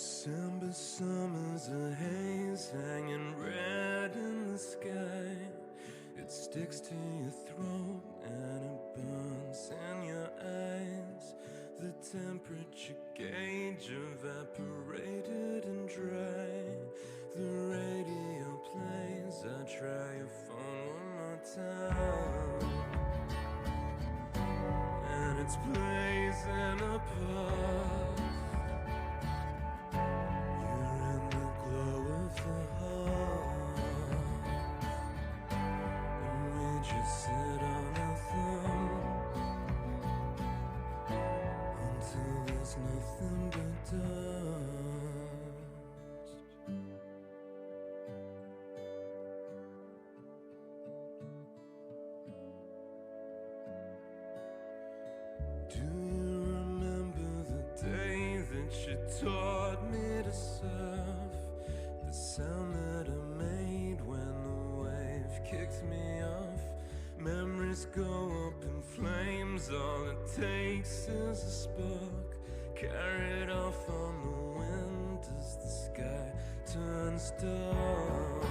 December summer's a haze hanging red in the sky. It sticks to your throat and it burns in your eyes. The temperature gauge evaporated and dry. The radio plays, I try your phone one more time, and it's blazing apart. Sit on our thumbs until there's nothing but dust. Do you remember the day that you taught me to surf? The sound that I made when the wave kicked me off. Memories go up in flames, all it takes is a spark. Carried off on the wind as the sky turns dark,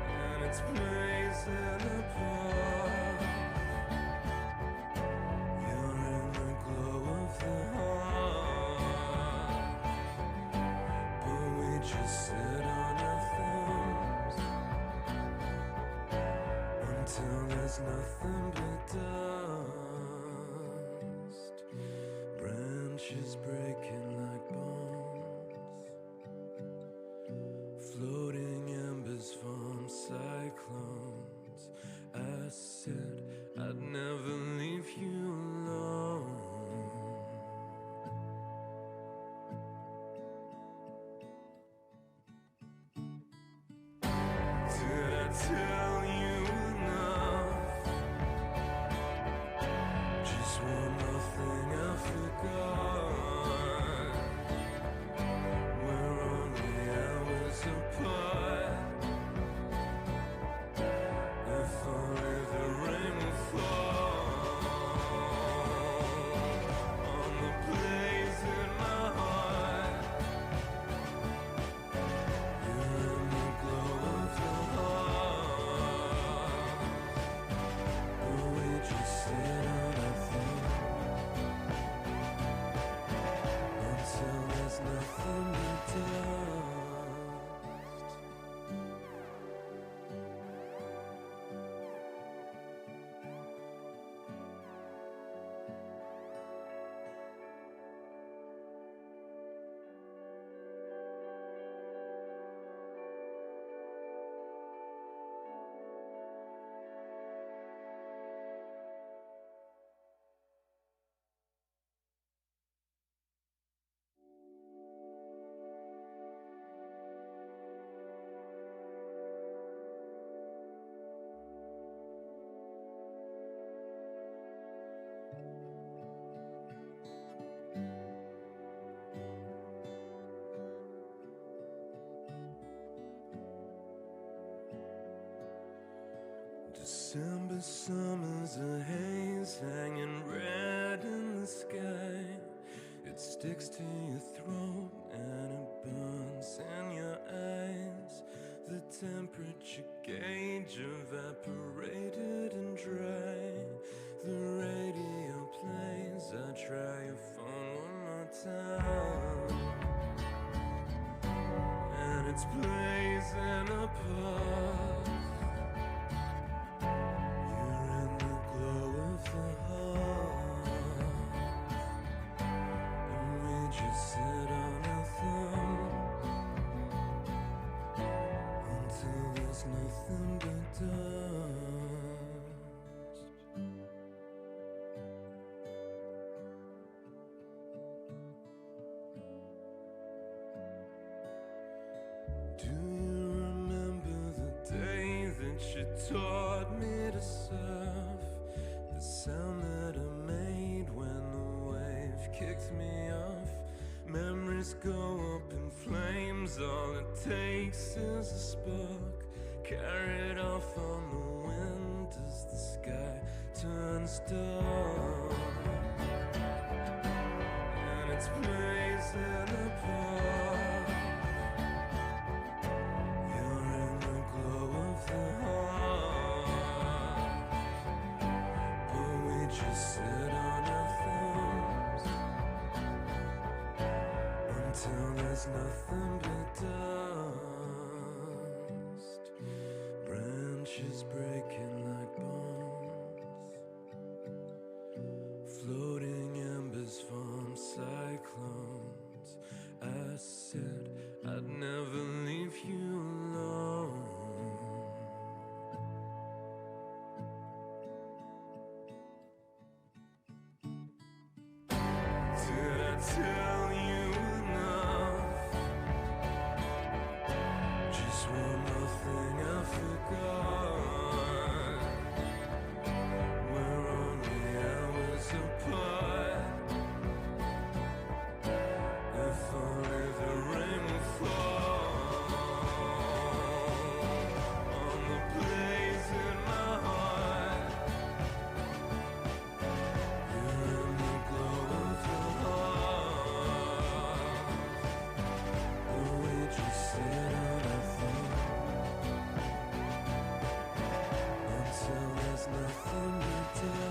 and it's blazing apart. You're in the glow of the heart, but we just sit on our thumbs until there's nothing but dust. Branches breaking like bones, floating embers from cyclones. I said I'd never leave you alone. Did I tell you enough? Just one more thing I forgot. We're only hours apart. If only the rain will fall on the blaze in my heart. You're in the glow of the heart, but we just sit on our thumbs until there's nothing but dust. December summer's a haze hanging red in the sky. It sticks to your throat and it burns in your eyes. The temperature gauge evaporated and dry. The radio plays, I try your phone one more time, and it's blazing apart. Sit on our thumbs until there's nothing but dust. Do you remember the day that you taught me to surf? The sound that I made when the wave kicked me off. Memories go up in flames, all it takes is a spark. Carried off on the wind as the sky turns dark, and it's blazing just sit on our thumbs until there's nothing but dust. Branches breaking like bones, floating embers from cyclones. I said I'd never leave you alone. Did I tell you enough? Just one more thing I forgot. We're only hours apart. If only the rain will fall on the blaze in my heart. You're in the glow of the heart. The way just sit on our thing until there's nothing but dust.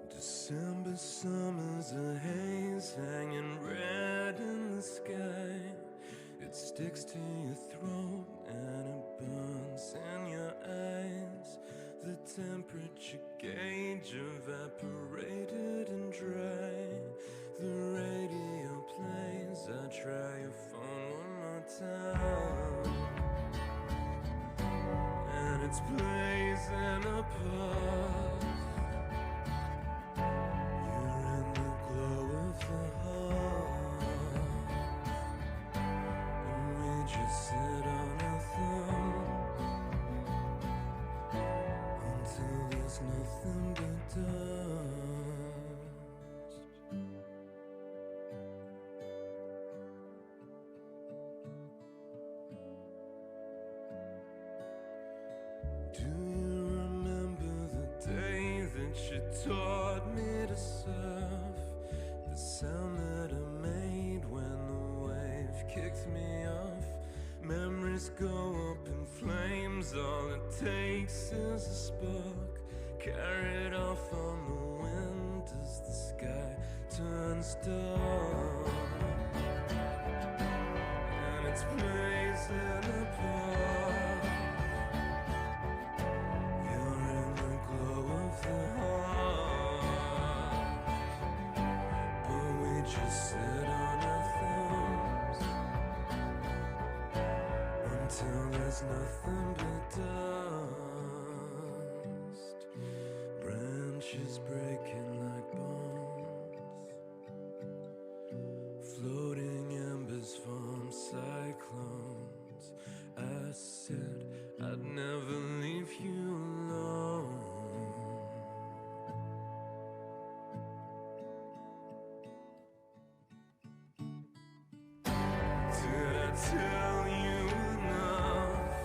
December summer's a haze hanging red in the sky. It sticks to your throat and it burns in your eyes. The temperature gauge evaporated and dry. The radio plays, I try your phone one more time, and it's blazing apart. Sit on our thumbs until there's nothing but dust. Do you remember the day that you taught me to surf? The sound that I made when the wave kicked me off. Memories go up in flames, all it takes is a spark. Carried off on the wind as the sky turns dark. And it's blazing apart. You're in the glow of the heart, but we just sit on our thumbs until there's nothing but dust. Branches breaking like bones, floating embers from cyclones. I said I'd never leave you alone. Did I tell you enough?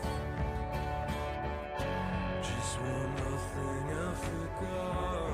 Just one more thing I forgot.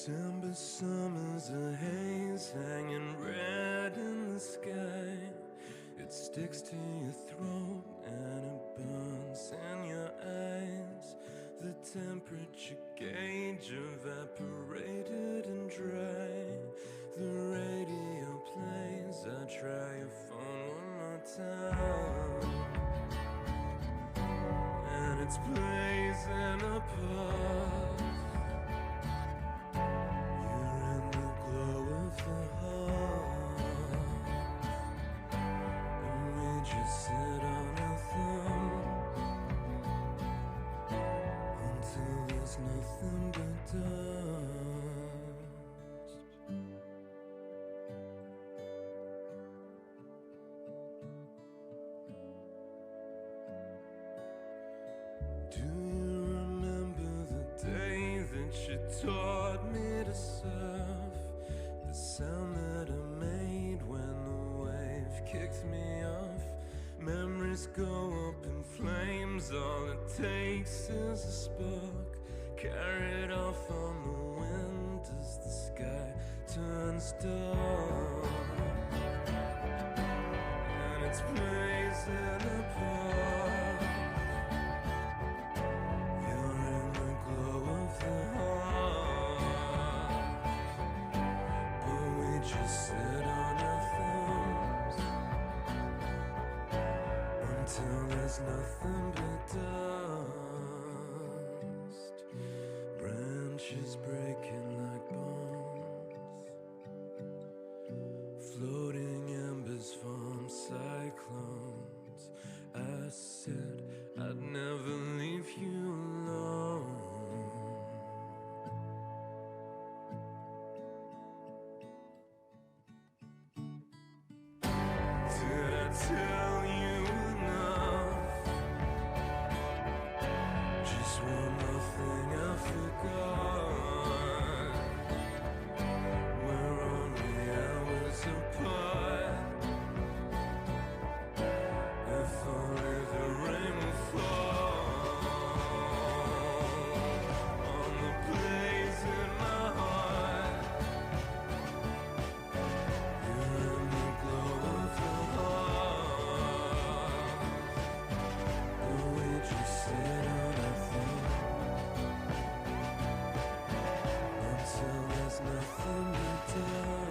December summer's a haze hanging red in the sky. It sticks to your throat and it burns in your eyes. The temperature gauge evaporated and dry. The radio plays, I try your phone one more time, and it's blazing apart. You're in the glow of the heart, and we just sit on our thumb until there's nothing but dust. Do you remember the day that you taught me to surf? The sound that I made when the wave kicked me off. Memories go up in flames, all it takes is a spark. Carried off on the wind as the sky turns dark, and it's blazing apart. Just sit on our thumbs until there's nothing but dust. Branches breaking like bones, floating embers from cyclones. I said I'd never leave you alone. Tell you enough, just one more thing I forgot. We're only hours apart. If only the rain will fall on the blaze in my heart. You're in the glow of the heart. Just sit on our thumb until there's nothing but dust.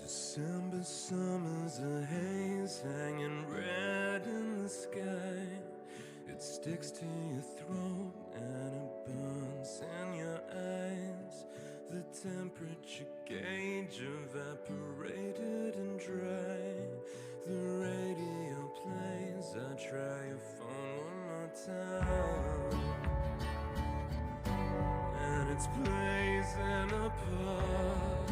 December summer's a haze hanging red in the sky. It sticks to your throat and it burns in your eyes. The temperature gauge evaporated and dry. The radio plays, I try your phone one more time, and it's blazing apart.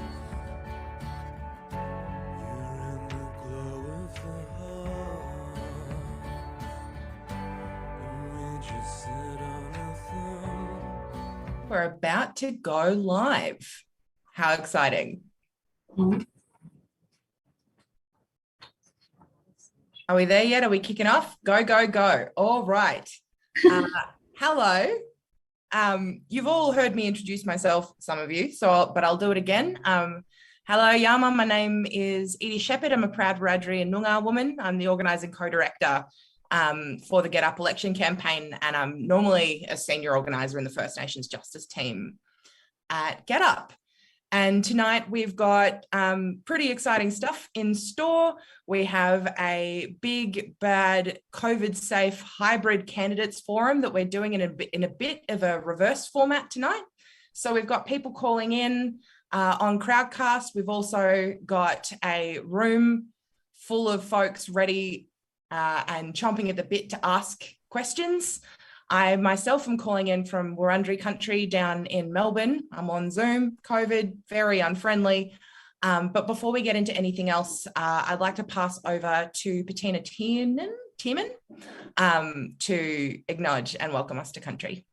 We're about to go live. How exciting. Are we there yet? Are we kicking off? Go, go, go. All right. Hello. You've all heard me introduce myself, some of you, but I'll do it again. Hello, Yama. My name is Edie Shepherd. I'm a proud Wiradjuri and Noongar woman. I'm the organising co-director for the Get Up election campaign, and I'm normally a senior organiser in the First Nations Justice team at Get Up. And tonight we've got pretty exciting stuff in store. We have a big, bad, COVID-safe hybrid candidates forum that we're doing in a bit of a reverse format tonight. So we've got people calling in on Crowdcast. We've also got a room full of folks ready and chomping at the bit to ask questions. I myself am calling in from Wurundjeri country down in Melbourne. I'm on Zoom, COVID, very unfriendly. But before we get into anything else, I'd like to pass over to Bettina Tierman to acknowledge and welcome us to country.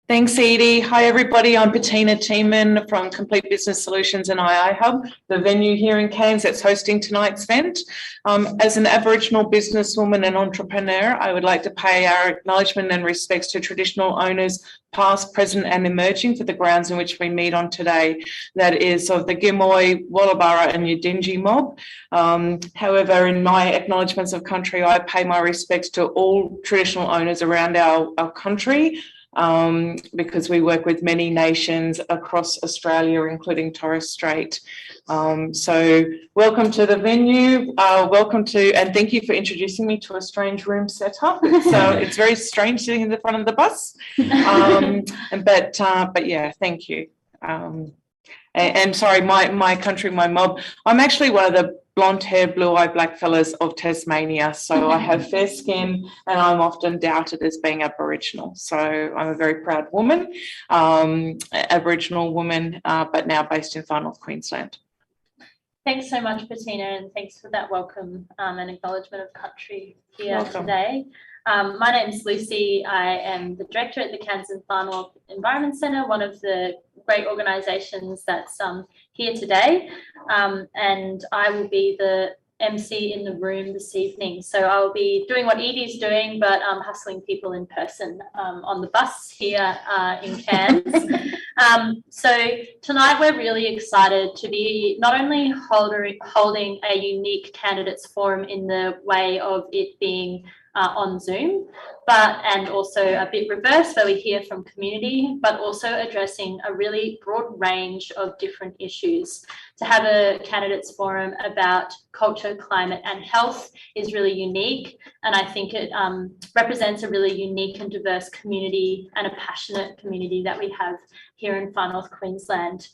Thanks, Edie. Hi, everybody. I'm Bettina Tiemann from Complete Business Solutions and II Hub, the venue here in Cairns that's hosting tonight's event. As an Aboriginal businesswoman and entrepreneur, I would like to pay our acknowledgement and respects to traditional owners, past, present and emerging, for the grounds in which we meet on today. That is of the Gimuy, Wallabara and Yidinji mob. However, in my acknowledgements of country, I pay my respects to all traditional owners around our country, because we work with many nations across Australia, including Torres Strait. So welcome to the venue, and thank you for introducing me to a strange room setup. So it's very strange sitting in the front of the bus, but yeah, thank you. And sorry, my country, my mob, I'm actually one of the blonde hair, blue-eyed black fellas of Tasmania. So I have fair skin and I'm often doubted as being Aboriginal. So I'm a very proud woman, Aboriginal woman, but now based in Far North Queensland. Thanks so much, Bettina, and thanks for that welcome and acknowledgement of country here today. My name is Lucy. I am the director at the Cairns and Far North Environment Centre, one of the great organisations that's here today, and I will be the MC in the room this evening. So I'll be doing what Edie's doing, but hustling people in person on the bus here in Cairns. So tonight we're really excited to be not only holding a unique candidates forum in the way of it being on Zoom, and also a bit reverse where we hear from community, but also addressing a really broad range of different issues. To have a candidates forum about culture, climate and health is really unique, and I think it represents a really unique and diverse community and a passionate community that we have here in Far North Queensland.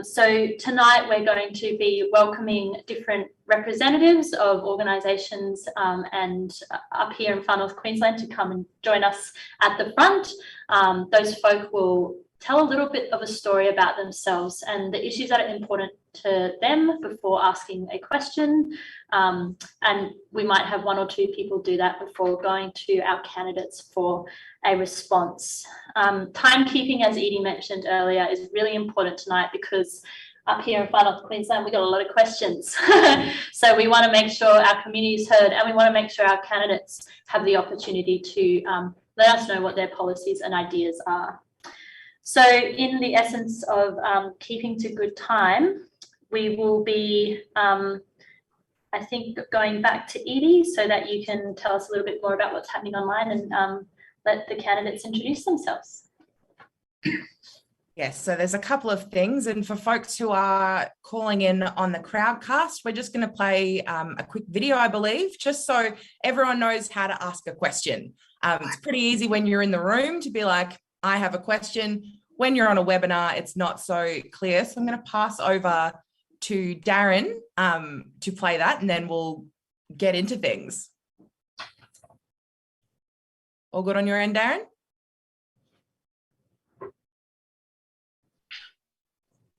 So tonight we're going to be welcoming different representatives of organisations and up here in Far North Queensland to come and join us at the front. Those folk will tell a little bit of a story about themselves and the issues that are important to them before asking a question. And we might have one or two people do that before going to our candidates for a response. Timekeeping, as Edie mentioned earlier, is really important tonight because up here in Far North Queensland, we've got a lot of questions. So we want to make sure our community is heard and we want to make sure our candidates have the opportunity to let us know what their policies and ideas are. So in the essence of keeping to good time, we will be, I think, going back to Edie so that you can tell us a little bit more about what's happening online and let the candidates introduce themselves. Yes, so there's a couple of things. And for folks who are calling in on the Crowdcast, we're just going to play a quick video, I believe, just so everyone knows how to ask a question. It's pretty easy when you're in the room to be like, I have a question. When you're on a webinar, it's not so clear. So I'm going to pass over to Darren to play that, and then we'll get into things. All good on your end, Darren?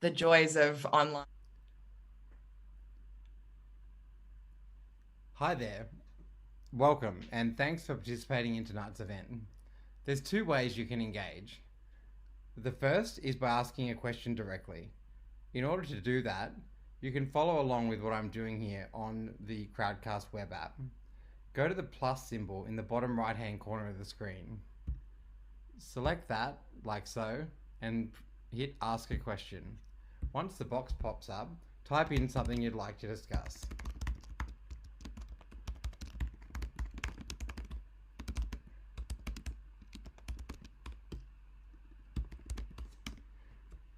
The joys of online. Hi there. Welcome, and thanks for participating in tonight's event. There's two ways you can engage. The first is by asking a question directly. In order to do that, you can follow along with what I'm doing here on the Crowdcast web app. Go to the plus symbol in the bottom right-hand corner of the screen. Select that, like so, and hit Ask a Question. Once the box pops up, type in something you'd like to discuss.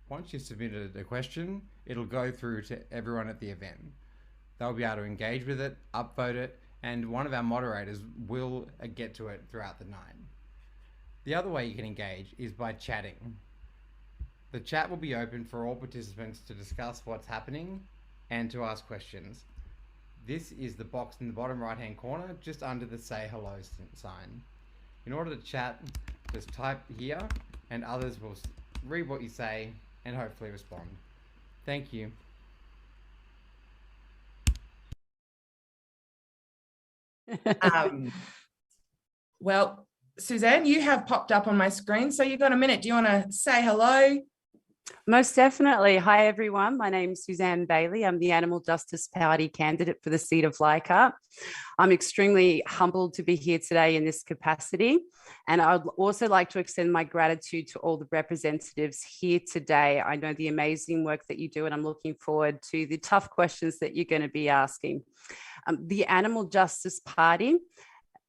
Once you've submitted a question, it'll go through to everyone at the event. They'll be able to engage with it, upvote it, and one of our moderators will get to it throughout the night. The other way you can engage is by chatting. The chat will be open for all participants to discuss what's happening and to ask questions. This is the box in the bottom right hand corner, just under the say hello sign. In order to chat, just type here and others will read what you say and hopefully respond. Thank you. Well, Suzanne, you have popped up on my screen, so you've got a minute. Do you want to say hello? Most definitely. Hi, everyone. My name's Suzanne Bailey. I'm the Animal Justice Party candidate for the seat of Leichhardt. I'm extremely humbled to be here today in this capacity. And I'd also like to extend my gratitude to all the representatives here today. I know the amazing work that you do, and I'm looking forward to the tough questions that you're going to be asking. The Animal Justice Party,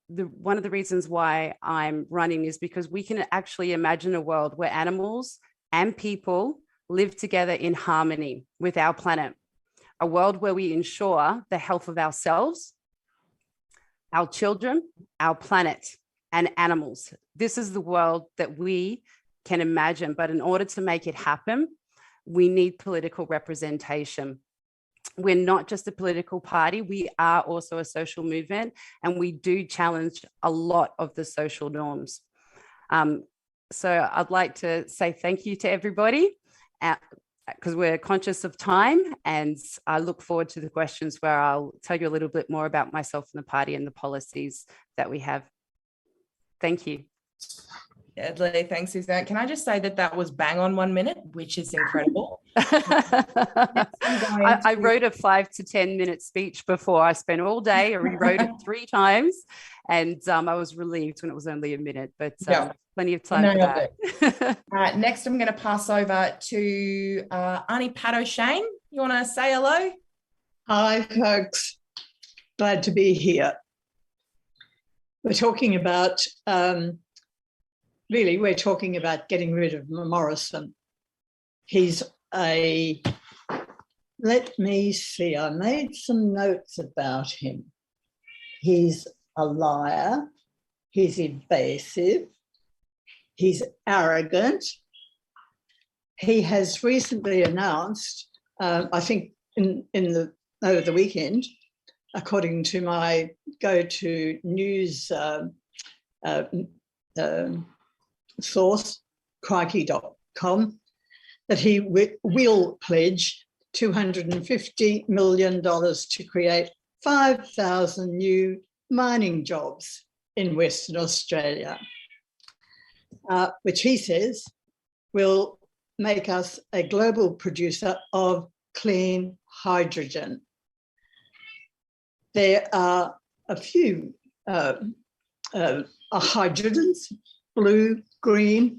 one of the reasons why I'm running is because we can actually imagine a world where animals and people live together in harmony with our planet, a world where we ensure the health of ourselves, our children, our planet, and animals. This is the world that we can imagine, but in order to make it happen, we need political representation. We're not just a political party, we are also a social movement, and we do challenge a lot of the social norms. So I'd like to say thank you to everybody because we're conscious of time, and I look forward to the questions where I'll tell you a little bit more about myself and the party and the policies that we have. Thank you. Deadly. Thanks, Suzanne. Can I just say that was bang on 1 minute, which is incredible. I wrote a 5 to 10 minute speech before. I spent all day, I rewrote it 3 times, and I was relieved when it was only a minute, but plenty of time for that. Next, I'm going to pass over to Arnie Pat O'Shane. You want to say hello? Hi, folks. Glad to be here. We're talking about we're talking about getting rid of Morrison. He's let me see, I made some notes about him. He's a liar, he's invasive, he's arrogant. He has recently announced, I think over the weekend, according to my go-to news source, crikey.com, that he will pledge $250 million to create 5,000 new mining jobs in Western Australia, which he says will make us a global producer of clean hydrogen. There are a few hydrogens, blue, green,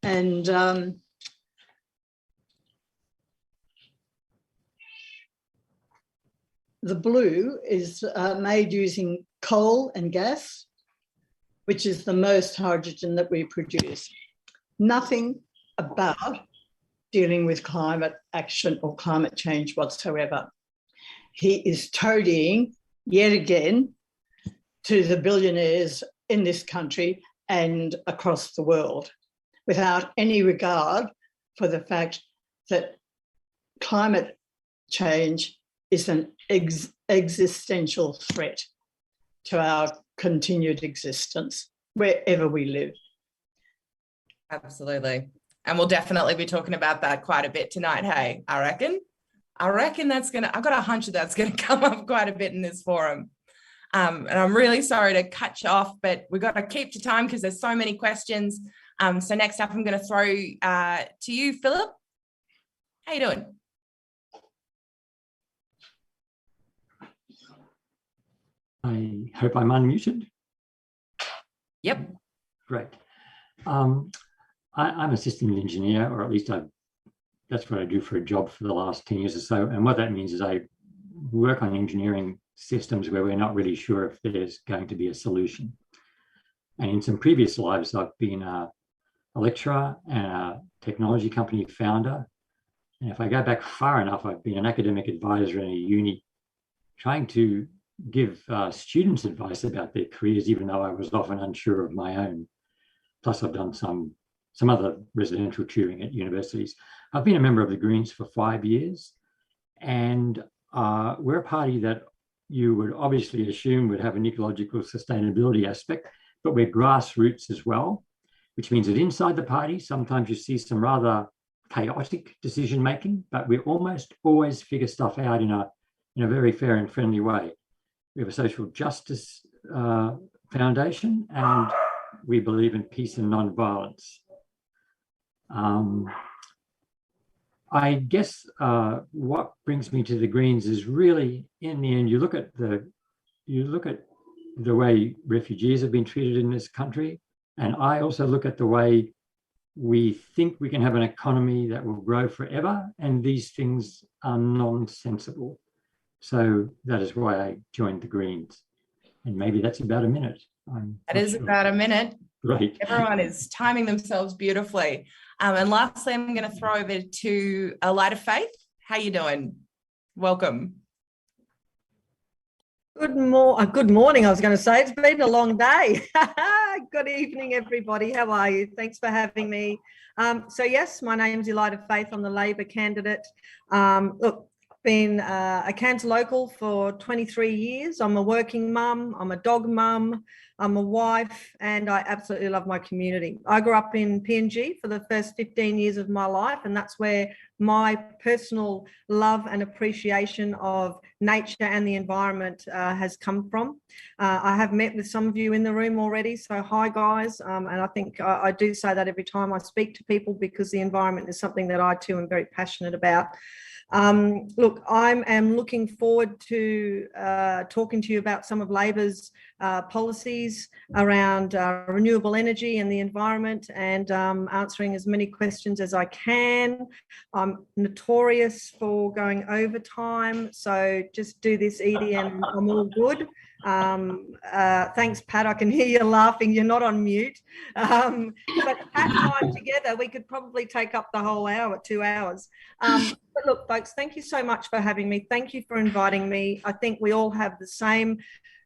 and the blue is made using coal and gas, which is the most hydrogen that we produce. Nothing about dealing with climate action or climate change whatsoever. He is toadying yet again to the billionaires in this country and across the world without any regard for the fact that climate change is an existential threat to our continued existence wherever we live. Absolutely. And we'll definitely be talking about that quite a bit tonight, hey, I reckon that's going to, I've got a hunch that's going to come up quite a bit in this forum. And I'm really sorry to cut you off, but we've got to keep to time because there's so many questions. So next up, I'm going to throw to you, Philip. How you doing? I hope I'm unmuted. Yep. Great. I'm a systems engineer, or at least that's what I do for a job for the last 10 years or so. And what that means is I work on engineering systems where we're not really sure if there's going to be a solution. And in some previous lives, I've been a lecturer and a technology company founder And if I go back far enough, I've been an academic advisor in a uni trying to give students advice about their careers, even though I was often unsure of my own. Plus, I've done some other residential tutoring at universities. I've been a member of the Greens for 5 years, and we're a party that you would obviously assume would have an ecological sustainability aspect, but we're grassroots as well, which means that inside the party, sometimes you see some rather chaotic decision making, but we almost always figure stuff out in a very fair and friendly way. We have a social justice foundation, and we believe in peace and non-violence. I guess what brings me to the Greens is really, in the end, you look at the way refugees have been treated in this country, and I also look at the way we think we can have an economy that will grow forever, and these things are nonsensical. So that is why I joined the Greens. And maybe that's about a minute. That is about a minute. Great. Everyone is timing themselves beautifully. And lastly, I'm going to throw over to A Light of Faith. How you doing? Welcome. Good morning, I was going to say. It's been a long day. Good evening, everybody. How are you? Thanks for having me. So yes, my name's A Light of Faith. I'm the Labor candidate. Look, been a Cairns local for 23 years. I'm a working mum, I'm a dog mum, I'm a wife, and I absolutely love my community. I grew up in PNG for the first 15 years of my life, and that's where my personal love and appreciation of nature and the environment has come from. I have met with some of you in the room already, so hi guys, and I think I do say that every time I speak to people, because the environment is something that I too am very passionate about. Look, I am looking forward to talking to you about some of Labor's policies around renewable energy and the environment, and answering as many questions as I can. I'm notorious for going overtime, so just do this, Edie, and I'm all good. Thanks, Pat. I can hear you laughing. You're not on mute. But Pat and I together, we could probably take up the whole hour, 2 hours. But look, folks, thank you so much for having me. Thank you for inviting me. I think we all have the same,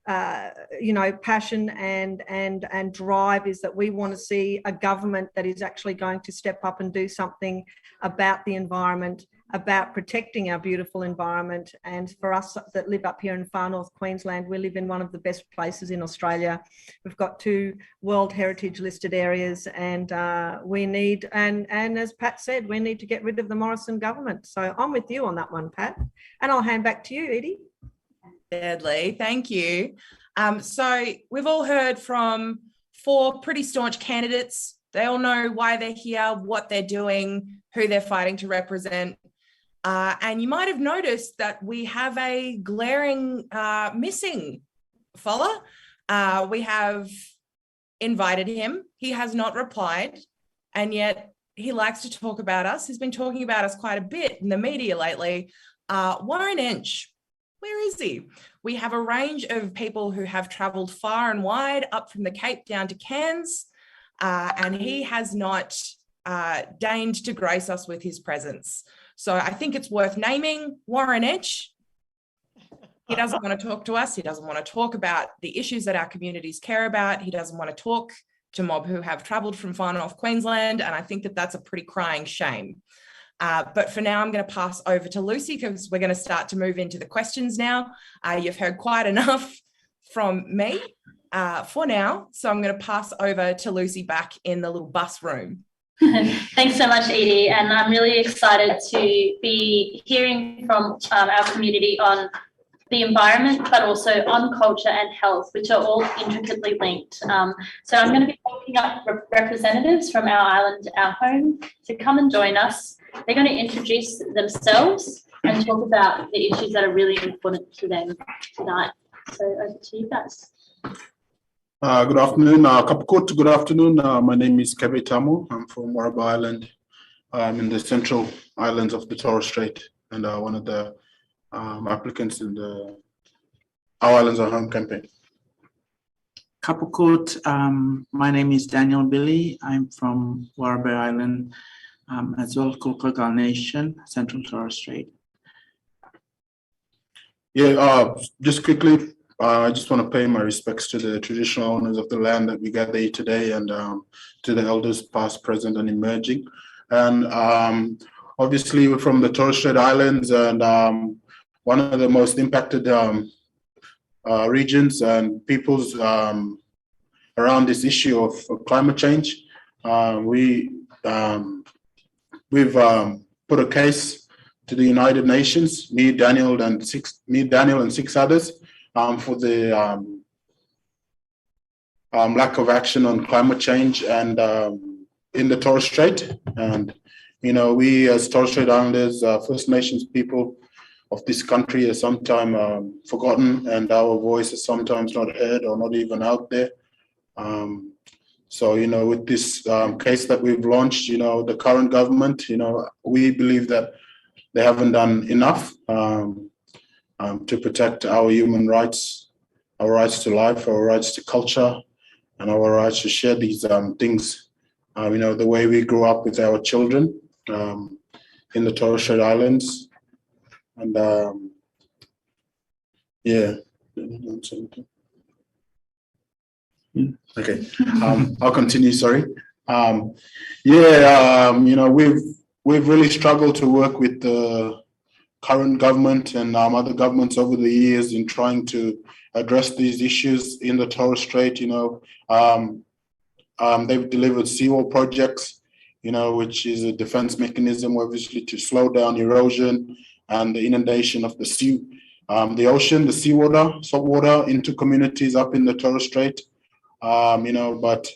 passion and drive, is that we want to see a government that is actually going to step up and do something about the environment, about protecting our beautiful environment. And for us that live up here in Far North Queensland, we live in one of the best places in Australia. We've got 2 World Heritage listed areas, and we need, and as Pat said, we need to get rid of the Morrison government. So I'm with you on that one, Pat. And I'll hand back to you, Edie. Deadly, thank you. So we've all heard from 4 pretty staunch candidates. They all know why they're here, what they're doing, who they're fighting to represent. And you might have noticed that we have a glaring missing fella. We have invited him. He has not replied, and yet he likes to talk about us. He's been talking about us quite a bit in the media lately. Warren Entsch, where is he? We have a range of people who have travelled far and wide, up from the Cape down to Cairns, and he has not deigned to grace us with his presence. So I think it's worth naming Warren Entsch. He doesn't want to talk to us. He doesn't want to talk about the issues that our communities care about. He doesn't want to talk to mob who have travelled from Far North Queensland, and I think that that's a pretty crying shame. But for now, I'm going to pass over to Lucy, because we're going to start to move into the questions now. You've heard quite enough from me for now, so I'm going to pass over to Lucy back in the little bus room. Thanks so much, Edie, and I'm really excited to be hearing from our community on the environment, but also on culture and health, which are all intricately linked. So I'm going to be talking up representatives from our island, our home, to come and join us. They're going to introduce themselves and talk about the issues that are really important to them tonight. So over to you guys. Good afternoon, Kapukut. Good afternoon. My name is Kebe Tamu. I'm from Warraba Island. I'm in the central islands of the Torres Strait, and one of the applicants in the Our Islands Are Home campaign. Kapukut. My name is Daniel Billy. I'm from Warraba Island. as well Kulkargal Nation, Central Torres Strait. Yeah, just quickly, I just want to pay my respects to the traditional owners of the land that we gather here today, and to the elders past, present, and emerging. And obviously, we're from the Torres Strait Islands, and one of the most impacted regions and peoples around this issue of climate change. We've put a case to the United Nations, me, Daniel, and six others, for the lack of action on climate change and in the Torres Strait. And we as Torres Strait Islanders, First Nations people of this country, are sometimes forgotten, and our voice is sometimes not heard or not even out there. So with this case that we've launched, the current government, we believe that they haven't done enough to protect our human rights, our rights to life, our rights to culture, and our rights to share these things, the way we grew up with our children in the Torres Strait Islands. And yeah. Okay, I'll continue, sorry. We've really struggled to work with the current government and other governments over the years in trying to address these issues in the Torres Strait. They've delivered seawall projects, which is a defense mechanism, obviously, to slow down erosion and the inundation of the ocean, the seawater, salt water into communities up in the Torres Strait. But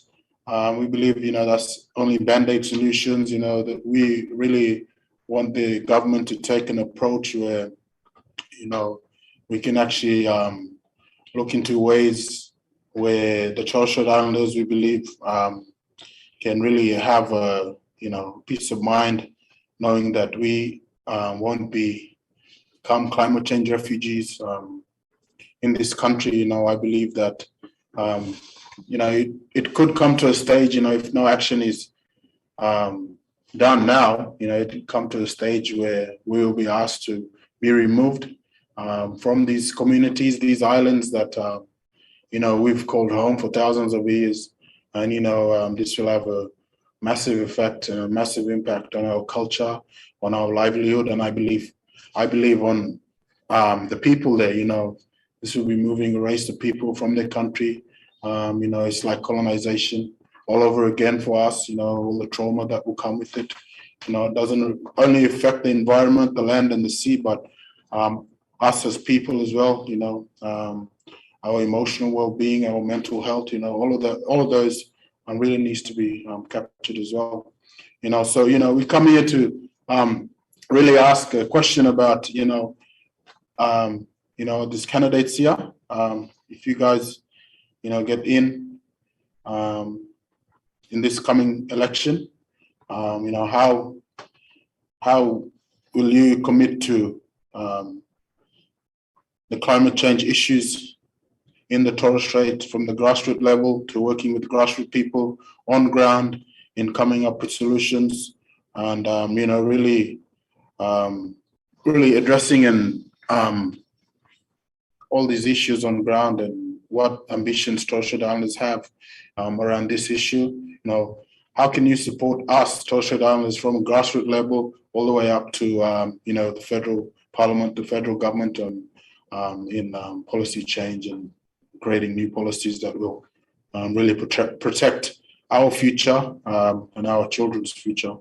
we believe, that's only band-aid solutions, that we really want the government to take an approach where, we can actually look into ways where the Torres Strait Islanders, we believe, can really have a, peace of mind, knowing that we won't become climate change refugees in this country. I believe that it could come to a stage, if no action is done now, it could come to a stage where we will be asked to be removed from these communities, these islands that, we've called home for thousands of years. And, this will have a massive effect and a massive impact on our culture, on our livelihood. And I believe on the people there, this will be moving, erase the people from their country. It's like colonization all over again for us, all the trauma that will come with it. It doesn't only affect the environment, the land and the sea, but us as people as well, our emotional well-being, our mental health, all of those really needs to be captured as well. So, we come here to really ask a question about, these candidates here. If you guys, get in this coming election, how will you commit to the climate change issues in the Torres Strait, from the grassroots level to working with grassroots people on ground in coming up with solutions, and really addressing and all these issues on ground, and what ambitions Torres Strait Islanders have around this issue. How can you support us, Torres Strait Islanders, from a grassroots level all the way up to the federal parliament, the federal government, in policy change and creating new policies that will really protect our future and our children's future?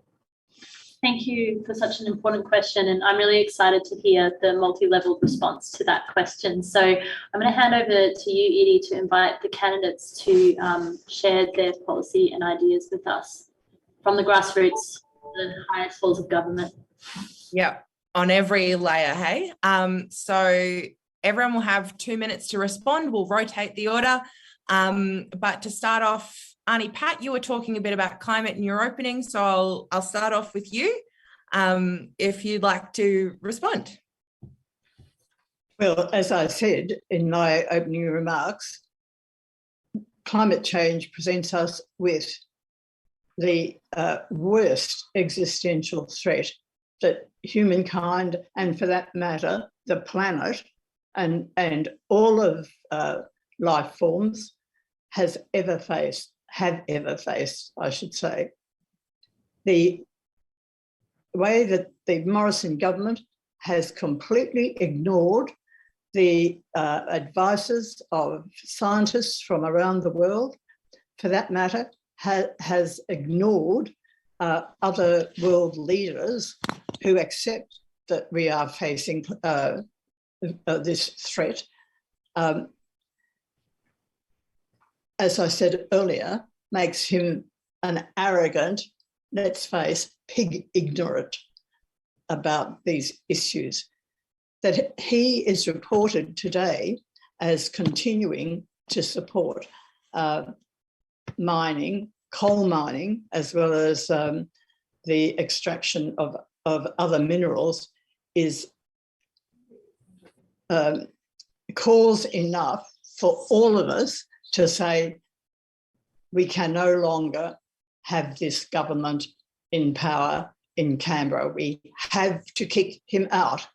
Thank you for such an important question, and I'm really excited to hear the multi-level response to that question. So I'm going to hand over to you, Edie, to invite the candidates to share their policy and ideas with us from the grassroots, the highest levels of government. Yeah, on every layer, hey? So everyone will have 2 minutes to respond. We'll rotate the order. But to start off, Auntie Pat, you were talking a bit about climate in your opening, so I'll start off with you if you'd like to respond. Well, as I said in my opening remarks, climate change presents us with the worst existential threat that humankind, and for that matter, the planet and all of life forms have ever faced, I should say. The way that the Morrison government has completely ignored the advices of scientists from around the world, for that matter, has ignored other world leaders who accept that we are facing this threat. As I said earlier, makes him an arrogant, let's face, pig ignorant about these issues. That he is reported today as continuing to support mining, coal mining, as well as the extraction of other minerals, is cause enough for all of us to say we can no longer have this government in power in Canberra. We have to kick him out.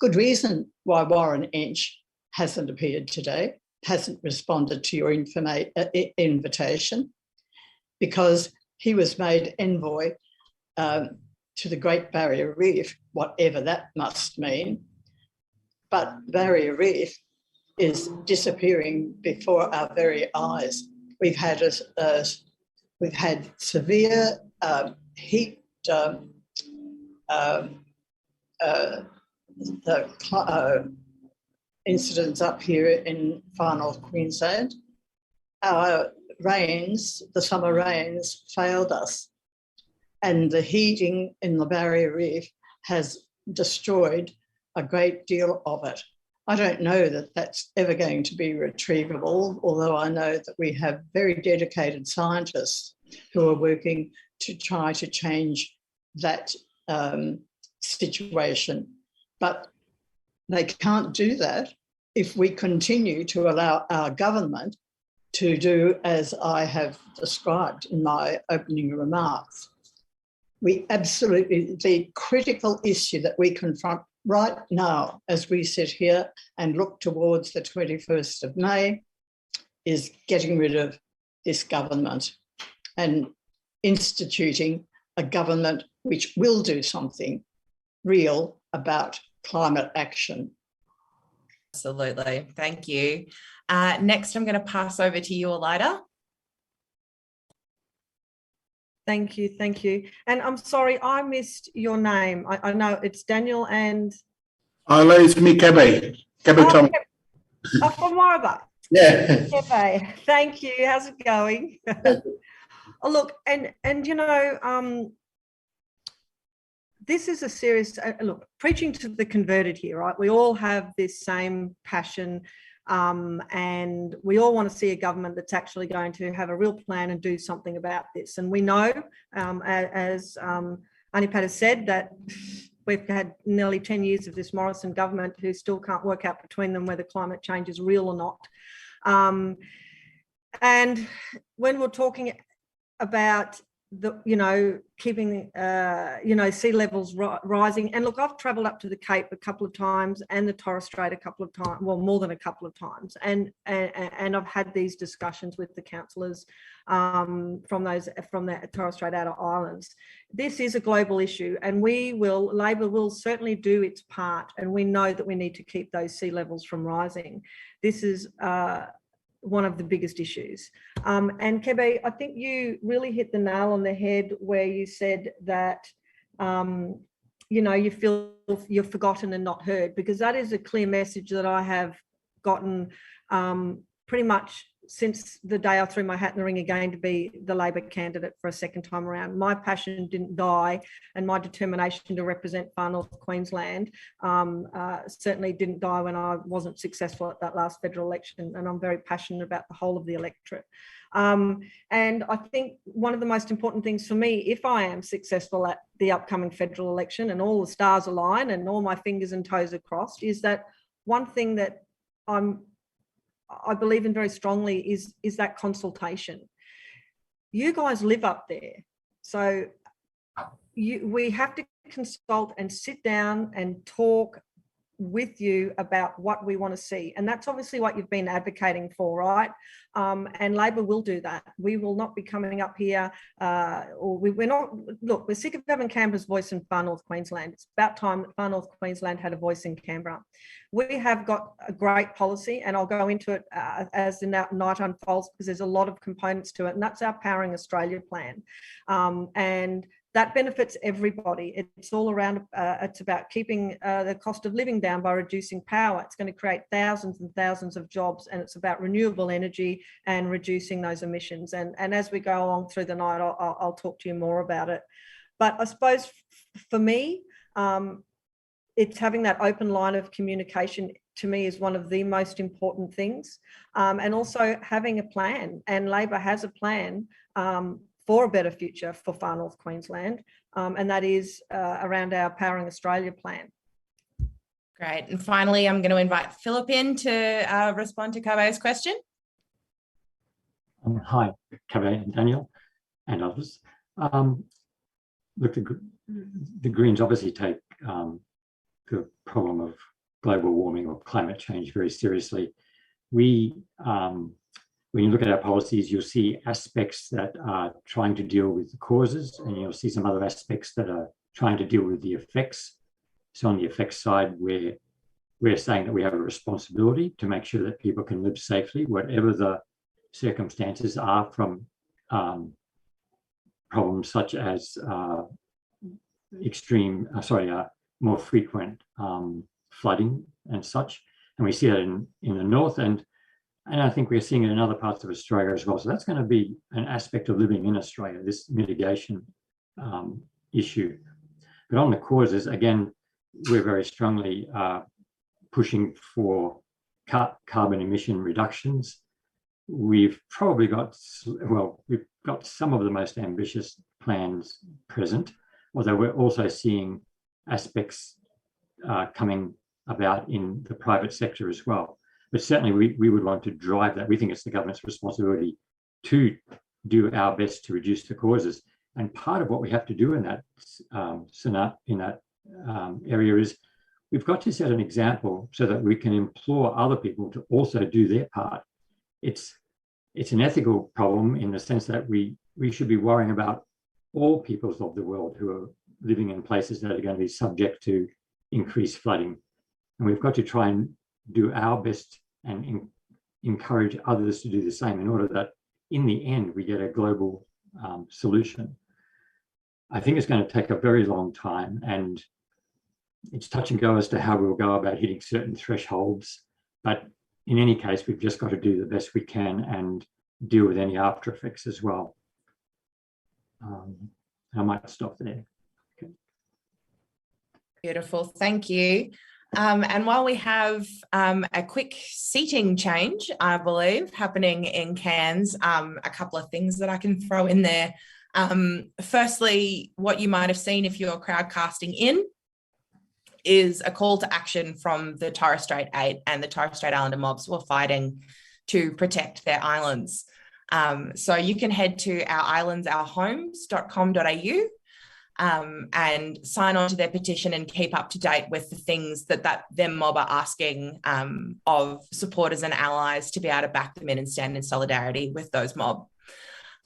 Good reason why Warren Inch hasn't appeared today, hasn't responded to your invitation, because he was made envoy to the Great Barrier Reef, whatever that must mean. But Barrier Reef is disappearing before our very eyes. We've had severe heat incidents up here in Far North Queensland. Our rains, the summer rains, failed us, and the heating in the Barrier Reef has destroyed a great deal of it. I don't know that that's ever going to be retrievable, although I know that we have very dedicated scientists who are working to try to change that situation. But they can't do that if we continue to allow our government to do as I have described in my opening remarks. We absolutely, the critical issue that we confront right now as we sit here and look towards the 21st of May is getting rid of this government and instituting a government which will do something real about climate action. Absolutely. Thank you. Next, I'm going to pass over to you, Elida. Thank you. Thank you. And I'm sorry, I missed your name. I know it's Daniel and... It's me, Kebe. Tom. From Warraba. Yeah. Kebe. Thank you. How's it going? Oh, look, and you know, this is a serious, look, preaching to the converted here, right? We all have this same passion and we all want to see a government that's actually going to have a real plan and do something about this. And we know, as Anipat has said, that we've had nearly 10 years of this Morrison government who still can't work out between them whether climate change is real or not. And when we're talking about keeping sea levels rising, and look, I've travelled up to the Cape a couple of times and the Torres Strait a couple of times, well, more than a couple of times, and I've had these discussions with the councillors from the Torres Strait Outer Islands. This is a global issue, and Labor will certainly do its part, and we know that we need to keep those sea levels from rising. This is one of the biggest issues. And Kebe, I think you really hit the nail on the head where you said that, you feel you're forgotten and not heard, because that is a clear message that I have gotten pretty much since the day I threw my hat in the ring again to be the Labor candidate for a second time around. My passion didn't die, and my determination to represent Far North Queensland certainly didn't die when I wasn't successful at that last federal election, and I'm very passionate about the whole of the electorate. And I think one of the most important things for me, if I am successful at the upcoming federal election and all the stars align and all my fingers and toes are crossed, is that one thing that I believe in very strongly is that consultation. you guys live up there. So we have to consult and sit down and talk with you about what we want to see. And that's obviously what you've been advocating for, right? And Labor will do that. We will not be coming up here, we're not, look, we're sick of having Canberra's voice in Far North Queensland. It's about time that Far North Queensland had a voice in Canberra. We have got a great policy, and I'll go into it as the night unfolds, because there's a lot of components to it, and that's our Powering Australia plan. And that benefits everybody. It's all around, it's about keeping the cost of living down by reducing power. It's going to create thousands and thousands of jobs, and it's about renewable energy and reducing those emissions. And as we go along through the night, I'll talk to you more about it. But I suppose for me, it's having that open line of communication, to me, is one of the most important things. And also having a plan, and Labor has a plan for a better future for Far North Queensland, and that is around our Powering Australia plan. Great. And finally, I'm going to invite Philip in to respond to Cabe's question. Hi, Cabe and Daniel and others. Look, the Greens obviously take the problem of global warming or climate change very seriously. When you look at our policies, you'll see aspects that are trying to deal with the causes, and you'll see some other aspects that are trying to deal with the effects. So on the effects side, we're saying that we have a responsibility to make sure that people can live safely, whatever the circumstances are, from problems such as more frequent flooding and such. And we see that in the north, and I think we're seeing it in other parts of Australia as well. So that's going to be an aspect of living in Australia, this mitigation issue. But on the causes, again, we're very strongly pushing for carbon emission reductions. We've probably got, we've got some of the most ambitious plans present, although we're also seeing aspects coming about in the private sector as well. But certainly we would want to drive that. We think it's the government's responsibility to do our best to reduce the causes. And part of what we have to do in that area is we've got to set an example so that we can implore other people to also do their part. It's an ethical problem in the sense that we should be worrying about all peoples of the world who are living in places that are going to be subject to increased flooding. And we've got to try and do our best and encourage others to do the same in order that in the end we get a global solution. I think it's going to take a very long time, and it's touch and go as to how we'll go about hitting certain thresholds. But in any case, we've just got to do the best we can and deal with any after effects as well. I might stop there. Okay. Beautiful, thank you. And while we have a quick seating change, I believe, happening in Cairns, a couple of things that I can throw in there. Firstly, what you might have seen if you're crowdcasting in is a call to action from the Torres Strait 8 and the Torres Strait Islander mobs who are fighting to protect their islands. So you can head to ourislandsourhomes.com.au and sign on to their petition and keep up to date with the things that them mob are asking of supporters and allies to be able to back them in and stand in solidarity with those mob.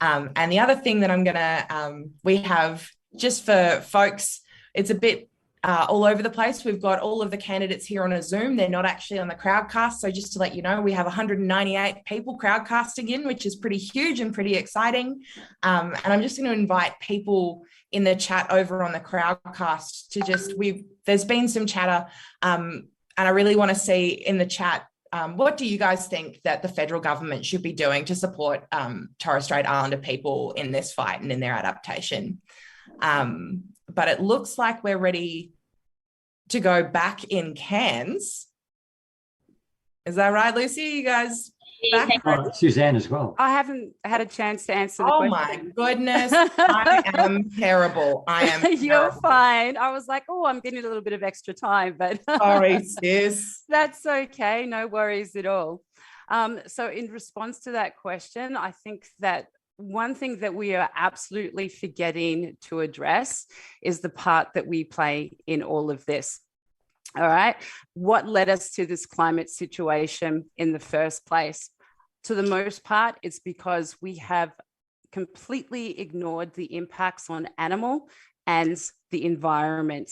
And the other thing that I'm gonna, we have, just for folks, it's a bit all over the place. We've got all of the candidates here on a Zoom. They're not actually on the crowdcast. So just to let you know, we have 198 people crowdcasting in, which is pretty huge and pretty exciting. And I'm just going to invite people in the chat over on the crowdcast to just, there's been some chatter, and I really want to see in the chat, what do you guys think that the federal government should be doing to support Torres Strait Islander people in this fight and in their adaptation? But it looks like we're ready to go back in Cairns. Is that right, Lucy? You guys back? Suzanne as well. I haven't had a chance to answer the question. My goodness, I am terrible. I am You're fine. I was like, oh, I'm getting a little bit of extra time, but sorry, sis. That's okay. No worries at all. So in response to that question, I think that one thing that we are absolutely forgetting to address is the part that we play in all of this. All right. What led us to this climate situation in the first place? To the most part, it's because we have completely ignored the impacts on animal and the environment.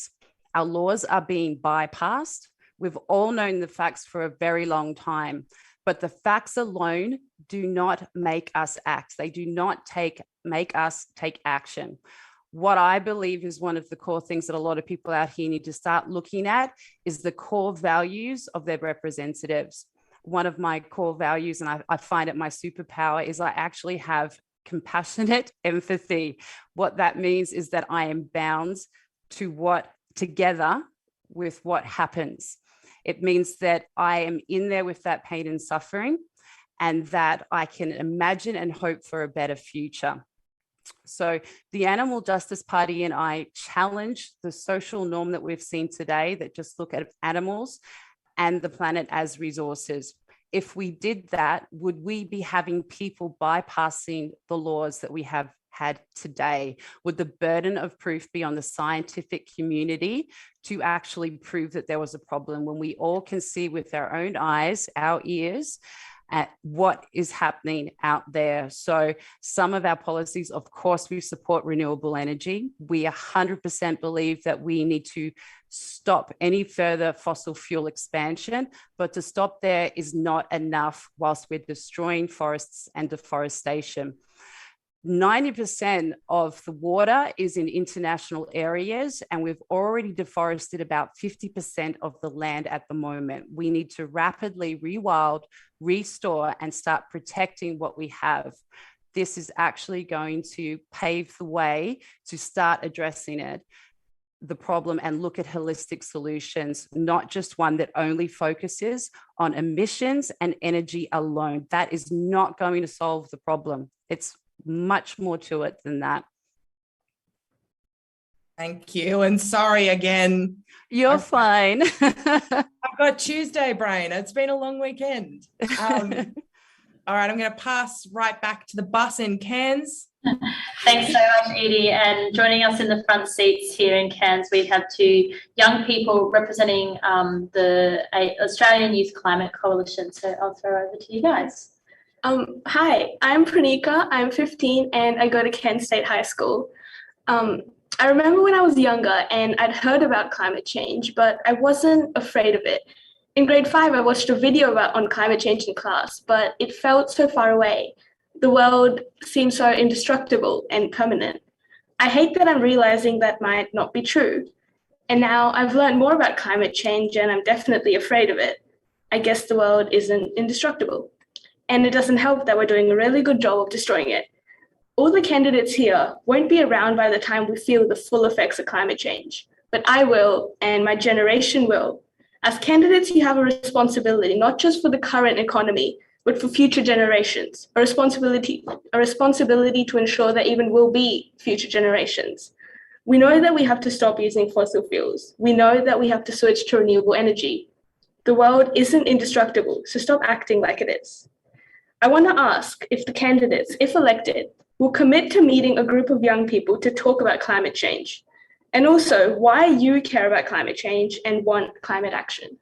Our laws are being bypassed. We've all known the facts for a very long time, but the facts alone do not make us act. They do not make us take action. What I believe is one of the core things that a lot of people out here need to start looking at is the core values of their representatives. One of my core values, and I find it my superpower, is I actually have compassionate empathy. What that means is that I am bound to together with what happens. It means that I am in there with that pain and suffering, and that I can imagine and hope for a better future. So the Animal Justice Party and I challenge the social norm that we've seen today that just look at animals and the planet as resources. If we did that, would we be having people bypassing the laws that we have had today? Would the burden of proof be on the scientific community to actually prove that there was a problem when we all can see with our own eyes, our ears, at what is happening out there? So some of our policies, of course, we support renewable energy. We 100% believe that we need to stop any further fossil fuel expansion, but to stop there is not enough whilst we're destroying forests and deforestation. 90% of the water is in international areas, and we've already deforested about 50% of the land at the moment. We need to rapidly rewild, restore, and start protecting what we have. This is actually going to pave the way to start addressing the problem and look at holistic solutions, not just one that only focuses on emissions and energy alone. That is not going to solve the problem. It's much more to it than that. Thank you. And sorry again. You're fine. I've got Tuesday brain. It's been a long weekend. All right, I'm going to pass right back to the bus in Cairns. Thanks so much, Edie. And joining us in the front seats here in Cairns, we have two young people representing the Australian Youth Climate Coalition. So I'll throw over to you guys. Hi, I'm Pranika. I'm 15 and I go to Kent State High School. I remember when I was younger and I'd heard about climate change, but I wasn't afraid of it. In grade 5, I watched a video on climate change in class, but it felt so far away. The world seemed so indestructible and permanent. I hate that I'm realizing that might not be true. And now I've learned more about climate change and I'm definitely afraid of it. I guess the world isn't indestructible. And it doesn't help that we're doing a really good job of destroying it. All the candidates here won't be around by the time we feel the full effects of climate change, but I will, and my generation will. As candidates, you have a responsibility, not just for the current economy, but for future generations, a responsibility to ensure that even will be future generations. We know that we have to stop using fossil fuels. We know that we have to switch to renewable energy. The world isn't indestructible, so stop acting like it is. I want to ask if the candidates, if elected, will commit to meeting a group of young people to talk about climate change, and also why you care about climate change and want climate action.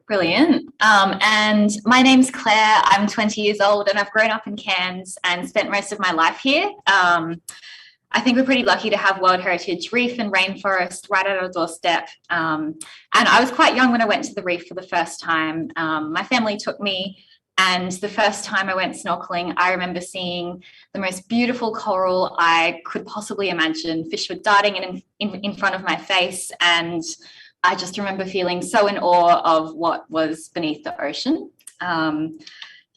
Brilliant. And my name's Claire. I'm 20 years old and I've grown up in Cairns and spent most of my life here. I think we're pretty lucky to have World Heritage Reef and rainforest right at our doorstep. And I was quite young when I went to the Reef for the first time. My family took me, and the first time I went snorkeling, I remember seeing the most beautiful coral I could possibly imagine. Fish were darting in front of my face, and I just remember feeling so in awe of what was beneath the ocean.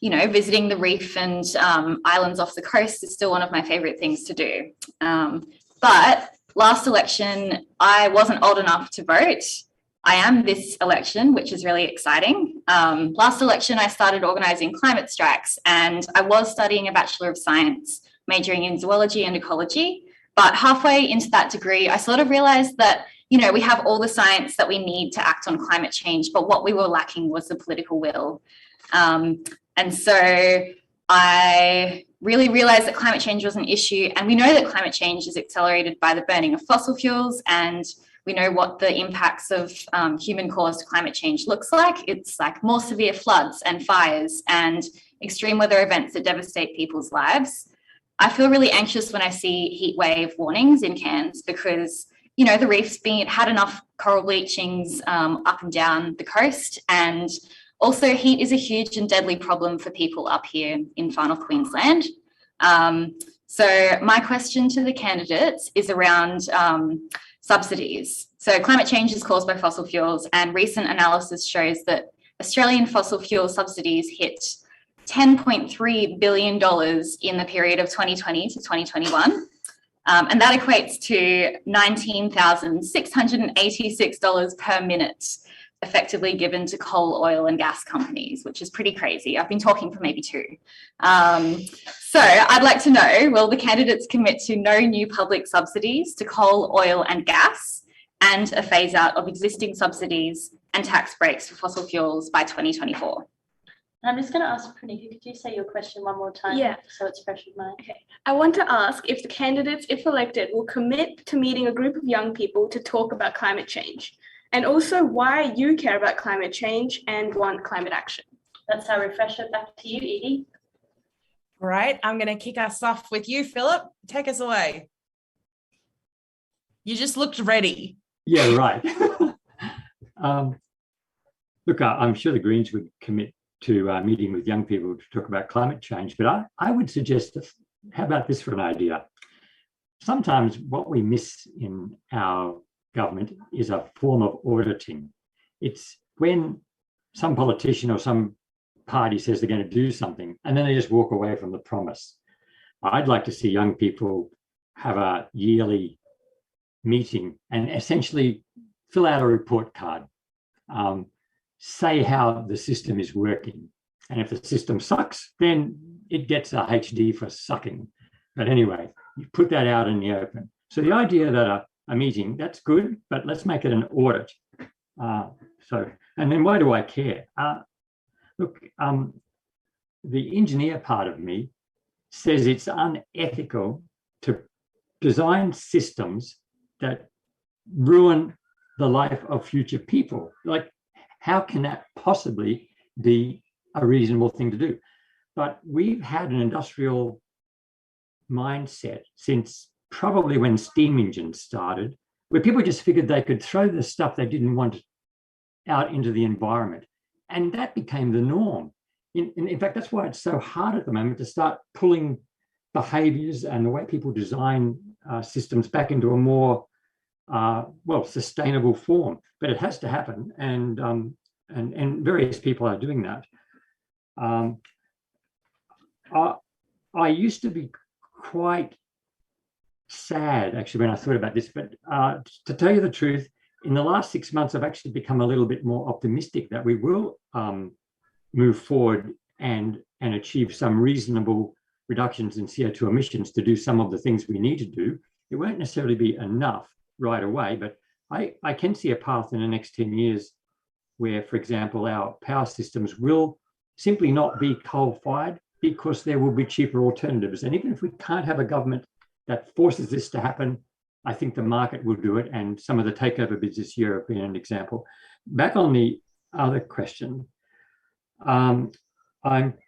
You know, visiting the reef and islands off the coast is still one of my favorite things to do. But last election, I wasn't old enough to vote. I am this election, which is really exciting. Last election, I started organising climate strikes, and I was studying a Bachelor of Science, majoring in zoology and ecology. But halfway into that degree, I sort of realised that, you know, we have all the science that we need to act on climate change, but what we were lacking was the political will. And so I really realised that climate change was an issue. And we know that climate change is accelerated by the burning of fossil fuels, and we know what the impacts of human-caused climate change looks like. It's like more severe floods and fires and extreme weather events that devastate people's lives. I feel really anxious when I see heat wave warnings in Cairns because, you know, the reef's had enough coral bleachings up and down the coast, and also heat is a huge and deadly problem for people up here in Far North Queensland. So my question to the candidates is around subsidies. So climate change is caused by fossil fuels, and recent analysis shows that Australian fossil fuel subsidies hit $10.3 billion in the period of 2020 to 2021. And that equates to $19,686 per minute effectively given to coal, oil and gas companies, which is pretty crazy. I've been talking for maybe 2. So I'd like to know, will the candidates commit to no new public subsidies to coal, oil and gas, and a phase out of existing subsidies and tax breaks for fossil fuels by 2024? I'm just going to ask Pranika, could you say your question one more time? Yeah. So it's fresh in mind. Okay. I want to ask if the candidates, if elected, will commit to meeting a group of young people to talk about climate change, and also why you care about climate change and want climate action. That's our refresher. Back to you, Edie. All right, I'm going to kick us off with you, Philip. Take us away. You just looked ready. Yeah, right. Look, I'm sure the Greens would commit to meeting with young people to talk about climate change, but I would suggest, how about this for an idea? Sometimes what we miss in our government is a form of auditing. It's when some politician or some party says they're going to do something and then they just walk away from the promise. I'd like to see young people have a yearly meeting and essentially fill out a report card, say how the system is working. And if the system sucks, then it gets a HD for sucking. But anyway, you put that out in the open. So the idea that a meeting, that's good, but let's make it an audit. And then why do I care? Look, the engineer part of me says it's unethical to design systems that ruin the life of future people. Like, how can that possibly be a reasonable thing to do? But we've had an industrial mindset since probably when steam engines started, where people just figured they could throw the stuff they didn't want out into the environment. And that became the norm. In fact, that's why it's so hard at the moment to start pulling behaviors and the way people design systems back into a more, sustainable form. But it has to happen. And various people are doing that. I used to be quite sad, actually, when I thought about this. But to tell you the truth, in the last 6 months, I've actually become a little bit more optimistic that we will move forward and achieve some reasonable reductions in CO2 emissions to do some of the things we need to do. It won't necessarily be enough right away, but I can see a path in the next 10 years where, for example, our power systems will simply not be coal-fired because there will be cheaper alternatives. And even if we can't have a government that forces this to happen, I think the market will do it. And some of the takeover bids this year have been an example. Back on the other question, I'm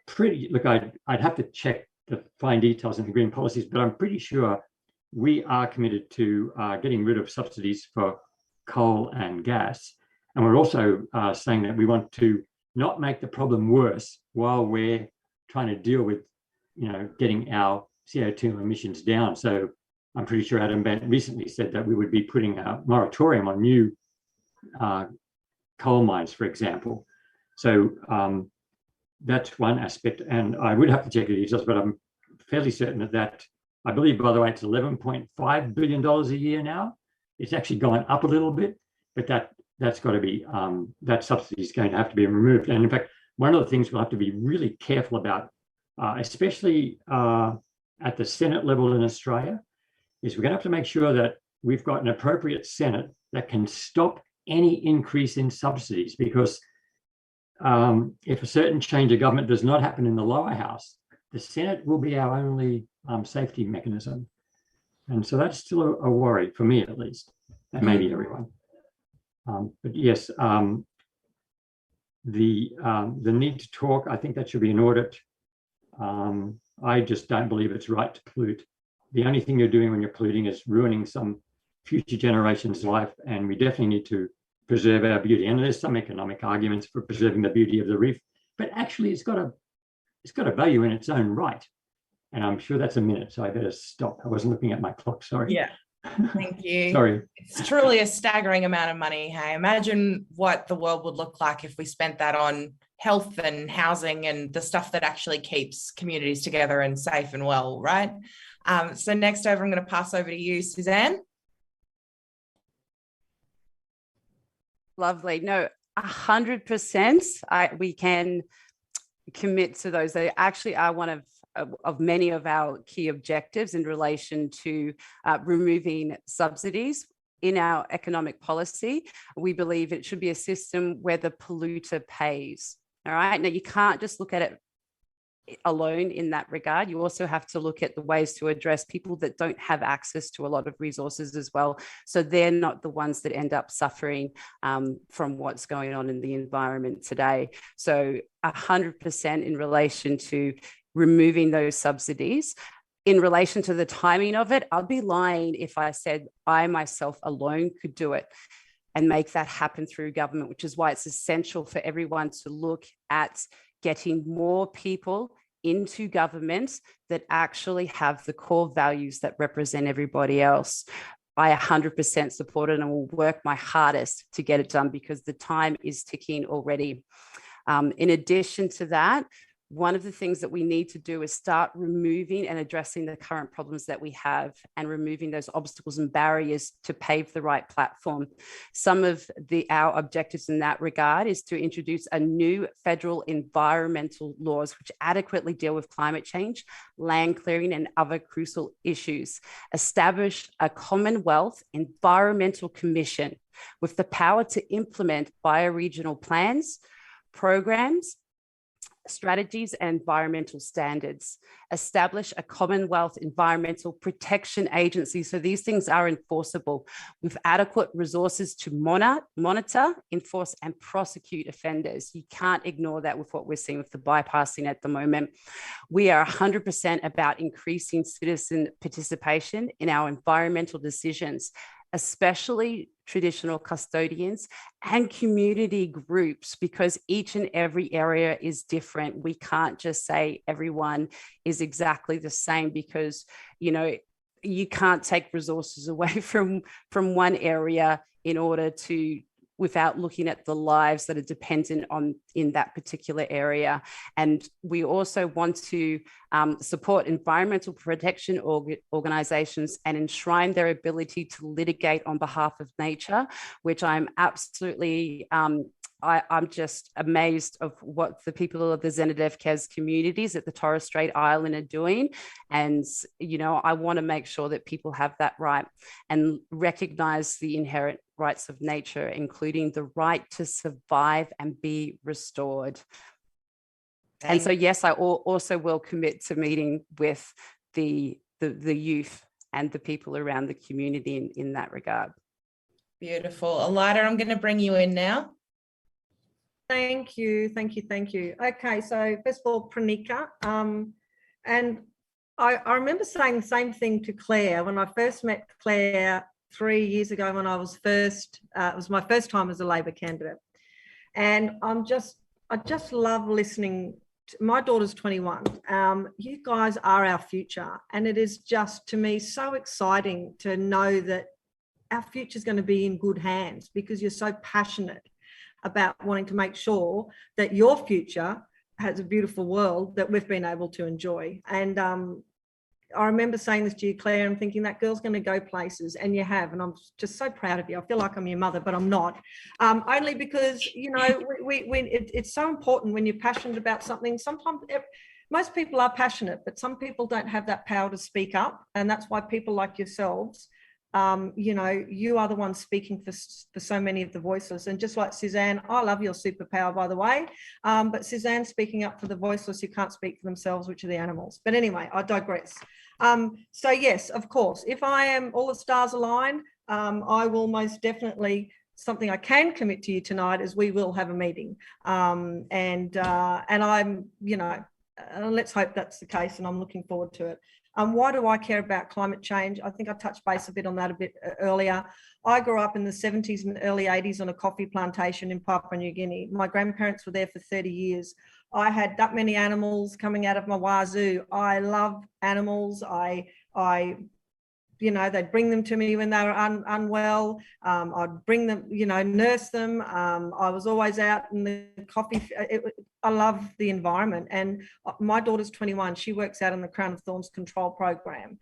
pretty, look, I'd have to check the fine details in the green policies, but I'm pretty sure we are committed to getting rid of subsidies for coal and gas. And we're also saying that we want to not make the problem worse while we're trying to deal with, getting our CO2 emissions down. So I'm pretty sure Adam Bent recently said that we would be putting a moratorium on new coal mines, for example. So that's one aspect. And I would have to check the details, but I'm fairly certain that I believe, by the way, it's $11.5 billion a year now. It's actually gone up a little bit, but that's got to be, that subsidy is going to have to be removed. And in fact, one of the things we'll have to be really careful about, especially at the Senate level in Australia, is we're going to have to make sure that we've got an appropriate Senate that can stop any increase in subsidies, because if a certain change of government does not happen in the lower house, the Senate will be our only safety mechanism. And so that's still a worry for me, at least, and maybe everyone. But yes, the need to talk, I think that should be an audit. I just don't believe it's right to pollute. The only thing you're doing when you're polluting is ruining some future generation's life, and we definitely need to preserve our beauty. And there's some economic arguments for preserving the beauty of the reef, but actually it's got a value in its own right. And I'm sure that's a minute, so I better stop. I wasn't looking at my clock, sorry. Yeah, thank you. Sorry. It's truly a staggering amount of money. Hey, imagine what the world would look like if we spent that on health and housing and the stuff that actually keeps communities together and safe and well, right? So next over, I'm going to pass over to you, Suzanne. Lovely. No, 100%. We can commit to those. They actually are one of many of our key objectives in relation to removing subsidies in our economic policy. We believe it should be a system where the polluter pays. All right. Now, you can't just look at it alone in that regard. You also have to look at the ways to address people that don't have access to a lot of resources as well. So they're not the ones that end up suffering from what's going on in the environment today. So 100% in relation to removing those subsidies. In relation to the timing of it, I'd be lying if I said I myself alone could do it and make that happen through government, which is why it's essential for everyone to look at getting more people into government that actually have the core values that represent everybody else. I 100% support it and will work my hardest to get it done because the time is ticking already. In addition to that, one of the things that we need to do is start removing and addressing the current problems that we have and removing those obstacles and barriers to pave the right platform. Some of our objectives in that regard is to introduce a new federal environmental laws which adequately deal with climate change, land clearing, and other crucial issues. Establish a Commonwealth Environmental Commission with the power to implement bioregional plans, programs, strategies, and environmental standards. Establish a Commonwealth Environmental Protection Agency. So these things are enforceable with adequate resources to monitor, enforce, and prosecute offenders. You can't ignore that with what we're seeing with the bypassing at the moment. We are 100% about increasing citizen participation in our environmental decisions, especially traditional custodians and community groups, because each and every area is different. We can't just say everyone is exactly the same because, you know, you can't take resources away from one area in order to, without looking at the lives that are dependent on in that particular area. And we also want to support environmental protection organizations and enshrine their ability to litigate on behalf of nature, which I'm absolutely, I'm just amazed of what the people of the Zenadevkez communities at the Torres Strait Island are doing. And, you know, I want to make sure that people have that right and recognize the inherent rights of nature, including the right to survive and be restored. And so, yes, I also will commit to meeting with the youth and the people around the community in that regard. Beautiful. Alida, I'm going to bring you in now. Thank you, thank you, thank you. Okay, so first of all, Pranika, and I remember saying the same thing to Claire when I first met Claire 3 years ago when I was first, it was my first time as a Labor candidate. And I just love listening. My daughter's 21. You guys are our future. And it is just, to me, so exciting to know that our future is going to be in good hands because you're so passionate about wanting to make sure that your future has a beautiful world that we've been able to enjoy. And I remember saying this to you, Claire, and thinking that girl's going to go places, and you have, and I'm just so proud of you. I feel like I'm your mother, but I'm not. Only because, you know, it's so important when you're passionate about something. Sometimes most people are passionate, but some people don't have that power to speak up, and that's why people like yourselves You know, you are the one speaking for so many of the voiceless. And just like Suzanne, I love your superpower, by the way. But Suzanne speaking up for the voiceless who can't speak for themselves, which are the animals. But anyway, I digress. So yes, of course, if I am all the stars align, I will most definitely, something I can commit to you tonight is we will have a meeting. And I'm, you know, let's hope that's the case, and I'm looking forward to it. Why do I care about climate change? I think I touched base a bit on that a bit earlier. I grew up in the 70s and early 80s on a coffee plantation in Papua New Guinea. My grandparents were there for 30 years. I had that many animals coming out of my wazoo. I love animals. I you know, they'd bring them to me when they were unwell. I'd bring them, you know, nurse them. I was always out in the coffee. I love the environment. And my daughter's 21. She works out in the Crown of Thorns control program.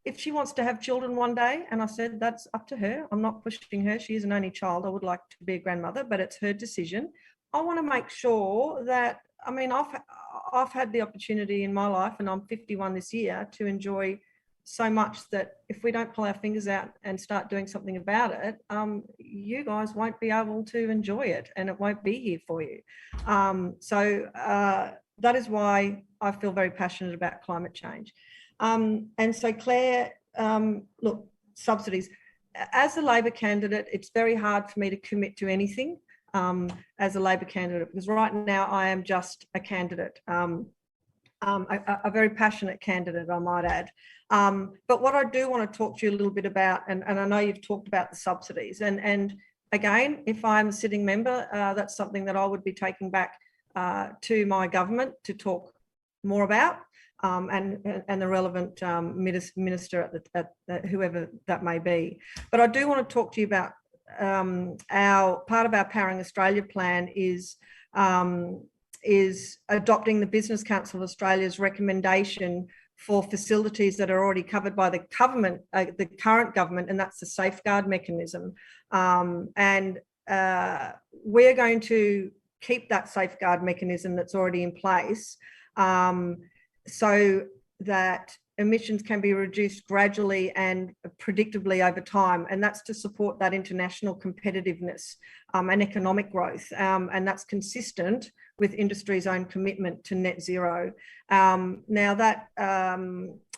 If she wants to have children one day, and I said, that's up to her. I'm not pushing her. She is an only child. I would like to be a grandmother, but it's her decision. I want to make sure that, I mean, I've had the opportunity in my life, and I'm 51 this year, to enjoy so much that if we don't pull our fingers out and start doing something about it, you guys won't be able to enjoy it, and it won't be here for you. So that is why I feel very passionate about climate change. And so Claire, look, subsidies. As a Labor candidate, it's very hard for me to commit to anything as a Labor candidate, because right now I am just a candidate. A very passionate candidate, I might add. But what I do want to talk to you a little bit about, and I know you've talked about the subsidies, and again, if I'm a sitting member, that's something that I would be taking back to my government to talk more about, and the relevant minister at whoever that may be. But I do want to talk to you about part of our Powering Australia plan is adopting the Business Council of Australia's recommendation for facilities that are already covered by the government, the current government, and that's the safeguard mechanism. And we're going to keep that safeguard mechanism that's already in place, so that emissions can be reduced gradually and predictably over time. And that's to support that international competitiveness and economic growth. And that's consistent with industry's own commitment to net zero. Now that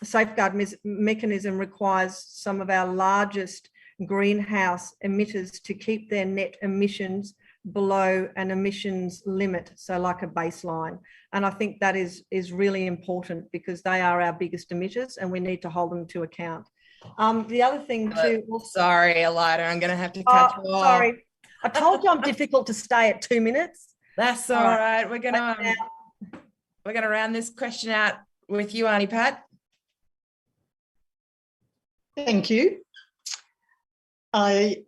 safeguard mechanism requires some of our largest greenhouse emitters to keep their net emissions below an emissions limit, so like a baseline. And I think that is really important, because they are our biggest emitters and we need to hold them to account. The other thing too... Sorry, Elida, I'm going to have to cut you off. Sorry, I told you I'm difficult to stay at 2 minutes. That's all right. We're going to round this question out with you, Auntie Pat. Thank you. I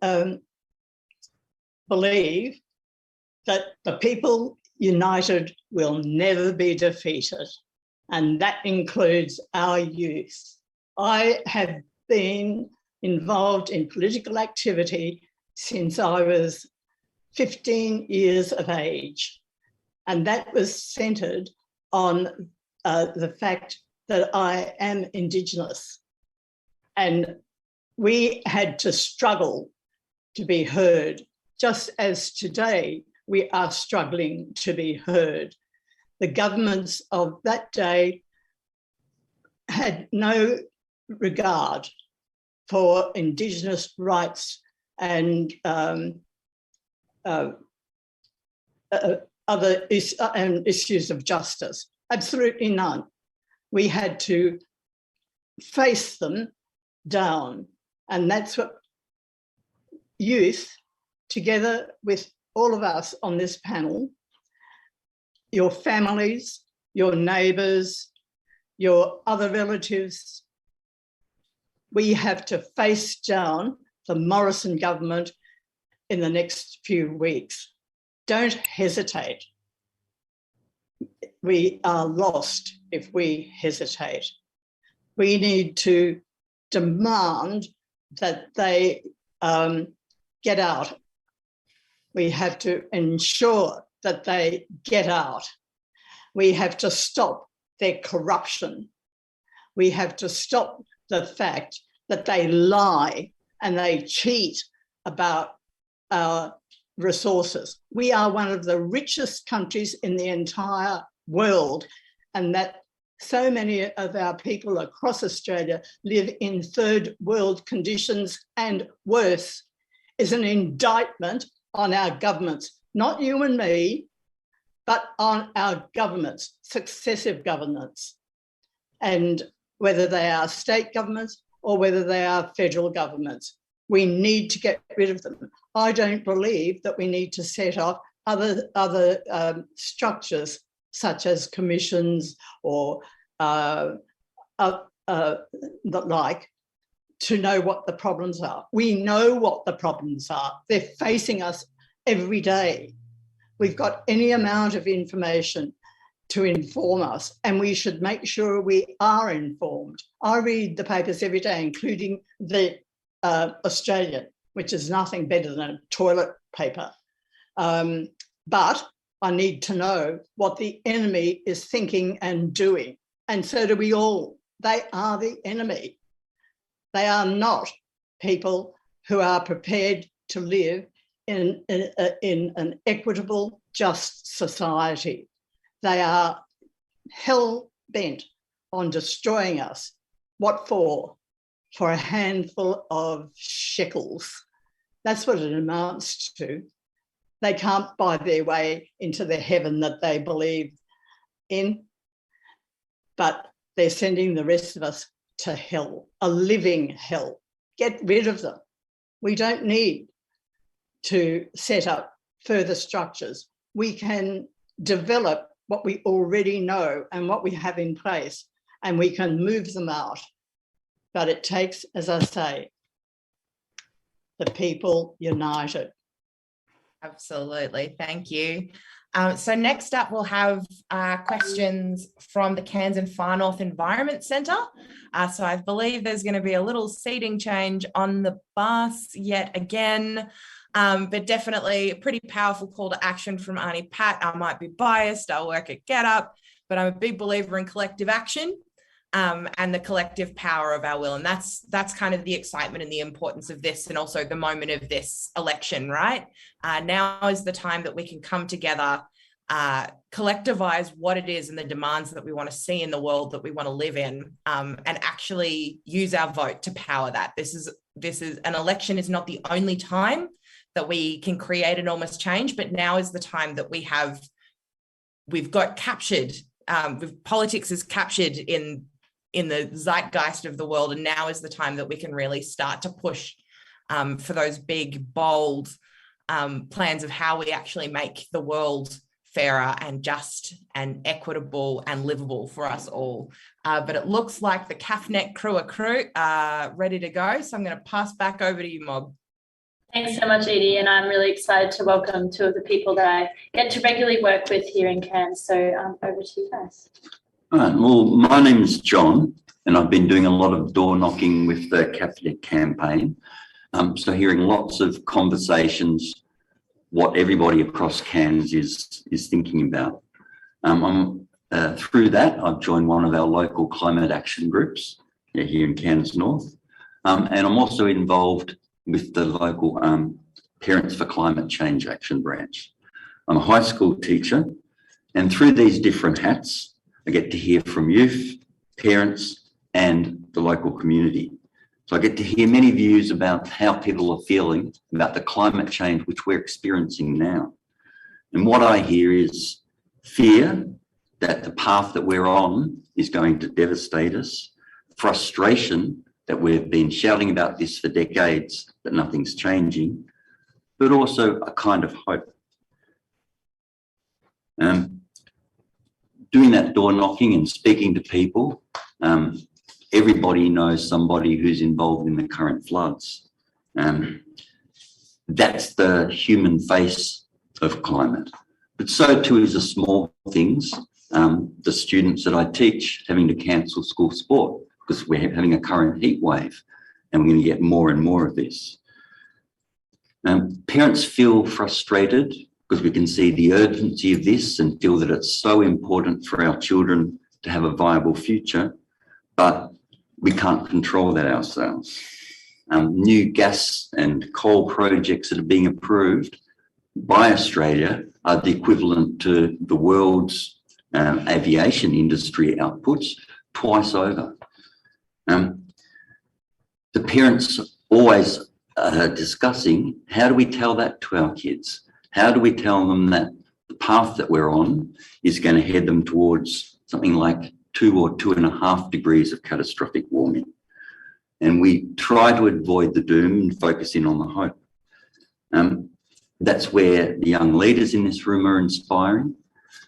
believe that the people united will never be defeated, and that includes our youth. I have been involved in political activity since I was 15 years of age, and that was centred on the fact that I am Indigenous, and we had to struggle to be heard, just as today we are struggling to be heard. The governments of that day had no regard for Indigenous rights and other issues of justice. Absolutely none. We had to face them down, and that's what youth, together with all of us on this panel, your families, your neighbours, your other relatives, we have to face down the Morrison government in the next few weeks. Don't hesitate. We are lost if we hesitate. We need to demand that they get out. We have to ensure that they get out. We have to stop their corruption. We have to stop the fact that they lie and they cheat about our resources. We are one of the richest countries in the entire world, and that so many of our people across Australia live in third world conditions and worse is an indictment on our governments, not you and me, but on our governments, successive governments, and whether they are state governments or whether they are federal governments. We need to get rid of them. I don't believe that we need to set up other structures such as commissions or the like to know what the problems are. We know what the problems are. They're facing us every day. We've got any amount of information to inform us, and we should make sure we are informed. I read the papers every day, including the Australian, which is nothing better than toilet paper. But I need to know what the enemy is thinking and doing. And so do we all. They are the enemy. They are not people who are prepared to live in an equitable, just society. They are hell-bent on destroying us. What for? For a handful of shekels. That's what it amounts to. They can't buy their way into the heaven that they believe in, but they're sending the rest of us to hell, a living hell. Get rid of them. We don't need to set up further structures. We can develop what we already know and what we have in place, and we can move them out. But it takes, as I say, the people united. Absolutely. Thank you. So next up, we'll have questions from the Cairns and Far North Environment Centre. So I believe there's going to be a little seating change on the bus yet again, but definitely a pretty powerful call to action from Auntie Pat. I might be biased, I'll work at Get Up, but I'm a big believer in collective action. And the collective power of our will. And that's kind of the excitement and the importance of this, and also the moment of this election, right? Now is the time that we can come together, collectivize what it is and the demands that we want to see in the world that we want to live in, and actually use our vote to power that. This is an election is not the only time that we can create enormous change, but now is the time that we've got captured, politics is captured in the zeitgeist of the world, and now is the time that we can really start to push for those big, bold plans of how we actually make the world fairer and just and equitable and livable for us all. But it looks like the CAFNet crew are ready to go, so I'm going to pass back over to you, Mob. Thanks so much, Edie, and I'm really excited to welcome two of the people that I get to regularly work with here in Cairns. So over to you guys. All right, well, my name is John, and I've been doing a lot of door knocking with the CAFNet campaign. So hearing lots of conversations, what everybody across Cairns is thinking about. Through that, I've joined one of our local climate action groups here in Cairns North. And I'm also involved with the local Parents for Climate Change Action branch. I'm a high school teacher, and through these different hats, I get to hear from youth, parents, and the local community. So I get to hear many views about how people are feeling about the climate change which we're experiencing now. And what I hear is fear that the path that we're on is going to devastate us, frustration that we've been shouting about this for decades, that nothing's changing, but also a kind of hope. Doing that door knocking and speaking to people, everybody knows somebody who's involved in the current floods. That's the human face of climate. But so too is the small things. The students that I teach having to cancel school sport because we're having a current heat wave, and we're going to get more and more of this. Parents feel frustrated because we can see the urgency of this and feel that it's so important for our children to have a viable future. But we can't control that ourselves. New gas and coal projects that are being approved by Australia are the equivalent to the world's aviation industry outputs twice over. The parents always are discussing, how do we tell that to our kids? How do we tell them that the path that we're on is going to head them towards something like 2 or 2.5 degrees of catastrophic warming? And we try to avoid the doom and focus in on the hope. That's where the young leaders in this room are inspiring.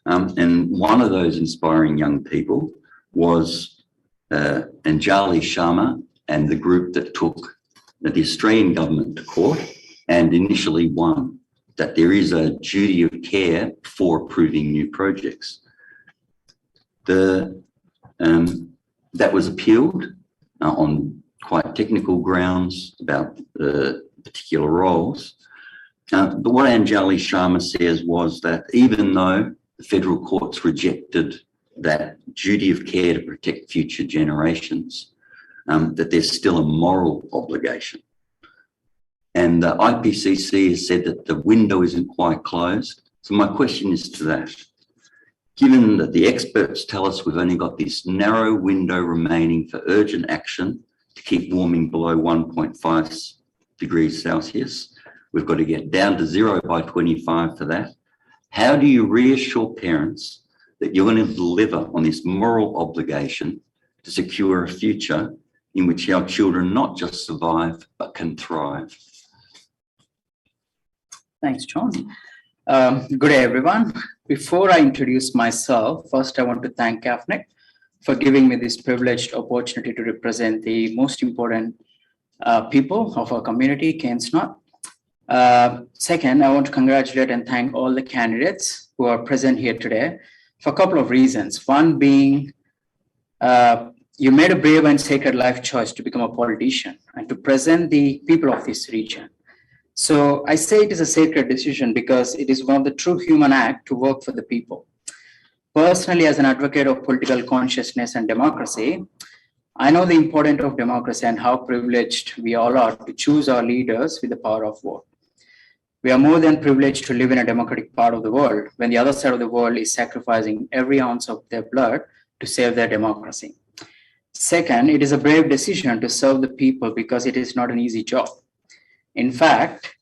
And one of those inspiring young people was Anjali Sharma and the group that took the Australian government to court and initially won that there is a duty of care for approving new projects. That was appealed on quite technical grounds about particular roles. But what Anjali Sharma says was that even though the federal courts rejected that duty of care to protect future generations, that there's still a moral obligation. And the IPCC has said that the window isn't quite closed. So my question is to that. Given that the experts tell us we've only got this narrow window remaining for urgent action to keep warming below 1.5 degrees Celsius, we've got to get down to 0 by 25 for that. How do you reassure parents that you're going to deliver on this moral obligation to secure a future in which our children not just survive, but can thrive? Thanks, John. Good day, everyone. Before I introduce myself, first I want to thank CAFNEC for giving me this privileged opportunity to represent the most important people of our community, Cairns North. Second, I want to congratulate and thank all the candidates who are present here today for a couple of reasons. One being, you made a brave and sacred life choice to become a politician and to present the people of this region. So I say it is a sacred decision because it is one of the true human acts to work for the people. Personally, as an advocate of political consciousness and democracy, I know the importance of democracy and how privileged we all are to choose our leaders with the power of vote. We are more than privileged to live in a democratic part of the world when the other side of the world is sacrificing every ounce of their blood to save their democracy. Second, it is a brave decision to serve the people because it is not an easy job. In fact,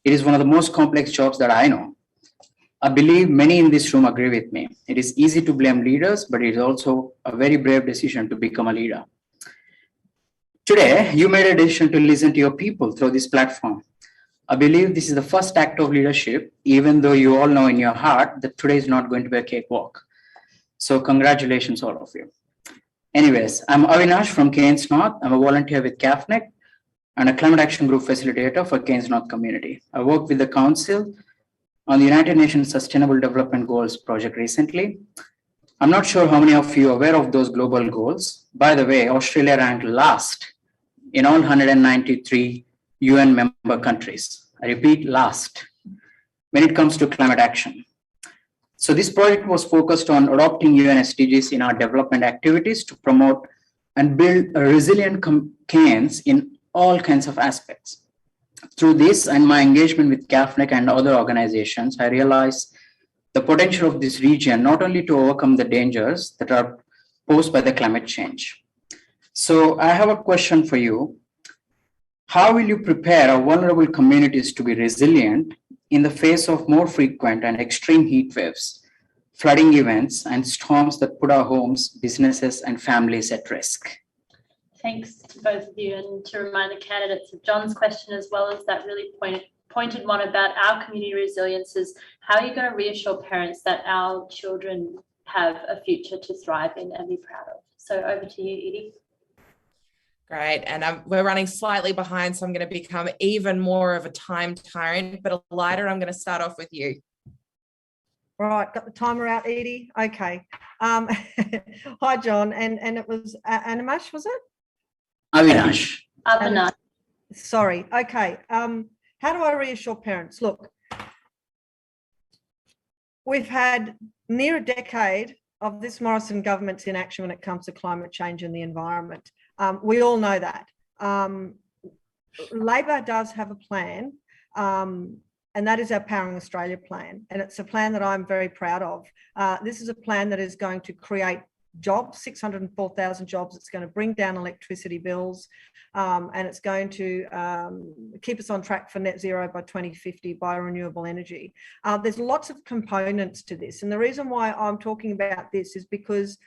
it is one of the most complex jobs that I know. I believe many in this room agree with me. It is easy to blame leaders, but it is also a very brave decision to become a leader. Today, you made a decision to listen to your people through this platform. I believe this is the first act of leadership, even though you all know in your heart that today is not going to be a cakewalk. So congratulations, all of you. Anyways, I'm Avinash from Cairns North. I'm a volunteer with CAFNEC and a climate action group facilitator for Cairns North community. I worked with the council on the United Nations Sustainable Development Goals project recently. I'm not sure how many of you are aware of those global goals. By the way, Australia ranked last in all 193 UN member countries. I repeat, last when it comes to climate action. So this project was focused on adopting UN SDGs in our development activities to promote and build a resilient Cairns in all kinds of aspects. Through this and my engagement with CAFNEC and other organizations, I realized the potential of this region not only to overcome the dangers that are posed by the climate change. So I have a question for you. How will you prepare our vulnerable communities to be resilient in the face of more frequent and extreme heat waves, flooding events, and storms that put our homes, businesses, and families at risk? Thanks to both of you, and to remind the candidates of John's question as well as that really pointed one about our community resilience is how are you going to reassure parents that our children have a future to thrive in and be proud of? So over to you, Edie. Great. And we're running slightly behind, so I'm going to become even more of a time tyrant. But Elida, I'm going to start off with you. Right, got the timer out, Edie. Okay. Hi, John. And it was Animash, was it? Avinash. Avinash. Sorry. Okay. How do I reassure parents? Look, we've had near a decade of this Morrison government's inaction when it comes to climate change and the environment. We all know that. Labor does have a plan, and that is our Powering Australia plan. And it's a plan that I'm very proud of. This is a plan that is going to create jobs, 604,000 jobs. It's going to bring down electricity bills, and it's going to keep us on track for net zero by 2050 by renewable energy. There's lots of components to this. And the reason why I'm talking about this is because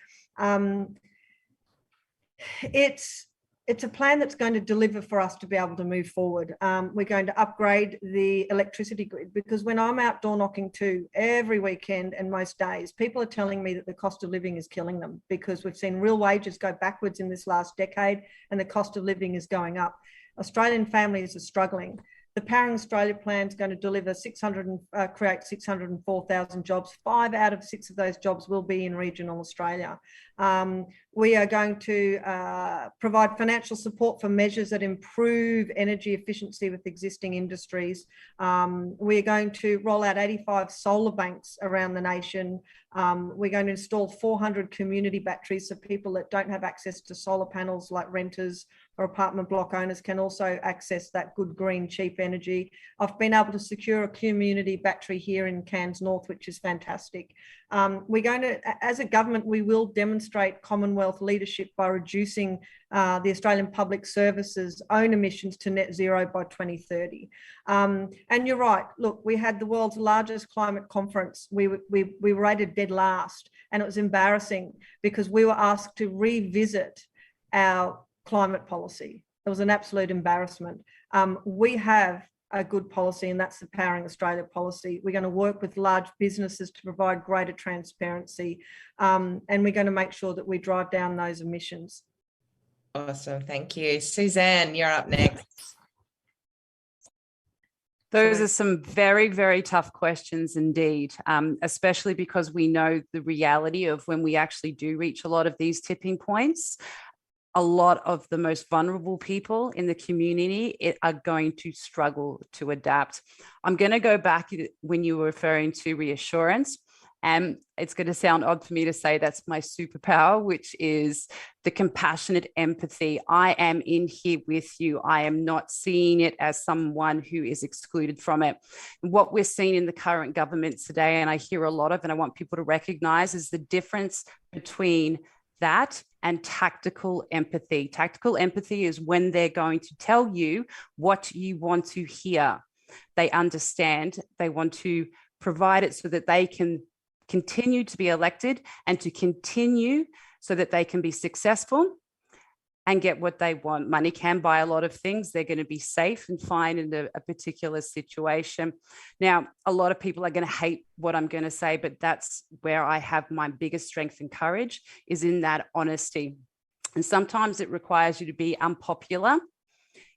it's a plan that's going to deliver for us to be able to move forward. We're going to upgrade the electricity grid, because when I'm out door knocking too, every weekend and most days, people are telling me that the cost of living is killing them, because we've seen real wages go backwards in this last decade and the cost of living is going up. Australian families are struggling. The Powering Australia plan is going to deliver create 604,000 jobs. 5 out of 6 of those jobs will be in regional Australia. We are going to provide financial support for measures that improve energy efficiency with existing industries. We are going to roll out 85 solar banks around the nation. We're going to install 400 community batteries, so people that don't have access to solar panels, like renters or apartment block owners, can also access that good, green, cheap energy. I've been able to secure a community battery here in Cairns North, which is fantastic. We're going to, as a government, we will demonstrate Commonwealth leadership by reducing the Australian Public Service's own emissions to net zero by 2030. And you're right, look, we had the world's largest climate conference. We were rated dead last, and it was embarrassing because we were asked to revisit our climate policy. It was an absolute embarrassment. We have a good policy, and that's the Powering Australia policy. We're going to work with large businesses to provide greater transparency, and we're going to make sure that we drive down those emissions. Awesome, thank you. Suzanne, you're up next. Those are some very, very tough questions indeed, especially because we know the reality of when we actually do reach a lot of these tipping points. A lot of the most vulnerable people in the community are going to struggle to adapt. I'm going to go back when you were referring to reassurance, and it's going to sound odd for me to say that's my superpower, which is the compassionate empathy. I am in here with you. I am not seeing it as someone who is excluded from it. What we're seeing in the current government today, and I hear a lot of, and I want people to recognize, is the difference between that and tactical empathy. Tactical empathy is when they're going to tell you what you want to hear. They understand, they want to provide it so that they can continue to be elected and to continue so that they can be successful and get what they want. Money can buy a lot of things. They're going to be safe and fine in a particular situation. Now, a lot of people are going to hate what I'm going to say, but that's where I have my biggest strength and courage, is in that honesty. And sometimes it requires you to be unpopular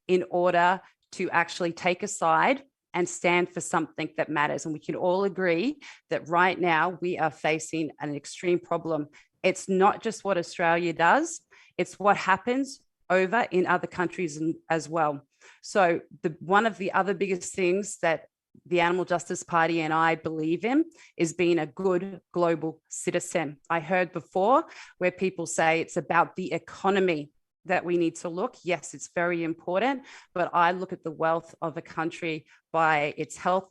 in order to actually take a side and stand for something that matters. And we can all agree that right now we are facing an extreme problem. It's not just what Australia does, it's what happens over in other countries as well. So one of the other biggest things that the Animal Justice Party and I believe in is being a good global citizen. I heard before where people say it's about the economy that we need to look. Yes, it's very important, but I look at the wealth of a country by its health,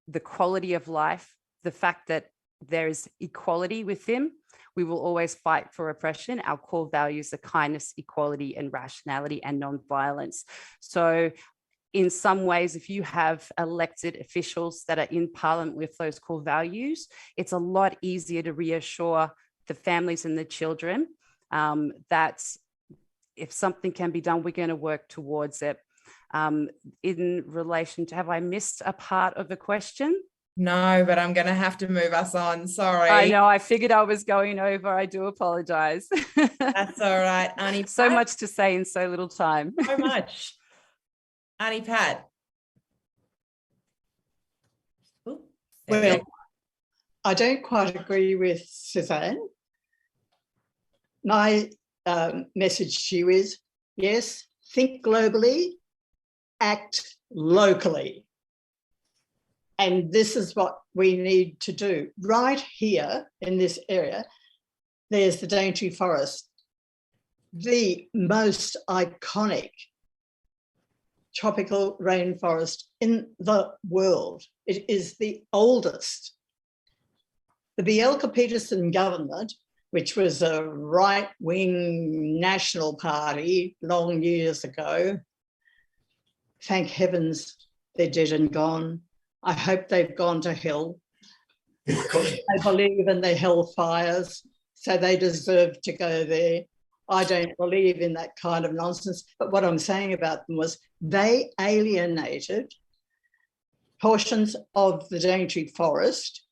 the quality of life, the fact that there is equality within. We will always fight for oppression. Our core values are kindness, equality, and rationality, and non-violence. So in some ways, if you have elected officials that are in Parliament with those core values, it's a lot easier to reassure the families and the children that if something can be done, we're going to work towards it. In relation to, have I missed a part of the question? No, but I'm going to have to move us on. Sorry. I know. I figured I was going over. I do apologize. That's all right, Annie. So much to say in so little time. So much. Annie Pat. Well, I don't quite agree with Suzanne. My message to you is, yes, think globally, act locally. And this is what we need to do. Right here in this area, there's the Daintree Forest. the most iconic tropical rainforest in the world. It is the oldest. The Bielke-Petersen government, which was a right-wing national party long years ago, thank heavens they're dead and gone. I hope they've gone to hell. They believe in the hellfires, so they deserve to go there. I don't believe in that kind of nonsense. But what I'm saying about them was they alienated portions of the Daintree forest,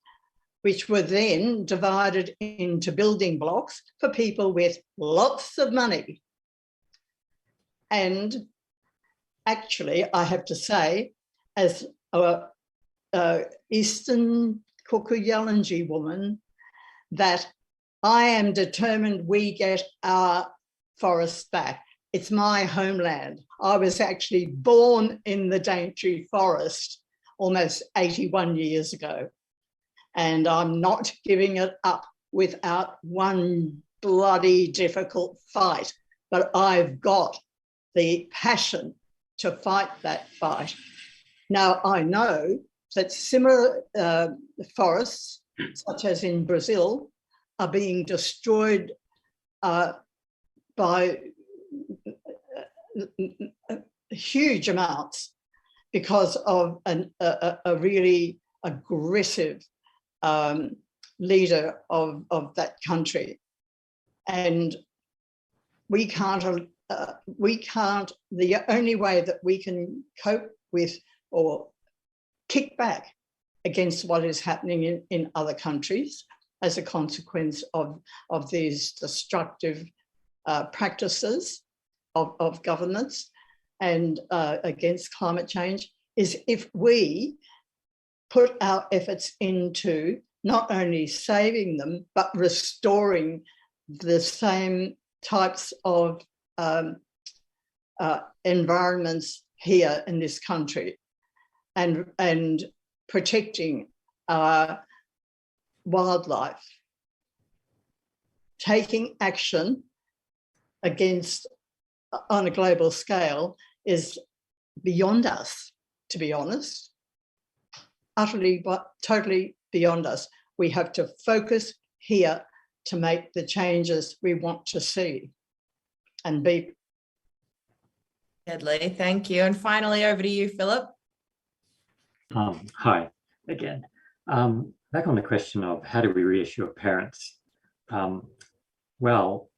which were then divided into building blocks for people with lots of money. And actually, I have to say, as a Eastern Kuku-Yalanji woman, that I am determined we get our forests back. It's my homeland. I was actually born in the Daintree forest almost 81 years ago. And I'm not giving it up without one bloody difficult fight. But I've got the passion to fight that fight. Now, I know that similar forests, such as in Brazil, are being destroyed by huge amounts because of a really aggressive leader of that country. And we can't, the only way that we can cope with or kick back against what is happening in other countries as a consequence of these destructive practices of governments and against climate change is if we put our efforts into not only saving them, but restoring the same types of environments here in this country and protecting our wildlife. Taking action against on a global scale is beyond us, to be honest. Utterly, but totally beyond us. We have to focus here to make the changes we want to see and be. Deadly, thank you. And finally, over to you, Philip. Hi again. Back on the question of how do we reassure parents? Well,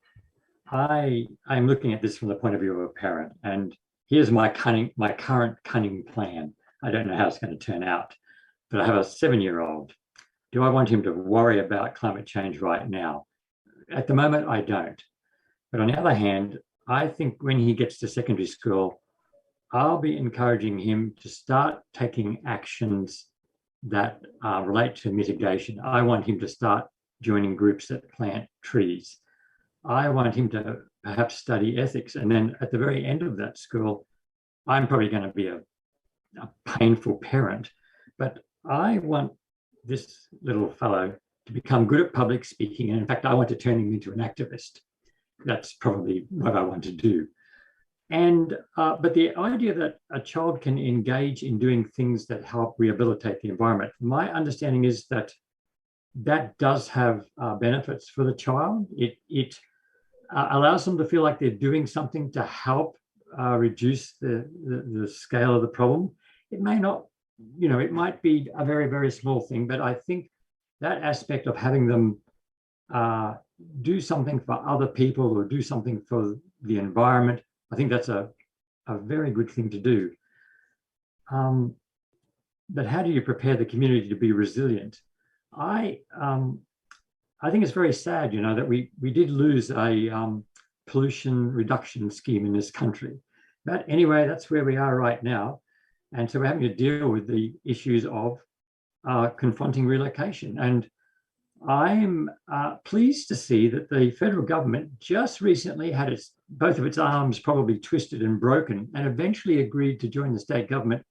I'm looking at this from the point of view of a parent, and here's my current cunning plan. I don't know how it's going to turn out, but I have a 7-year-old. Do I want him to worry about climate change right now? At the moment, I don't. But on the other hand, I think when he gets to secondary school, I'll be encouraging him to start taking actions that relate to mitigation. I want him to start joining groups that plant trees. I want him to perhaps study ethics. And then at the very end of that school, I'm probably going to be a painful parent, but I want this little fellow to become good at public speaking. And in fact, I want to turn him into an activist. That's probably what I want to do. And but the idea that a child can engage in doing things that help rehabilitate the environment, my understanding is that that does have benefits for the child. It allows them to feel like they're doing something to help reduce the scale of the problem. It may not, it might be a very, very small thing, but I think that aspect of having them do something for other people or do something for the environment, I think that's a very good thing to do. But how do you prepare the community to be resilient? I think it's very sad, that we did lose a pollution reduction scheme in this country. But anyway, that's where we are right now. And so we're having to deal with the issues of confronting relocation. And I'm pleased to see that the federal government just recently had both of its arms probably twisted and broken and eventually agreed to join the state government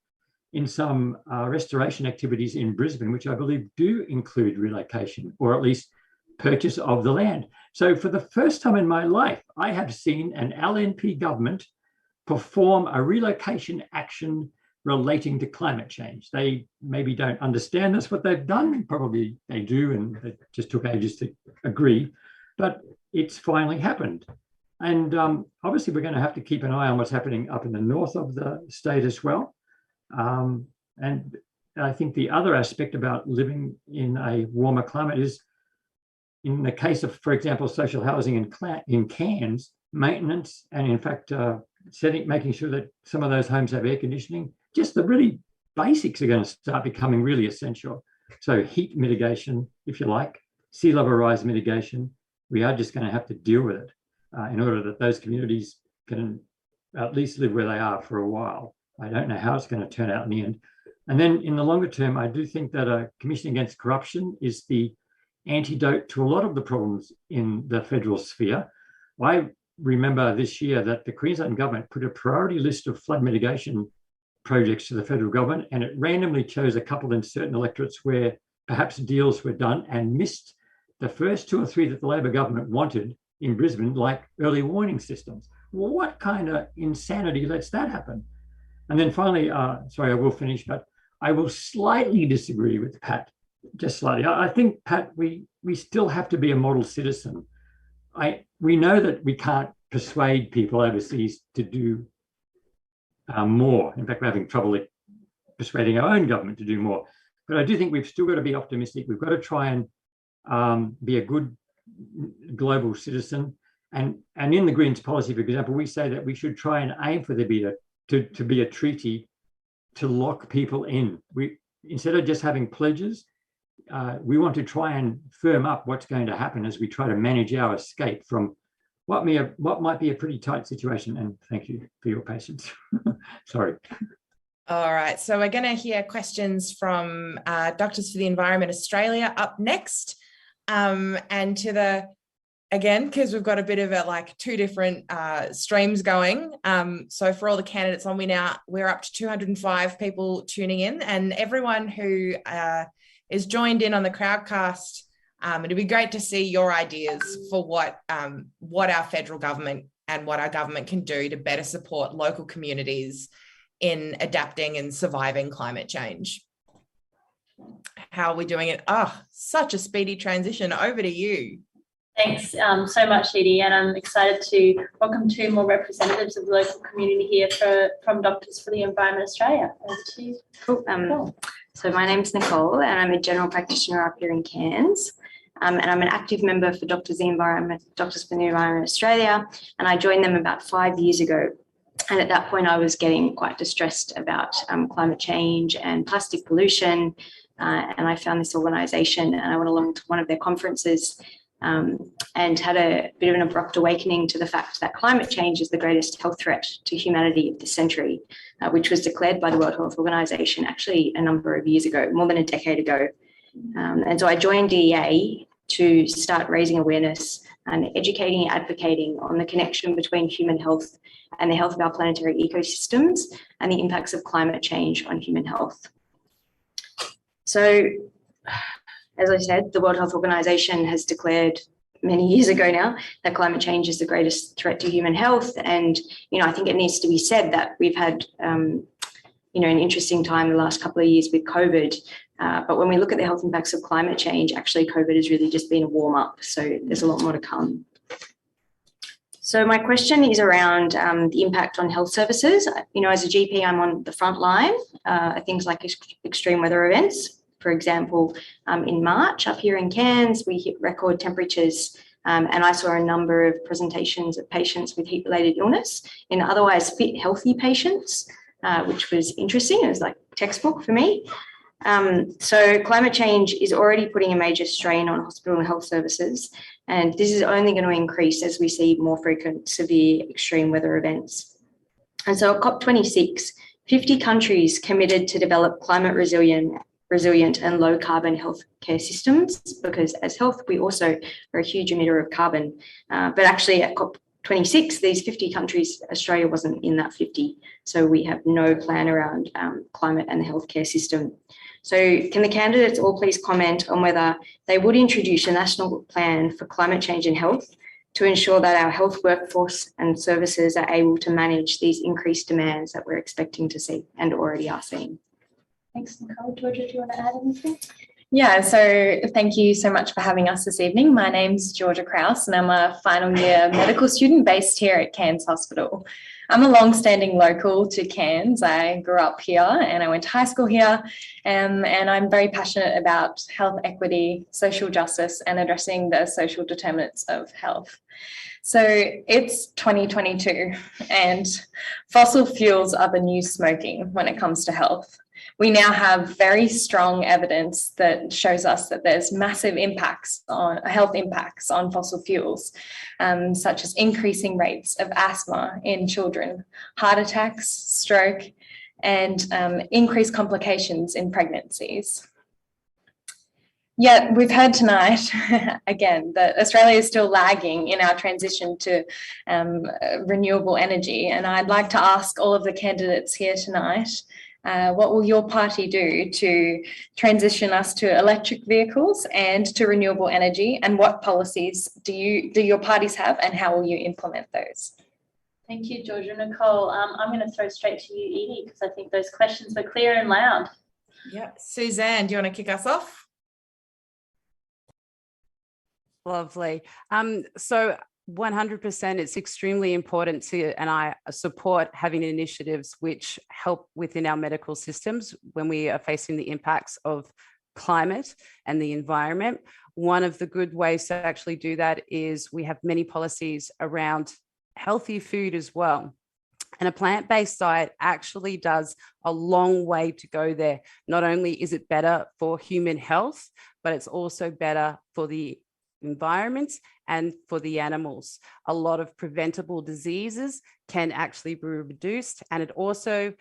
in some restoration activities in Brisbane, which I believe do include relocation, or at least purchase of the land. So for the first time in my life, I have seen an LNP government perform a relocation action relating to climate change. They maybe don't understand that's what they've done. Probably they do, and it just took ages to agree, but it's finally happened. And obviously we're going to have to keep an eye on what's happening up in the north of the state as well. And I think the other aspect about living in a warmer climate is, in the case of, for example, social housing in Cairns, maintenance, and in fact, making sure that some of those homes have air conditioning, just the really basics are going to start becoming really essential. So heat mitigation, if you like, sea level rise mitigation, we are just going to have to deal with it in order that those communities can at least live where they are for a while. I don't know how it's going to turn out in the end. And then in the longer term, I do think that a Commission Against Corruption is the antidote to a lot of the problems in the federal sphere. I remember this year that the Queensland government put a priority list of flood mitigation projects to the federal government, and it randomly chose a couple in certain electorates where perhaps deals were done and missed the first 2 or 3 that the Labor government wanted in Brisbane, like early warning systems. Well, what kind of insanity lets that happen? And then finally, sorry, I will finish, but I will slightly disagree with Pat, just slightly. I think, Pat, we still have to be a model citizen. We know that we can't persuade people overseas to do more. In fact, we're having trouble persuading our own government to do more. But I do think we've still got to be optimistic. We've got to try and be a good global citizen. And in the Greens policy, for example, we say that we should try and aim for there to be a treaty to lock people in. Instead of just having pledges, we want to try and firm up what's going to happen as we try to manage our escape from what might be a pretty tight situation. And thank you for your patience. Sorry. All right, so we're going to hear questions from Doctors for the Environment Australia up next. And to the, again, because we've got a bit of like 2 different streams going. So for all the candidates on, we're up to 205 people tuning in, and everyone who is joined in on the crowdcast. It'd be great to see your ideas for what our federal government and what our government can do to better support local communities in adapting and surviving climate change. How are we doing it? Oh, such a speedy transition. Over to you. Thanks so much, Edie, and I'm excited to welcome 2 more representatives of the local community here from Doctors for the Environment Australia. Over to you. Cool. So my name's Nicole, and I'm a general practitioner up here in Cairns. And I'm an active member for Doctors for the Environment Australia, and I joined them about 5 years ago. And at that point, I was getting quite distressed about climate change and plastic pollution. And I found this organisation, and I went along to one of their conferences and had a bit of an abrupt awakening to the fact that climate change is the greatest health threat to humanity of this century, which was declared by the World Health Organization actually a number of years ago, more than a decade ago. And so I joined DEA to start raising awareness and educating and advocating on the connection between human health and the health of our planetary ecosystems and the impacts of climate change on human health. So, as I said, the World Health Organization has declared many years ago now that climate change is the greatest threat to human health. And, I think it needs to be said that we've had, an interesting time the last couple of years with COVID. But when we look at the health impacts of climate change, actually COVID has really just been a warm up. So there's a lot more to come. So my question is around the impact on health services. As a GP, I'm on the front line, things like extreme weather events. For example, in March up here in Cairns, we hit record temperatures, and I saw a number of presentations of patients with heat-related illness in otherwise fit, healthy patients, which was interesting. It was like textbook for me. So climate change is already putting a major strain on hospital and health services, and this is only going to increase as we see more frequent severe extreme weather events. And so at COP26, 50 countries committed to develop climate resilient and low carbon healthcare systems, because as health, we also are a huge emitter of carbon. But actually at COP26, these 50 countries, Australia wasn't in that 50. So we have no plan around climate and the healthcare system. So can the candidates all please comment on whether they would introduce a national plan for climate change and health to ensure that our health workforce and services are able to manage these increased demands that we're expecting to see and already are seeing? Thanks, Nicole. Georgia, do you want to add anything? Yeah, so thank you so much for having us this evening. My name's Georgia Krause and I'm a final year medical student based here at Cairns Hospital. I'm a long-standing local to Cairns. I grew up here and I went to high school here, and I'm very passionate about health equity, social justice, and addressing the social determinants of health. So it's 2022 and fossil fuels are the new smoking when it comes to health. We now have very strong evidence that shows us that there's massive impacts on health impacts on fossil fuels, such as increasing rates of asthma in children, heart attacks, stroke, and increased complications in pregnancies. Yet we've heard tonight, again, that Australia is still lagging in our transition to renewable energy. And I'd like to ask all of the candidates here tonight, what will your party do to transition us to electric vehicles and to renewable energy? And what policies do your parties have, and how will you implement those? Thank you, Georgia. Nicole, I'm going to throw straight to you, Edie, because I think those questions were clear and loud. Yeah. Suzanne, do you want to kick us off? Lovely. So 100%, it's extremely important to, and I support having initiatives which help within our medical systems when we are facing the impacts of climate and the environment. One of the good ways to actually do that is we have many policies around healthy food as well. And a plant-based diet actually does a long way to go there. Not only is it better for human health, but it's also better for the environment and for the animals. A lot of preventable diseases can actually be reduced, and it also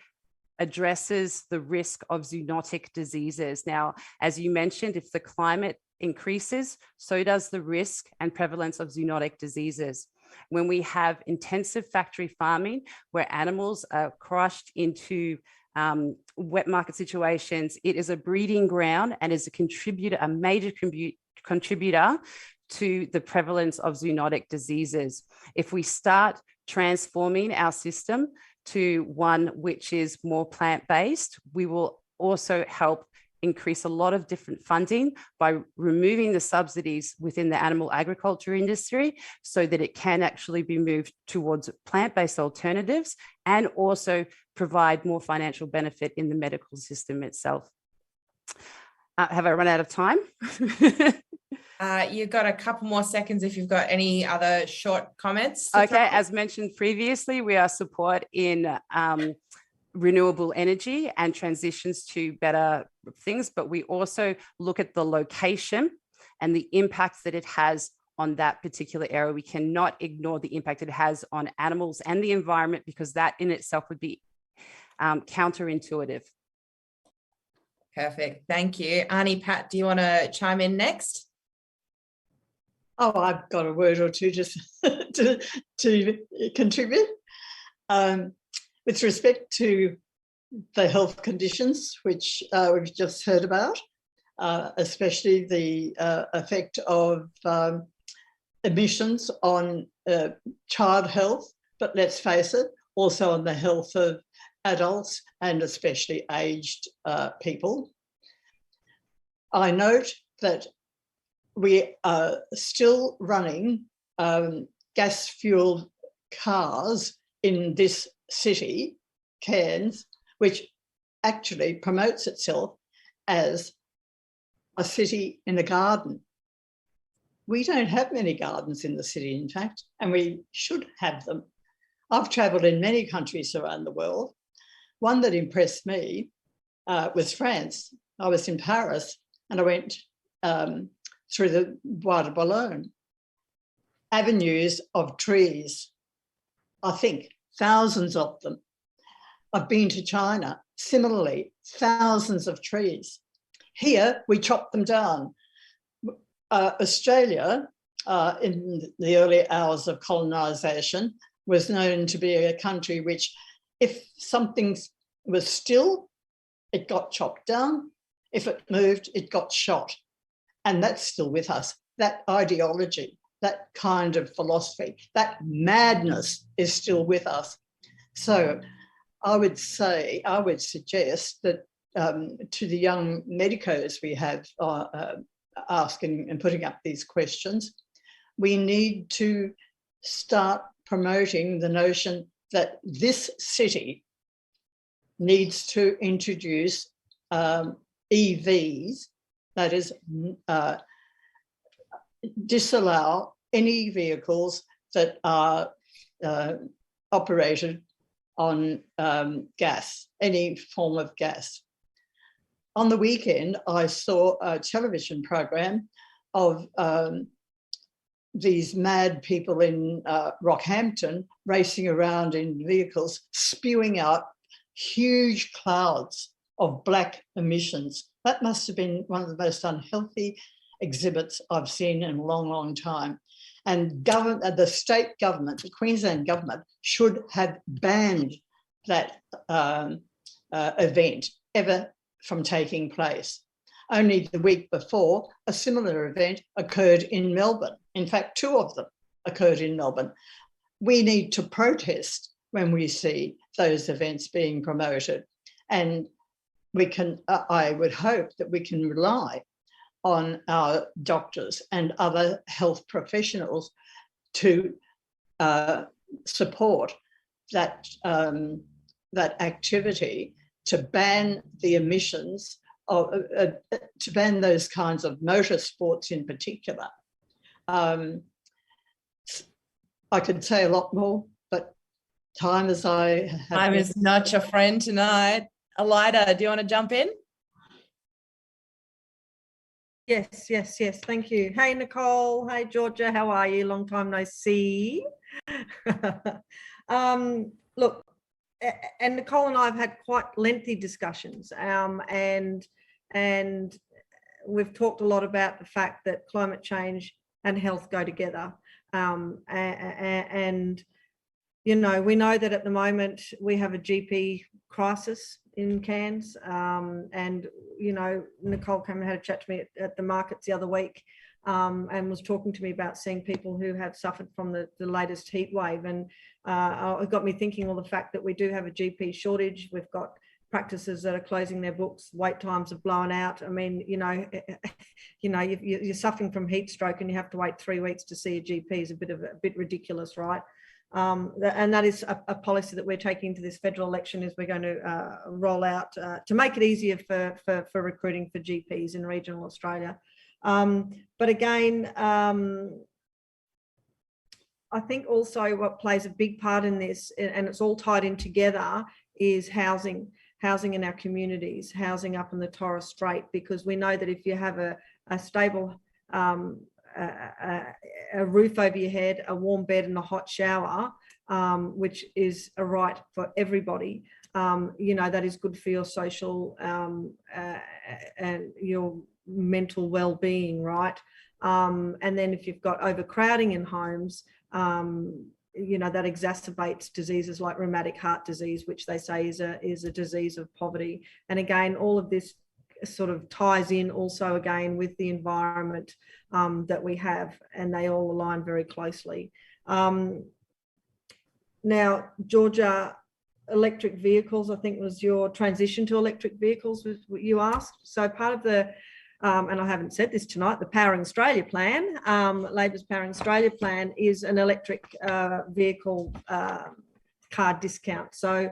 addresses the risk of zoonotic diseases. Now, as you mentioned, if the climate increases, so does the risk and prevalence of zoonotic diseases. When we have intensive factory farming where animals are crushed into wet market situations, it is a breeding ground and is a contributor, a major contributor to the prevalence of zoonotic diseases. If we start transforming our system to one which is more plant-based, we will also help increase a lot of different funding by removing the subsidies within the animal agriculture industry so that it can actually be moved towards plant-based alternatives and also provide more financial benefit in the medical system itself. Have I run out of time? You've got a couple more seconds if you've got any other short comments. Okay, as mentioned previously, we are support in renewable energy and transitions to better things, but we also look at the location and the impact that it has on that particular area. We cannot ignore the impact it has on animals and the environment, because that in itself would be counterintuitive. Perfect. Thank you. Arnie, Pat, do you want to chime in next? Oh, I've got a word or two just to contribute. With respect to the health conditions, which we've just heard about, especially the effect of emissions on child health, but let's face it, also on the health of adults and especially aged people. I note that we are still running gas-fueled cars in this city, Cairns, which actually promotes itself as a city in a garden. We don't have many gardens in the city, in fact, and we should have them. I've travelled in many countries around the world. One that impressed me was France. I was in Paris and I went through the Bois de Boulogne. Avenues of trees, I think thousands of them. I've been to China, similarly, thousands of trees. Here, we chop them down. Australia, in the early hours of colonisation, was known to be a country which, if something was still, it got chopped down. If it moved, it got shot. And that's still with us. That ideology, that kind of philosophy, that madness is still with us. So I would suggest that to the young medicos we have asking and putting up these questions, we need to start promoting the notion that this city needs to introduce EVs, that is, disallow any vehicles that are operated on gas, any form of gas. On the weekend, I saw a television program of these mad people in Rockhampton racing around in vehicles, spewing out huge clouds of black emissions. That must have been one of the most unhealthy exhibits I've seen in a long, long time. And the state government, the Queensland government, should have banned that event ever from taking place. Only the week before, a similar event occurred in Melbourne. In fact, two of them occurred in Melbourne. We need to protest when we see those events being promoted. And we can, I would hope that we can rely on our doctors and other health professionals to support that, that activity to ban the emissions, to ban those kinds of motorsports in particular. I could say a lot more, but time as I have. Time is not your friend tonight. Elida, do you want to jump in? Yes. Thank you. Hey, Nicole. Hey, Georgia. How are you? Long time no see. Look, and Nicole and I have had quite lengthy discussions, and we've talked a lot about the fact that climate change and health go together. And you know, we know that at the moment we have a GP crisis in Cairns, and you know, Nicole came and had a chat to me at the markets the other week, and was talking to me about seeing people who have suffered from the latest heat wave, and it got me thinking, well, the fact that we do have a GP shortage, we've got practices that are closing their books, wait times are blown out. I mean, you're suffering from heat stroke and you have to wait 3 weeks to see a GP is a bit ridiculous, right? And that is a policy that we're taking to this federal election, is we're going to roll out to make it easier for recruiting for GPs in regional Australia. But again, I think also what plays a big part in this, and it's all tied in together, is housing in our communities, housing up in the Torres Strait, because we know that if you have a stable a roof over your head, a warm bed and a hot shower, which is a right for everybody, you know, that is good for your social and your mental well-being, right? And then if you've got overcrowding in homes, you know, that exacerbates diseases like rheumatic heart disease, which they say is a disease of poverty. And again, all of this sort of ties in also again with the environment that we have, and they all align very closely. Now, Georgia, electric vehicles, I think was your transition to electric vehicles was what you asked. So part of the, and I haven't said this tonight, the Powering Australia plan, Labor's Powering Australia plan is an electric vehicle card discount. So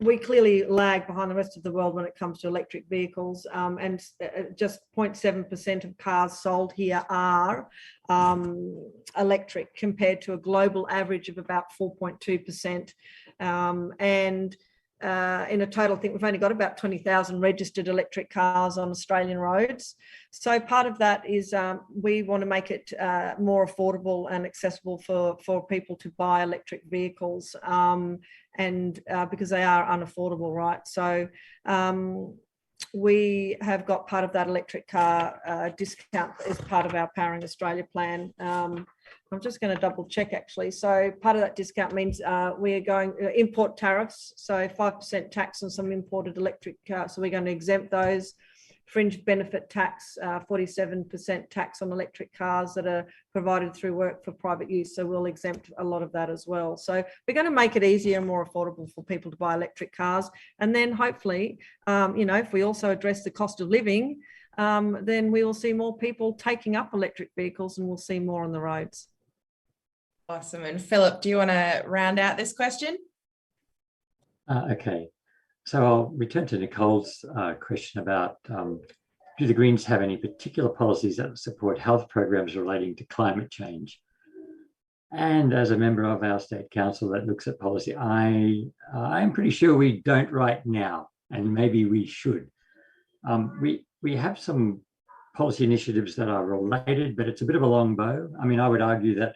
we clearly lag behind the rest of the world when it comes to electric vehicles, and just 0.7% of cars sold here are electric, compared to a global average of about 4.2%. And in a total, I think we've only got about 20,000 registered electric cars on Australian roads. So part of that is we want to make it more affordable and accessible for people to buy electric vehicles, and because they are unaffordable, right? So we have got part of that electric car discount as part of our Powering Australia plan. I'm just going to double check actually. So part of that discount means we are going import tariffs. So 5% tax on some imported electric cars. So we're going to exempt those. Fringe benefit tax, 47% tax on electric cars that are provided through work for private use. So we'll exempt a lot of that as well. So we're going to make it easier and more affordable for people to buy electric cars. And then hopefully, if we also address the cost of living, then we will see more people taking up electric vehicles and we'll see more on the roads. Awesome. And Philip, do you want to round out this question? Okay. So I'll return to Nicole's question about do the Greens have any particular policies that support health programs relating to climate change? And as a member of our state council that looks at policy, I'm pretty sure we don't right now, and maybe we should. We have some policy initiatives that are related, but it's a bit of a long bow. I mean, I would argue that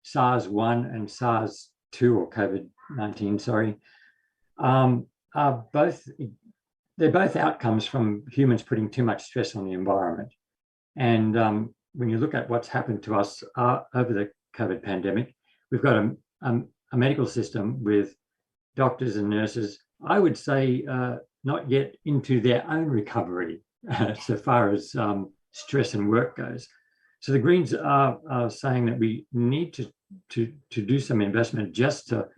SARS-1 and SARS-2, or COVID-19, sorry, they're both outcomes from humans putting too much stress on the environment. And when you look at what's happened to us over the COVID pandemic, we've got a medical system with doctors and nurses, I would say, not yet into their own recovery so far as stress and work goes. So the Greens are saying that we need to do some investment just to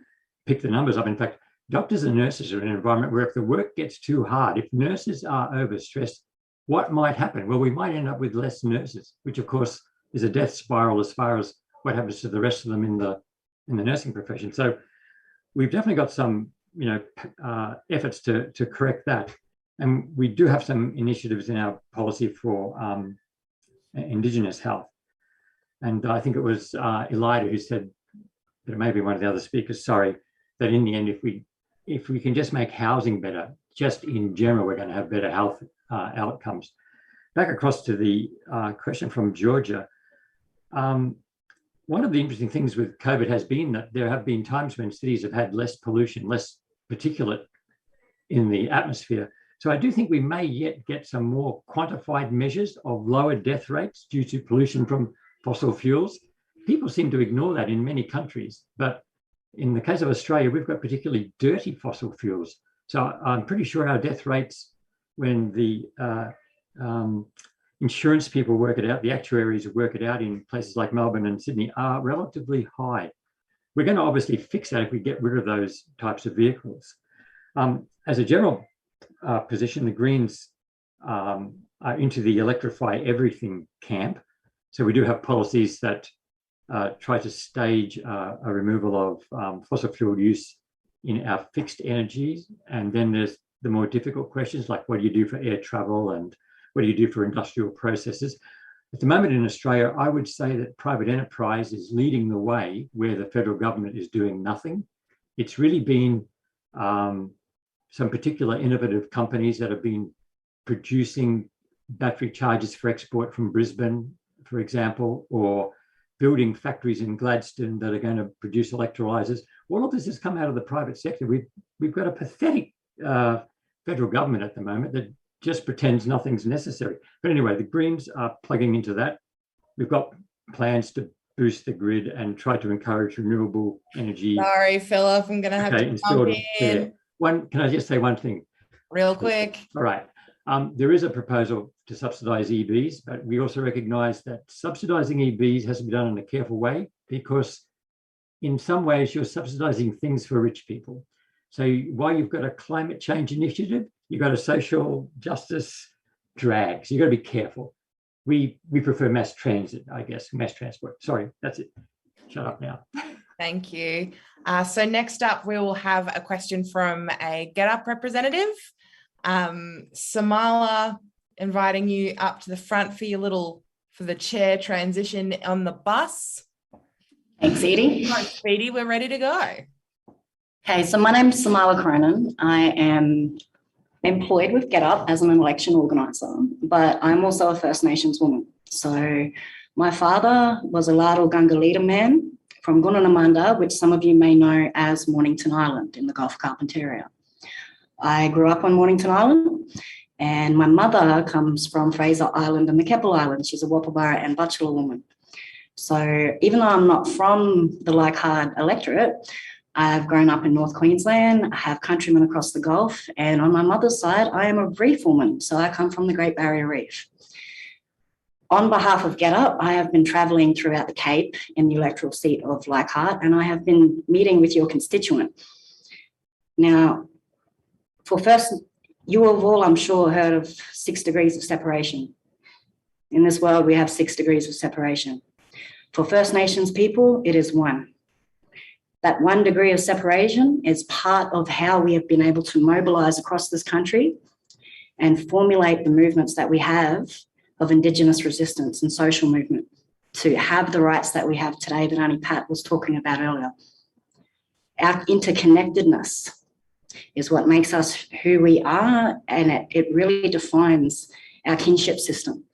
pick the numbers up. In fact, doctors and nurses are in an environment where if the work gets too hard, if nurses are overstressed, what might happen? Well, we might end up with less nurses, which of course is a death spiral as far as what happens to the rest of them in the nursing profession. So we've definitely got some, efforts to correct that. And we do have some initiatives in our policy for Indigenous health. And I think it was Elida who said, but it may be one of the other speakers, sorry, that in the end, if we can just make housing better, just in general, we're going to have better health outcomes. Back across to the question from Georgia. One of the interesting things with COVID has been that there have been times when cities have had less pollution, less particulate in the atmosphere. So I do think we may yet get some more quantified measures of lower death rates due to pollution from fossil fuels. People seem to ignore that in many countries, but in the case of Australia, we've got particularly dirty fossil fuels. So I'm pretty sure our death rates, when the insurance people work it out, the actuaries work it out in places like Melbourne and Sydney, are relatively high. We're going to obviously fix that if we get rid of those types of vehicles. As a general position, the Greens are into the electrify everything camp. So we do have policies that try to stage a removal of fossil fuel use in our fixed energies. And then there's the more difficult questions like what do you do for air travel and what do you do for industrial processes? At the moment in Australia, I would say that private enterprise is leading the way where the federal government is doing nothing. It's really been some particular innovative companies that have been producing battery chargers for export from Brisbane, for example, or building factories in Gladstone that are going to produce electrolyzers. All of this has come out of the private sector. We've got a pathetic federal government at the moment that just pretends nothing's necessary. But anyway, the Greens are plugging into that. We've got plans to boost the grid and try to encourage renewable energy. Sorry, Philip, I'm going to have to jump in. Can I just say one thing? Real quick. All right. There is a proposal to subsidise EVs, but we also recognise that subsidising EVs has to be done in a careful way because in some ways you're subsidising things for rich people. So while you've got a climate change initiative, you've got a social justice drag. So you've got to be careful. We prefer mass transit, I guess, mass transport. Sorry, that's it. Shut up now. Thank you. So next up, we will have a question from a Get Up representative. Samala, inviting you up to the front for the chair transition on the bus. Thanks, Edie. Come on, Speedy, we're ready to go. Okay, so my name's Samala Cronin. I am employed with Get Up as an election organiser, but I'm also a First Nations woman. So my father was a Ladle Gunga man from Gununamanda, which some of you may know as Mornington Island in the Gulf of Carpentaria. I grew up on Mornington Island And my mother comes from Fraser Island and the Keppel Islands. She's a Wapabara and Butchulla woman. So even though I'm not from the Leichhardt electorate, I've grown up in North Queensland. I have countrymen across the Gulf. And on my mother's side, I am a Reef woman. So I come from the Great Barrier Reef. On behalf of Get Up, I have been travelling throughout the Cape in the electoral seat of Leichhardt, and I have been meeting with your constituent. Now, you have all, I'm sure, heard of 6 degrees of separation. In this world, we have 6 degrees of separation. For First Nations people, it is 1. That 1 degree of separation is part of how we have been able to mobilise across this country and formulate the movements that we have of Indigenous resistance and social movement to have the rights that we have today that Auntie Pat was talking about earlier. Our interconnectedness is what makes us who we are, and it really defines our kinship system.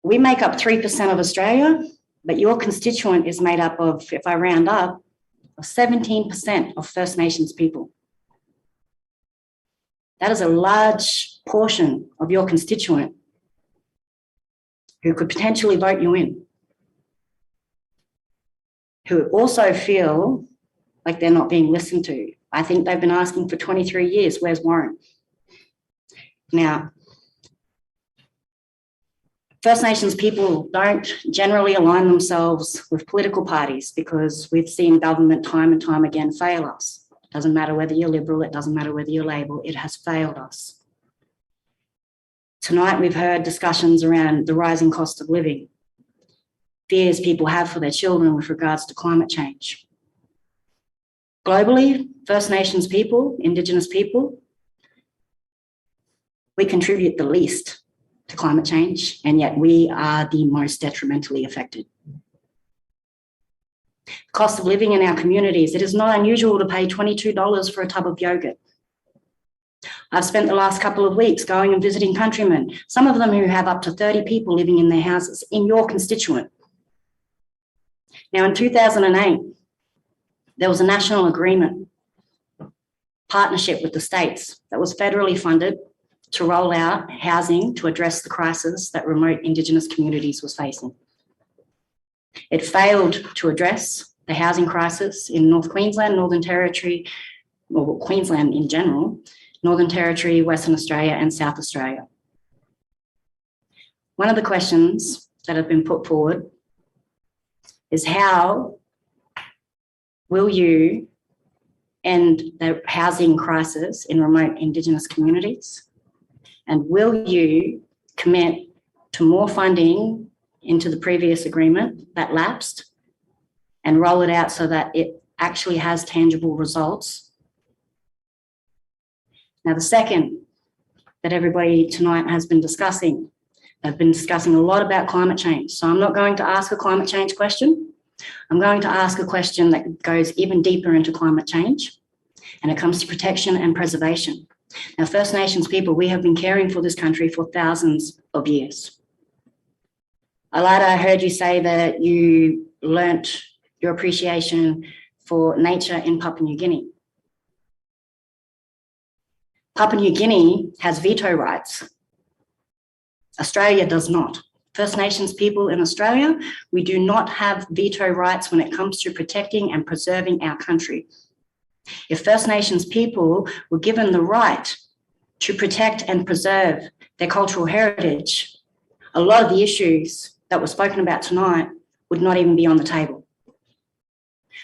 We make up 3% of Australia, but your constituent is made up of, if I round up, 17% of First Nations people. That is a large portion of your constituent who could potentially vote you in, who also feel like they're not being listened to. I think they've been asking for 23 years, where's Warren? Now, First Nations people don't generally align themselves with political parties because we've seen government time and time again fail us. It doesn't matter whether you're Liberal, it doesn't matter whether you're Labor, it has failed us. Tonight we've heard discussions around the rising cost of living, fears people have for their children with regards to climate change. Globally, First Nations people, Indigenous people, we contribute the least to climate change, and yet we are the most detrimentally affected. Cost of living in our communities, it is not unusual to pay $22 for a tub of yogurt. I've spent the last couple of weeks going and visiting countrymen, some of them who have up to 30 people living in their houses, in your constituent. Now, in 2008, there was a national agreement, partnership with the states that was federally funded to roll out housing to address the crisis that remote Indigenous communities was facing. It failed to address the housing crisis in North Queensland, Northern Territory, or Queensland in general, Northern Territory, Western Australia, and South Australia. One of the questions that have been put forward is how will you end the housing crisis in remote Indigenous communities? And will you commit to more funding into the previous agreement that lapsed and roll it out so that it actually has tangible results? Now, the second that everybody tonight has been discussing, they've been discussing a lot about climate change. So I'm not going to ask a climate change question. I'm going to ask a question that goes even deeper into climate change, and it comes to protection and preservation. Now, First Nations people, we have been caring for this country for thousands of years. Alada, I heard you say that you learnt your appreciation for nature in Papua New Guinea. Papua New Guinea has veto rights. Australia does not. First Nations people in Australia, we do not have veto rights when it comes to protecting and preserving our country. If First Nations people were given the right to protect and preserve their cultural heritage, a lot of the issues that were spoken about tonight would not even be on the table.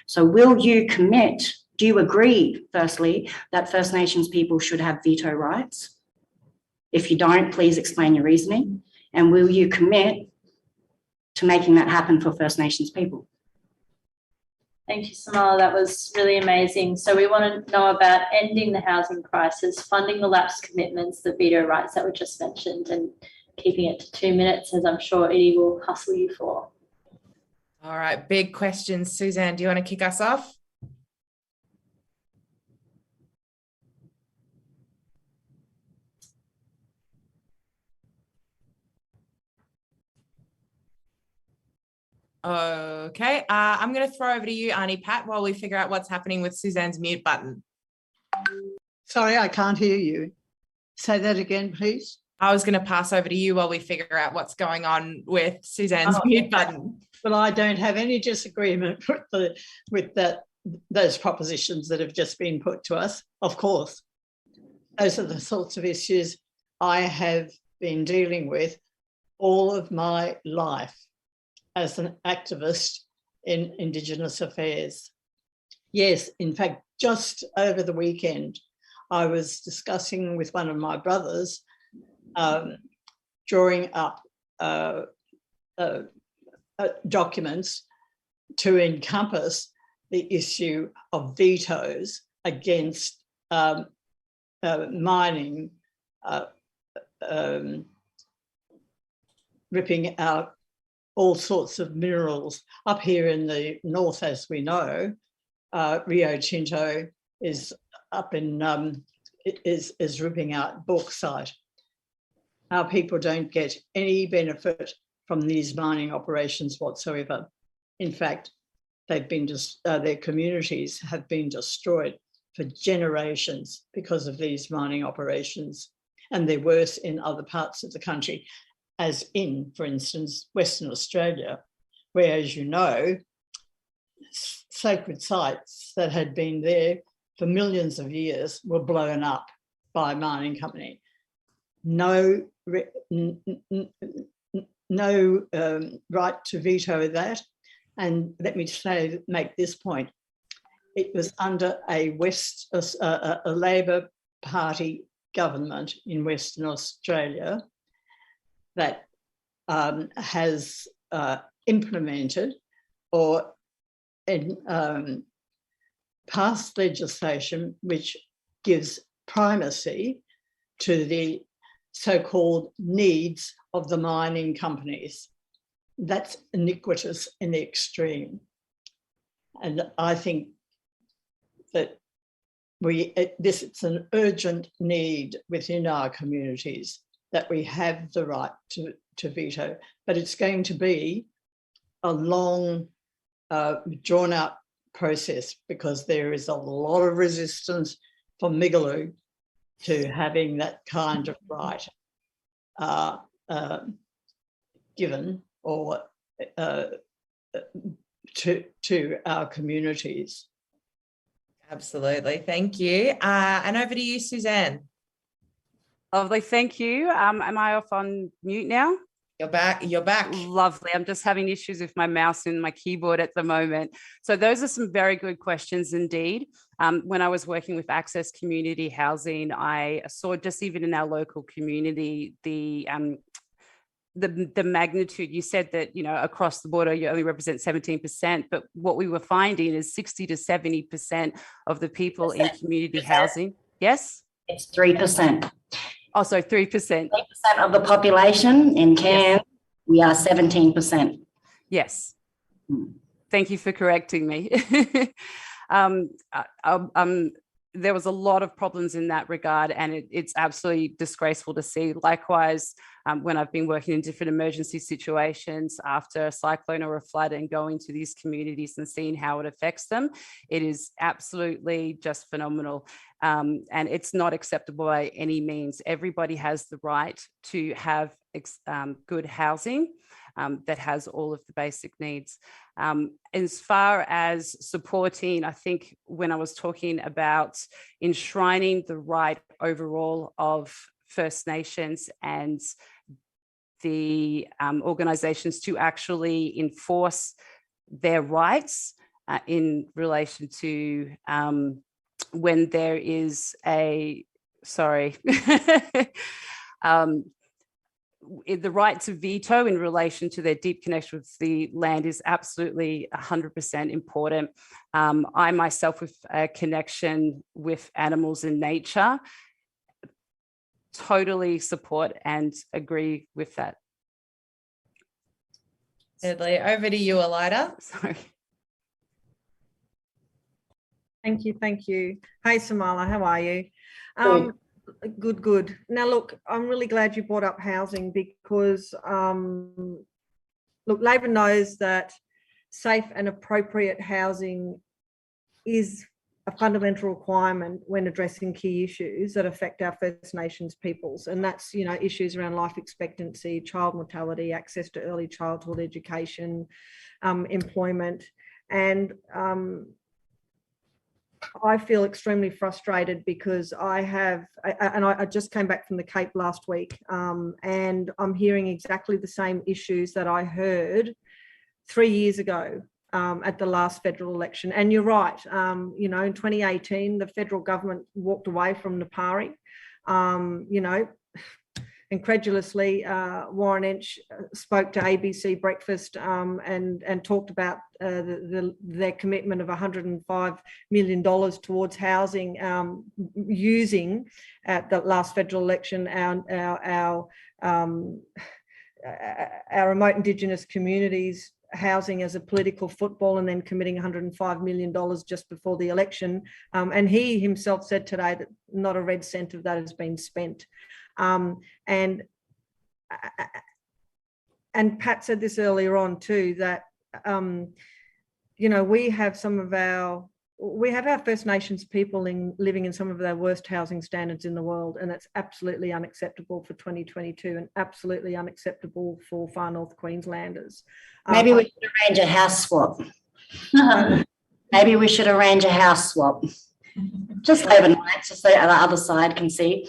So will you commit, do you agree, firstly, that First Nations people should have veto rights? If you don't, please explain your reasoning. And will you commit to making that happen for First Nations people? Thank you, Samala. That was really amazing. So we want to know about ending the housing crisis, funding the lapsed commitments, the veto rights that were just mentioned, and keeping it to 2 minutes, as I'm sure Edie will hustle you for. All right, big questions. Suzanne, do you want to kick us off? Okay, I'm going to throw over to you, Auntie Pat, while we figure out what's happening with Suzanne's mute button. Sorry, I can't hear you. Say that again, please. I was going to pass over to you while we figure out what's going on with Suzanne's mute button. But I don't have any disagreement with those propositions that have just been put to us. Of course, those are the sorts of issues I have been dealing with all of my life as an activist in Indigenous affairs. Yes, in fact, just over the weekend, I was discussing with one of my brothers, drawing up documents to encompass the issue of vetoes against mining, ripping out all sorts of minerals. Up here in the north, as we know, Rio Tinto is up in is ripping out bauxite. Our people don't get any benefit from these mining operations whatsoever. In fact, they've been their communities have been destroyed for generations because of these mining operations, and they're worse in other parts of the country, as in, for instance, Western Australia, where, as you know, sacred sites that had been there for millions of years were blown up by a mining company. No right to veto that. And let me make this point. It was under a Labor Party government in Western Australia that has implemented or passed legislation which gives primacy to the so-called needs of the mining companies. That's iniquitous in the extreme. And I think that it's an urgent need within our communities that we have the right to veto, but it's going to be a long, drawn out process because there is a lot of resistance from Migaloo to having that kind of right given or to our communities. Absolutely, thank you. And over to you, Suzanne. Lovely, thank you. Am I off on mute now? You're back. You're back. Lovely. I'm just having issues with my mouse and my keyboard at the moment. So those are some very good questions indeed. When I was working with Access Community Housing, I saw just even in our local community, the magnitude. You said that, you know, across the border, you only represent 17%, but what we were finding is 60 to 70% of the people in community housing. Yes? It's 3%. Oh, so 3%. 3% of the population in Cairns, yes. We are 17%. Yes. Thank you for correcting me. There was a lot of problems in that regard, and it's absolutely disgraceful to see. Likewise, when I've been working in different emergency situations after a cyclone or a flood and going to these communities and seeing how it affects them, it is absolutely just phenomenal. And it's not acceptable by any means. Everybody has the right to have good housing that has all of the basic needs. As far as supporting, I think when I was talking about enshrining the right overall of First Nations and the organisations to actually enforce their rights in relation to when there is the right to veto in relation to their deep connection with the land is absolutely 100% important. I myself, with a connection with animals and nature, totally support and agree with that. Deadly. Over to you, Elida. Sorry. Thank you. Thank you. Hey, Samala, how are you? Good. Now, look, I'm really glad you brought up housing because, look, Labor knows that safe and appropriate housing is a fundamental requirement when addressing key issues that affect our First Nations peoples. And that's, you know, issues around life expectancy, child mortality, access to early childhood education, employment. And I feel extremely frustrated because I just came back from the Cape last week, and I'm hearing exactly the same issues that I heard 3 years ago at the last federal election. And you're right, you know, in 2018, the federal government walked away from Napari. You know, incredulously, Warren Entsch spoke to ABC Breakfast and talked about their commitment of $105 million towards housing, using at the last federal election our remote Indigenous communities housing as a political football, and then committing $105 million just before the election. And he himself said today that not a red cent of that has been spent. And Pat said this earlier on too, that, you know, we have our First Nations people living in some of their worst housing standards in the world, and that's absolutely unacceptable for 2022 and absolutely unacceptable for Far North Queenslanders. Maybe we should arrange a house swap. Maybe we should arrange a house swap. Just overnight, just so the other side can see.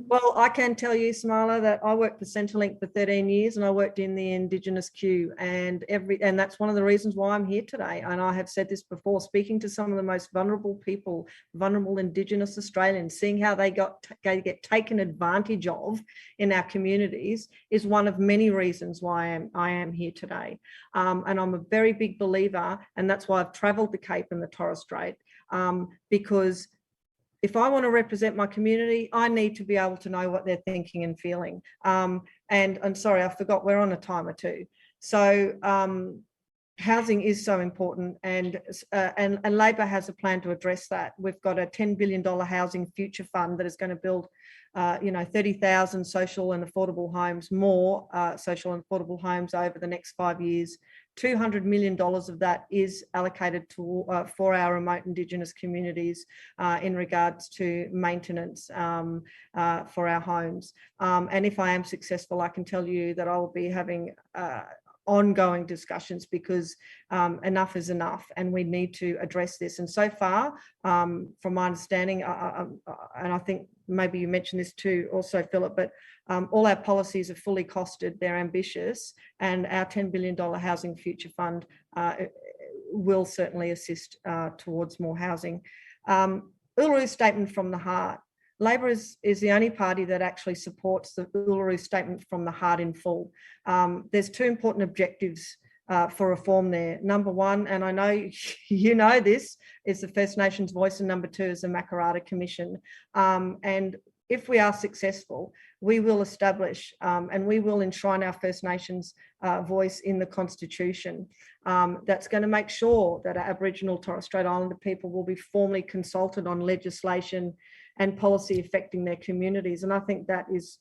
Well, I can tell you, Smiler, that I worked for Centrelink for 13 years and I worked in the Indigenous queue, and that's one of the reasons why I'm here today. And I have said this before, speaking to some of the most vulnerable people, vulnerable Indigenous Australians, seeing how they get taken advantage of in our communities is one of many reasons why I am here today. And I'm a very big believer, and that's why I've travelled the Cape and the Torres Strait, because if I want to represent my community, I need to be able to know what they're thinking and feeling. And I'm sorry, I forgot we're on a timer too. So housing is so important, and Labor has a plan to address that. We've got a $10 billion housing future fund that is going to build 30,000 social and affordable homes, more social and affordable homes over the next 5 years. $200 million of that is allocated to for our remote Indigenous communities in regards to maintenance for our homes. And if I am successful, I can tell you that I will be having ongoing discussions, because enough is enough and we need to address this. And so far, from my understanding, and I think maybe you mentioned this too also, Philip, but all our policies are fully costed, they're ambitious, and our $10 billion Housing Future Fund will certainly assist towards more housing. Uluru Statement from the Heart. Labor is the only party that actually supports the Uluru Statement from the Heart in full. There's two important objectives for reform there. Number one, and I know you know this, is the First Nations voice, and number two is the Makarrata Commission. And if we are successful, we will establish and we will enshrine our First Nations voice in the Constitution. That's going to make sure that our Aboriginal Torres Strait Islander people will be formally consulted on legislation and policy affecting their communities. And I think that is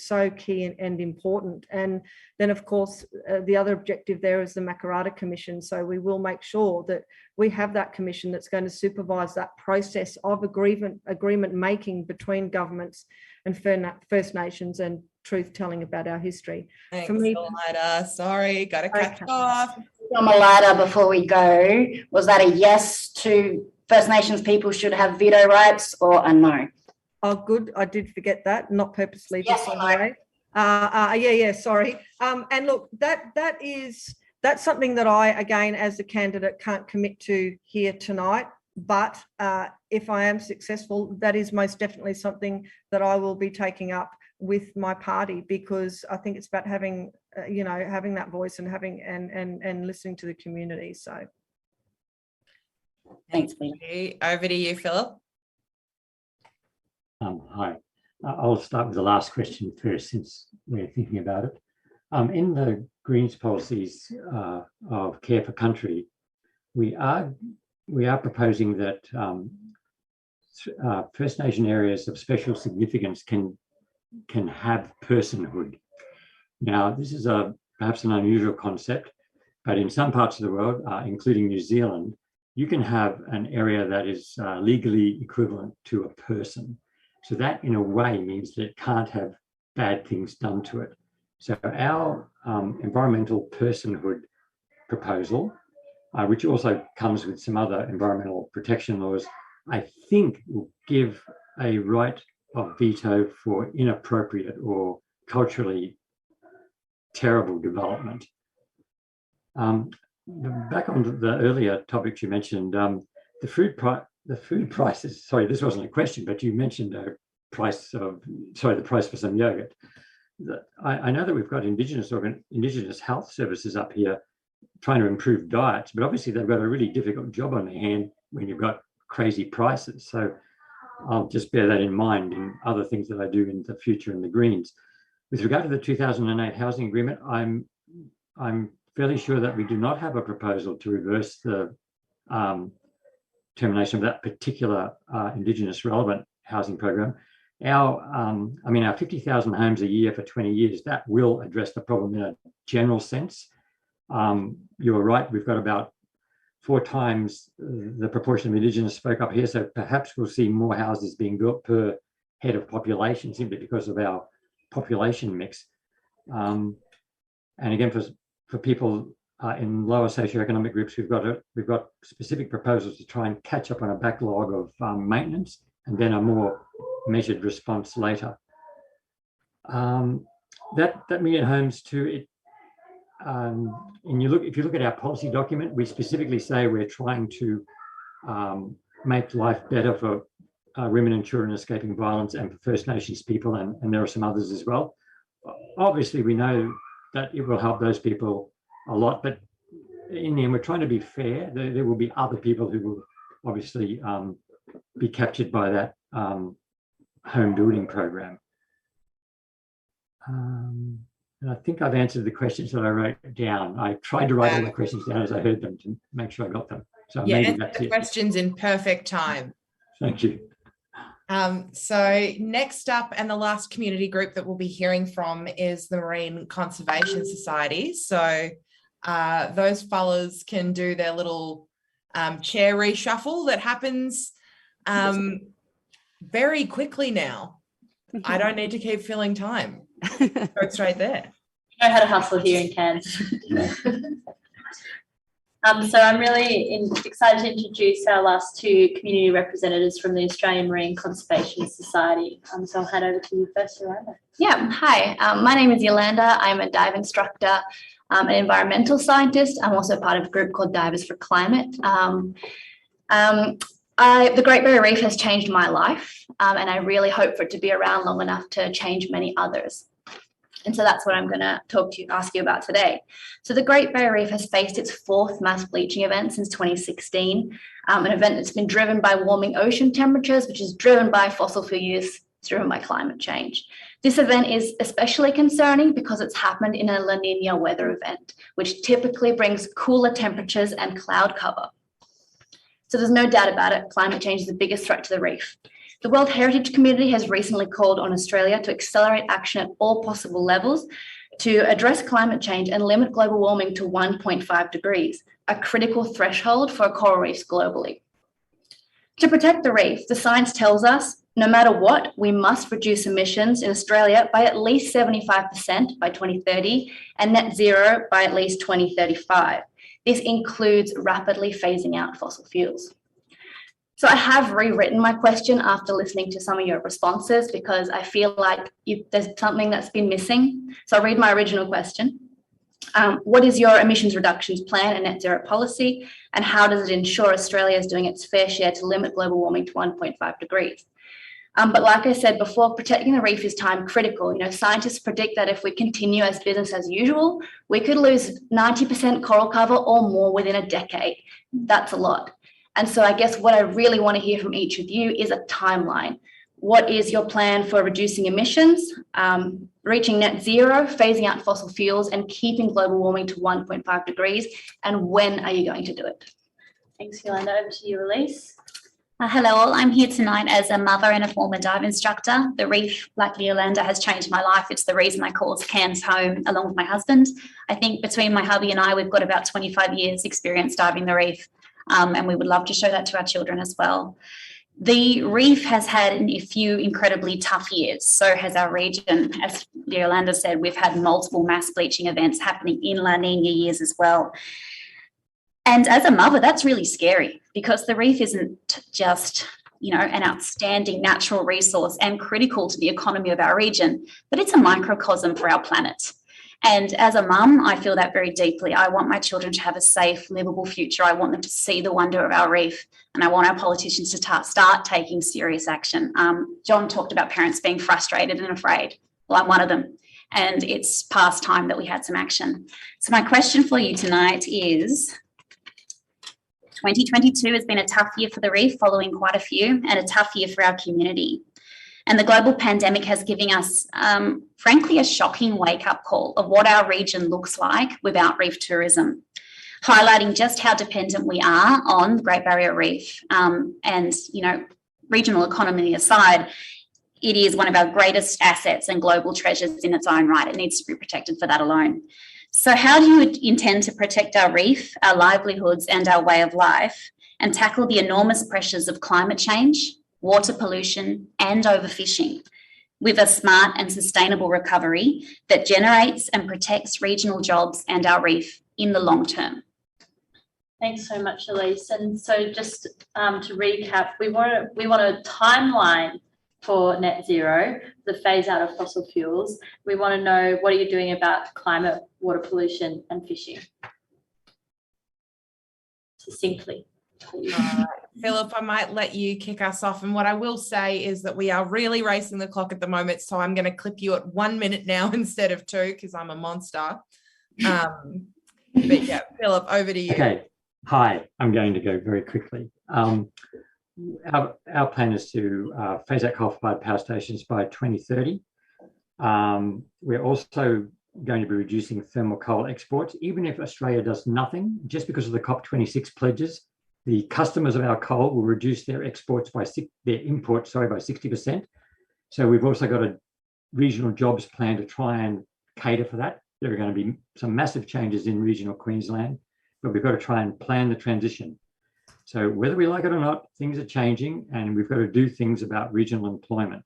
so key and important. And then, of course, the other objective there is the Makarrata Commission. So we will make sure that we have that commission that's going to supervise that process of agreement making between governments and First Nations, and truth telling about our history. Thanks, For me, Elida. Sorry, got to cut off. Elida, before we go, was that a yes to First Nations people should have veto rights, or a no? Oh, good. I did forget that, not purposely. Yes, by the way. Yeah, sorry. And look, that's something that I, again, as a candidate, can't commit to here tonight. But if I am successful, that is most definitely something that I will be taking up with my party, because I think it's about having, having that voice and having and listening to the community. So. Thanks, Peter. Over to you, Philip. Hi. I'll start with the last question first, since we're thinking about it. In the Greens policies of Care for Country, we are proposing that First Nation areas of special significance can have personhood. Now, this is perhaps an unusual concept, but in some parts of the world, including New Zealand, you can have an area that is legally equivalent to a person. So that in a way means that it can't have bad things done to it. So our environmental personhood proposal, which also comes with some other environmental protection laws, I think will give a right of veto for inappropriate or culturally terrible development. Back on the earlier topics you mentioned, the food prices. Sorry, this wasn't a question, but you mentioned the price for some yogurt. I know that we've got Indigenous health services up here trying to improve diets, but obviously they've got a really difficult job on their hand when you've got crazy prices. So I'll just bear that in mind in other things that I do in the future in the Greens. With regard to the 2008 housing agreement, I'm fairly sure that we do not have a proposal to reverse the termination of that particular Indigenous relevant housing program. Our 50,000 homes a year for 20 years, that will address the problem in a general sense. You're right, we've got about 4 times the proportion of Indigenous folk up here, so perhaps we'll see more houses being built per head of population simply because of our population mix. And again, for people in lower socioeconomic groups, we've got specific proposals to try and catch up on a backlog of maintenance and then a more measured response later. That million homes too, if you look at our policy document, we specifically say we're trying to make life better for women and children escaping violence and for First Nations people, and there are some others as well. Obviously, we know that it will help those people a lot, but in the end, we're trying to be fair. There will be other people who will obviously be captured by that home building program. And I think I've answered the questions that I wrote down. I tried to write all the questions down as I heard them to make sure I got them. So yeah, maybe that's the questions in perfect time. Thank you. So next up, and the last community group that we'll be hearing from is the Marine Conservation Society. So those fellas can do their little chair reshuffle that happens very quickly now. I don't need to keep filling time. Go straight there. I know how to hustle here in Cairns. So I'm really excited to introduce our last 2 community representatives from the Australian Marine Conservation Society. So I'll hand over to you first, Yolanda. Yeah, hi. My name is Yolanda. I'm a dive instructor, an environmental scientist. I'm also part of a group called Divers for Climate. The Great Barrier Reef has changed my life, and I really hope for it to be around long enough to change many others. And so that's what I'm going to ask you about today. So the Great Barrier Reef has faced its 4th mass bleaching event since 2016, an event that's been driven by warming ocean temperatures, which is driven by fossil fuel use, it's driven by climate change. This event is especially concerning because it's happened in a La Nina weather event, which typically brings cooler temperatures and cloud cover. So there's no doubt about it, climate change is the biggest threat to the reef. The World Heritage Community has recently called on Australia to accelerate action at all possible levels to address climate change and limit global warming to 1.5 degrees, a critical threshold for coral reefs globally. To protect the reef, the science tells us, no matter what, we must reduce emissions in Australia by at least 75% by 2030 and net zero by at least 2035. This includes rapidly phasing out fossil fuels. So I have rewritten my question after listening to some of your responses because I feel like there's something that's been missing. So I'll read my original question. What is your emissions reductions plan and net zero policy? And how does it ensure Australia is doing its fair share to limit global warming to 1.5 degrees? But like I said before, protecting the reef is time critical. Scientists predict that if we continue as business as usual, we could lose 90% coral cover or more within a decade. That's a lot. And so I guess what I really want to hear from each of you is a timeline. What is your plan for reducing emissions, reaching net zero, phasing out fossil fuels, and keeping global warming to 1.5 degrees? And when are you going to do it? Thanks, Yolanda. Over to you, Elise. Hello all, I'm here tonight as a mother and a former dive instructor. The reef, like Yolanda, has changed my life. It's the reason I call Cairns home along with my husband. I think between my hubby and I, we've got about 25 years experience diving the reef. And we would love to show that to our children as well. The reef has had a few incredibly tough years. So has our region. As Yolanda said, we've had multiple mass bleaching events happening in La Nina years as well. And as a mother, that's really scary because the reef isn't just, an outstanding natural resource and critical to the economy of our region, but it's a microcosm for our planet. And as a mum, I feel that very deeply. I want my children to have a safe, livable future. I want them to see the wonder of our reef, and I want our politicians to start taking serious action. John talked about parents being frustrated and afraid. Well, I'm one of them, and it's past time that we had some action. So my question for you tonight is, 2022 has been a tough year for the reef, following quite a few, and a tough year for our community. And the global pandemic has given us, frankly, a shocking wake-up call of what our region looks like without reef tourism, highlighting just how dependent we are on the Great Barrier Reef. And, regional economy aside, it is one of our greatest assets and global treasures in its own right. It needs to be protected for that alone. So how do you intend to protect our reef, our livelihoods, and our way of life, and tackle the enormous pressures of climate change, water pollution, and overfishing with a smart and sustainable recovery that generates and protects regional jobs and our reef in the long term? Thanks so much, Elise. And so just to recap, we want a timeline for net zero, the phase out of fossil fuels. We want to know, what are you doing about climate, water pollution, and fishing? Succinctly. Philip, I might let you kick us off. And what I will say is that we are really racing the clock at the moment. So I'm going to clip you at 1 minute now instead of 2 because I'm a monster. But yeah, Philip, over to you. Okay. Hi, I'm going to go very quickly. Our plan is to phase out coal-fired power stations by 2030. We're also going to be reducing thermal coal exports, even if Australia does nothing, just because of the COP26 pledges. The customers of our coal will reduce their imports by 60%. So we've also got a regional jobs plan to try and cater for that. There are going to be some massive changes in regional Queensland, but we've got to try and plan the transition. So whether we like it or not, things are changing, and we've got to do things about regional employment.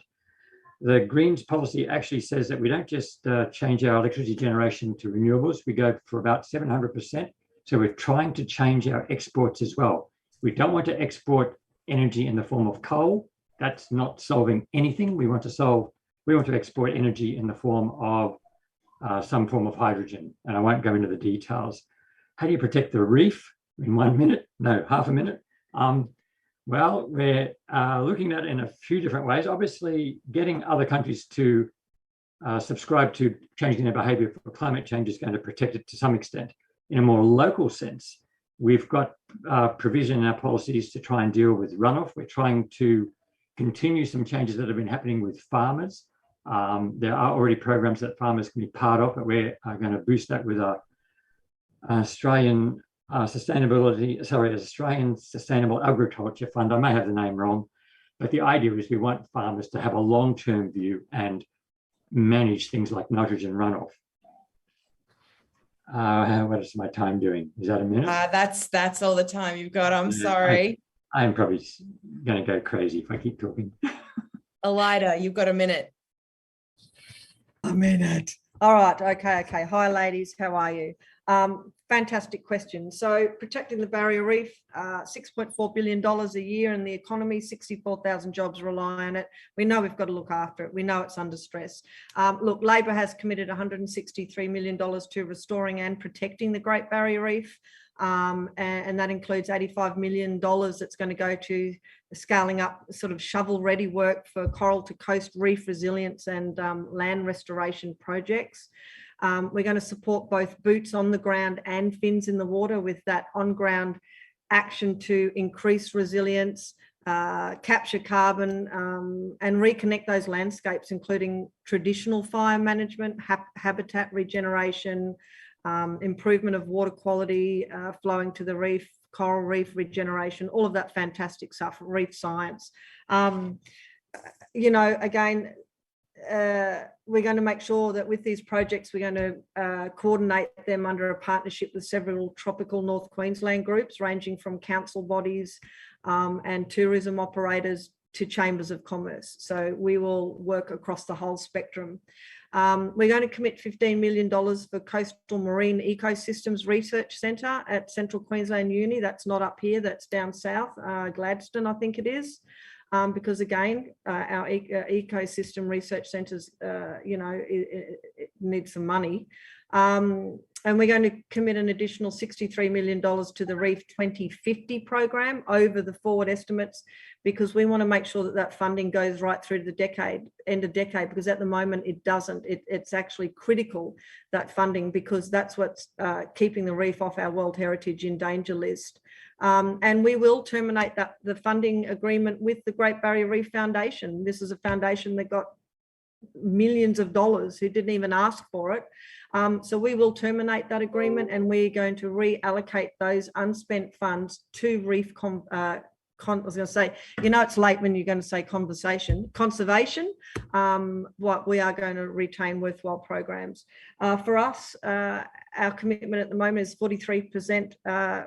The Greens policy actually says that we don't just change our electricity generation to renewables, we go for about 700%. So we're trying to change our exports as well. We don't want to export energy in the form of coal. That's not solving anything. We want to export energy in the form of some form of hydrogen. And I won't go into the details. How do you protect the reef in 1 minute? No, half a minute. Well, we're looking at it in a few different ways. Obviously, getting other countries to subscribe to changing their behaviour for climate change is going to protect it to some extent. In a more local sense, we've got provision in our policies to try and deal with runoff. We're trying to continue some changes that have been happening with farmers. There are already programs that farmers can be part of, but we're going to boost that with a Australian Sustainable Agriculture Fund. I may have the name wrong, but the idea is we want farmers to have a long-term view and manage things like nitrogen runoff. What is my time doing? Is that a minute? That's all the time you've got. I'm sorry. I'm probably going to go crazy if I keep talking. Elida, you've got a minute. A minute. All right. Okay. Hi, ladies. How are you? Fantastic question. So protecting the barrier reef, $6.4 billion a year in the economy, 64,000 jobs rely on it. We know we've got to look after it. We know it's under stress. Look, Labor has committed $163 million to restoring and protecting the Great Barrier Reef. And that includes $85 million that's going to go to scaling up sort of shovel-ready work for coral to coast reef resilience and land restoration projects. We're going to support both boots on the ground and fins in the water with that on-ground action to increase resilience, capture carbon, and reconnect those landscapes, including traditional fire management, habitat regeneration, improvement of water quality flowing to the reef, coral reef regeneration, all of that fantastic stuff, reef science. You know, again, we're going to make sure that with these projects, we're going to coordinate them under a partnership with several tropical North Queensland groups, ranging from council bodies and tourism operators to chambers of commerce. So we will work across the whole spectrum. We're going to commit $15 million for Coastal Marine Ecosystems Research Centre at Central Queensland Uni. That's not up here, that's down south, Gladstone, I think it is. Because again, our ecosystem research centres, it needs some money. And we're going to commit an additional $63 million to the Reef 2050 program over the forward estimates, because we want to make sure that that funding goes right through to the end of decade, because at the moment it doesn't. It's actually critical, that funding, because that's what's keeping the reef off our World Heritage in danger list. And we will terminate the funding agreement with the Great Barrier Reef Foundation. This is a foundation that got millions of dollars, who didn't even ask for it. So we will terminate that agreement, and we're going to reallocate those unspent funds to reef I was going to say, it's late when you're going to say conservation. What we are going to retain worthwhile programs. For us, our commitment at the moment is 43%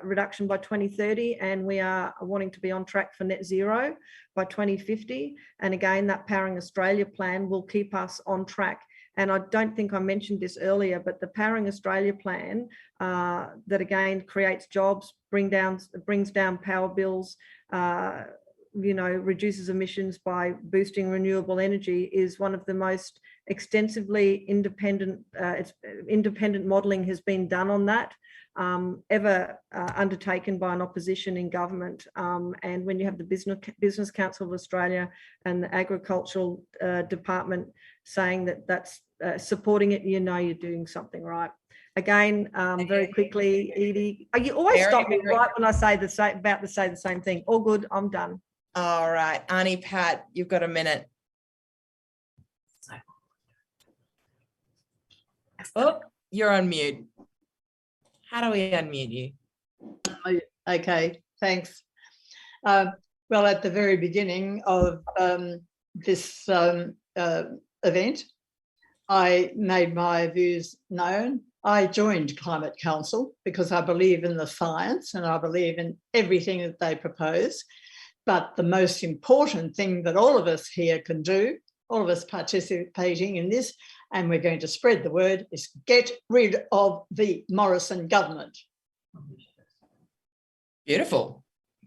reduction by 2030, and we are wanting to be on track for net zero by 2050. And again, that Powering Australia plan will keep us on track. And I don't think I mentioned this earlier, but the Powering Australia plan that again creates jobs, brings down power bills, reduces emissions by boosting renewable energy, is one of the most extensively independent modelling has been done on that ever undertaken by an opposition in government. And when you have the Business Council of Australia and the Agricultural Department saying that that's supporting it, you're doing something right. Again, very quickly, Edie, you always stop me right when I say the same thing. All good, I'm done. All right, Auntie Pat, you've got a minute. Oh, you're on mute. How do we unmute you? Okay, thanks. Well, at the very beginning of this event, I made my views known. I joined Climate Council because I believe in the science and I believe in everything that they propose. But the most important thing that all of us here can do, all of us participating in this, and we're going to spread the word, is get rid of the Morrison government. Beautiful.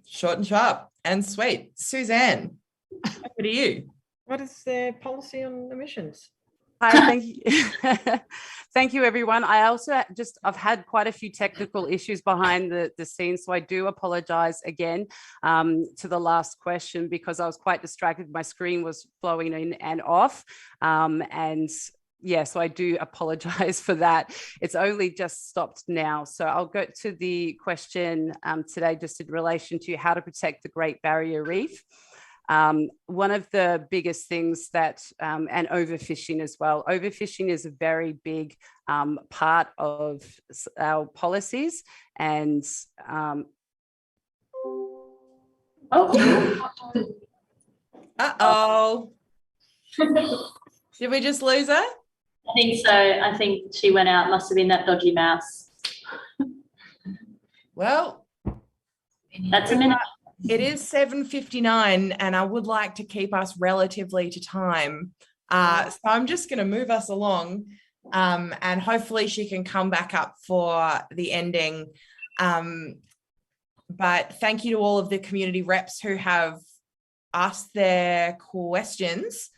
Short and sharp and sweet. Suzanne, over to you. What is their policy on emissions? Hi, thank you. Thank you, everyone. I've had quite a few technical issues behind the scenes, so I do apologize again to the last question, because I was quite distracted. My screen was flowing in and off. So I do apologize for that. It's only just stopped now. So I'll go to the question today, just in relation to how to protect the Great Barrier Reef. One of the biggest things that, and overfishing as well. Overfishing is a very big part of our policies. And uh-oh. Did we just lose her? I think so. I think she went out. Must have been that dodgy mouse. Well, that's a minute. It is 7:59, and I would like to keep us relatively to time. So I'm just going to move us along, and hopefully she can come back up for the ending. But thank you to all of the community reps who have asked their questions.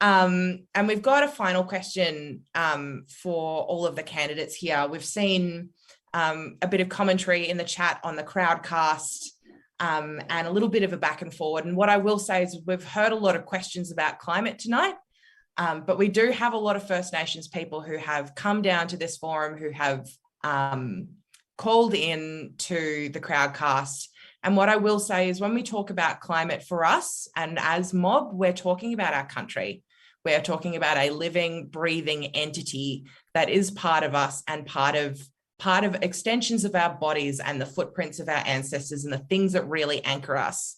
And we've got a final question for all of the candidates here. We've seen a bit of commentary in the chat on the crowdcast. And a little bit of a back and forward. And what I will say is we've heard a lot of questions about climate tonight, but we do have a lot of First Nations people who have come down to this forum, who have called in to the crowdcast. And what I will say is when we talk about climate for us and as Mob, we're talking about our country. We're talking about a living, breathing entity that is part of us and part of extensions of our bodies and the footprints of our ancestors and the things that really anchor us,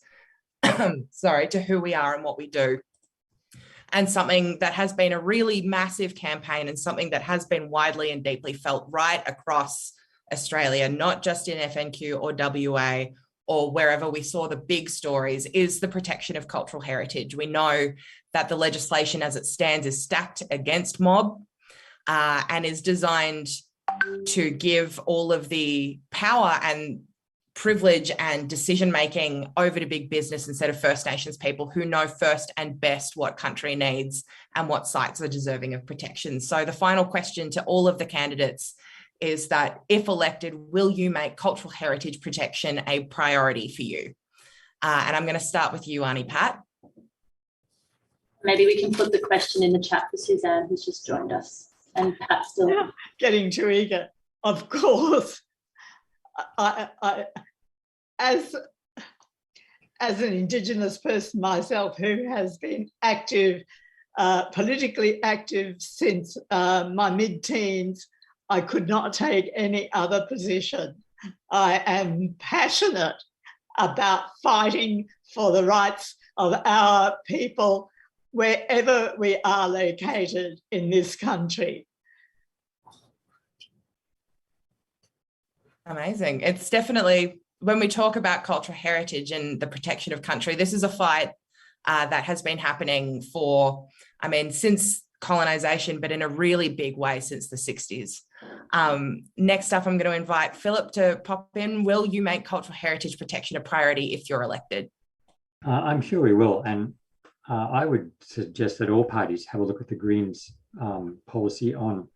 to who we are and what we do. and something that has been a really massive campaign and something that has been widely and deeply felt right across Australia, not just in FNQ or WA or wherever we saw the big stories, is the protection of cultural heritage. We know that the legislation as it stands is stacked against mob and is designed to give all of the power and privilege and decision-making over to big business instead of First Nations people who know first and best what country needs and what sites are deserving of protection. So the final question to all of the candidates is that if elected, will you make cultural heritage protection a priority for you? And I'm going to start with you, Auntie Pat. Maybe we can put the question in the chat for Suzanne, who's just joined us. And Pat still. Getting too eager, of course. As an Indigenous person myself who has been active, politically active since my mid-teens, I could not take any other position. I am passionate about fighting for the rights of our people wherever we are located in this country. Amazing. It's definitely, when we talk about cultural heritage and the protection of country, this is a fight that has been happening for, since colonisation, but in a really big way since the 60s. Next up, I'm going to invite Philip to pop in. Will you make cultural heritage protection a priority if you're elected? I'm sure we will. And I would suggest that all parties have a look at the Greens policy on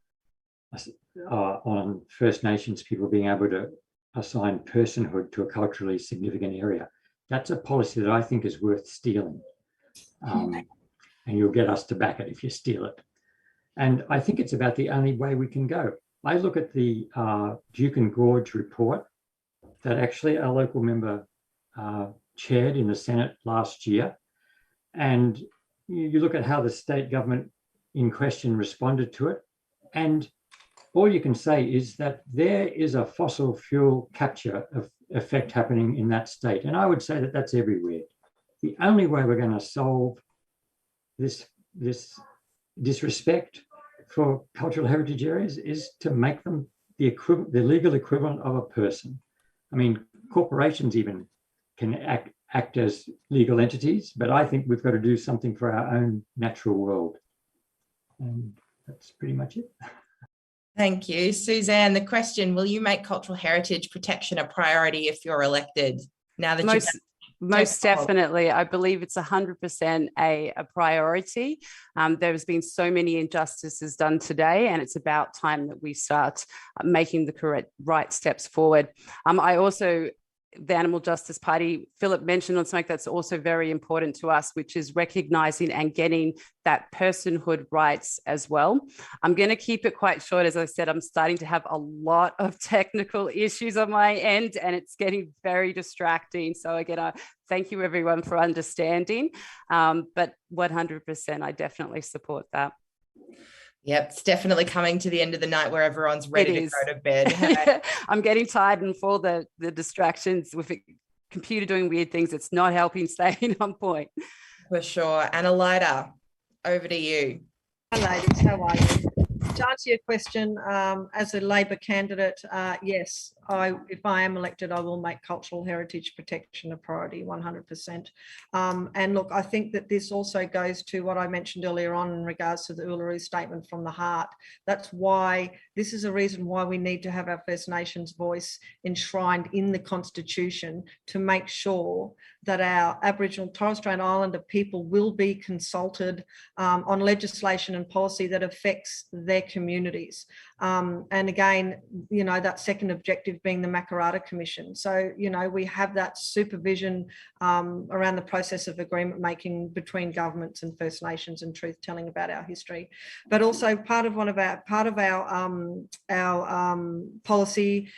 First Nations people being able to assign personhood to a culturally significant area. That's a policy that I think is worth stealing. And you'll get us to back it if you steal it. And I think it's about the only way we can go. I look at the Duke and Gorge report that actually a local member chaired in the Senate last year. And you look at how the state government in question responded to it. And all you can say is that there is a fossil fuel capture effect happening in that state. And I would say that that's everywhere. The only way we're going to solve this disrespect for cultural heritage areas is to make them the legal equivalent of a person. Corporations even can act as legal entities, but I think we've got to do something for our own natural world. And that's pretty much it. Thank you. Suzanne, the question, will you make cultural heritage protection a priority if you're elected? Now that Most definitely. I believe it's 100% a priority. There's been so many injustices done today, and it's about time that we start making the right steps forward. I also, the Animal Justice Party, Philip mentioned on something that's also very important to us, which is recognising and getting that personhood rights as well. I'm going to keep it quite short. As I said, I'm starting to have a lot of technical issues on my end, and it's getting very distracting. So again, I thank you everyone for understanding, but 100%, I definitely support that. Yep, it's definitely coming to the end of the night where everyone's ready to go to bed. Yeah, I'm getting tired, and for the distractions with the computer doing weird things, it's not helping staying on point. For sure. And Elida, over to you. Hi ladies, how are you? To answer your question, as a Labor candidate, yes, if I am elected, I will make cultural heritage protection a priority, 100%. And look, I think that this also goes to what I mentioned earlier on in regards to the Uluru Statement from the Heart. That's why this is a reason why we need to have our First Nations voice enshrined in the Constitution to make sure that our Aboriginal Torres Strait Islander people will be consulted on legislation and policy that affects their communities. And again, that second objective being the Makarrata Commission. So, we have that supervision around the process of agreement making between governments and First Nations and truth telling about our history. But also part of our policy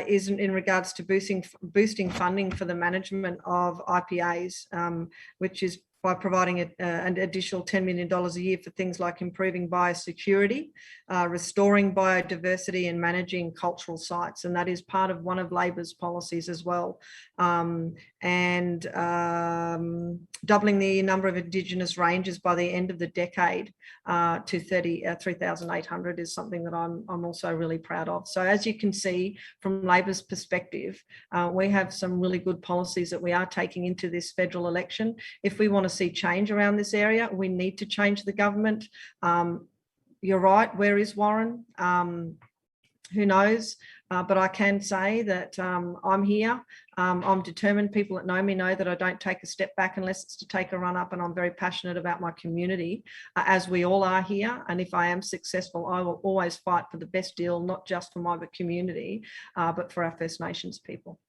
is in regards to boosting funding for the management of IPAs, which is by providing an additional $10 million a year for things like improving biosecurity, restoring biodiversity and managing cultural sites. And that is part of one of Labor's policies as well. And doubling the number of Indigenous rangers by the end of the decade to 3,800 is something that I'm also really proud of. So as you can see from Labor's perspective, we have some really good policies that we are taking into this federal election. If we want to see change around this area, we need to change the government. You're right, where is Warren? Who knows? But I can say that I'm here. I'm determined. People that know me know that I don't take a step back unless it's to take a run up, and I'm very passionate about my community, as we all are here. And if I am successful, I will always fight for the best deal, not just for my community, but for our First Nations people.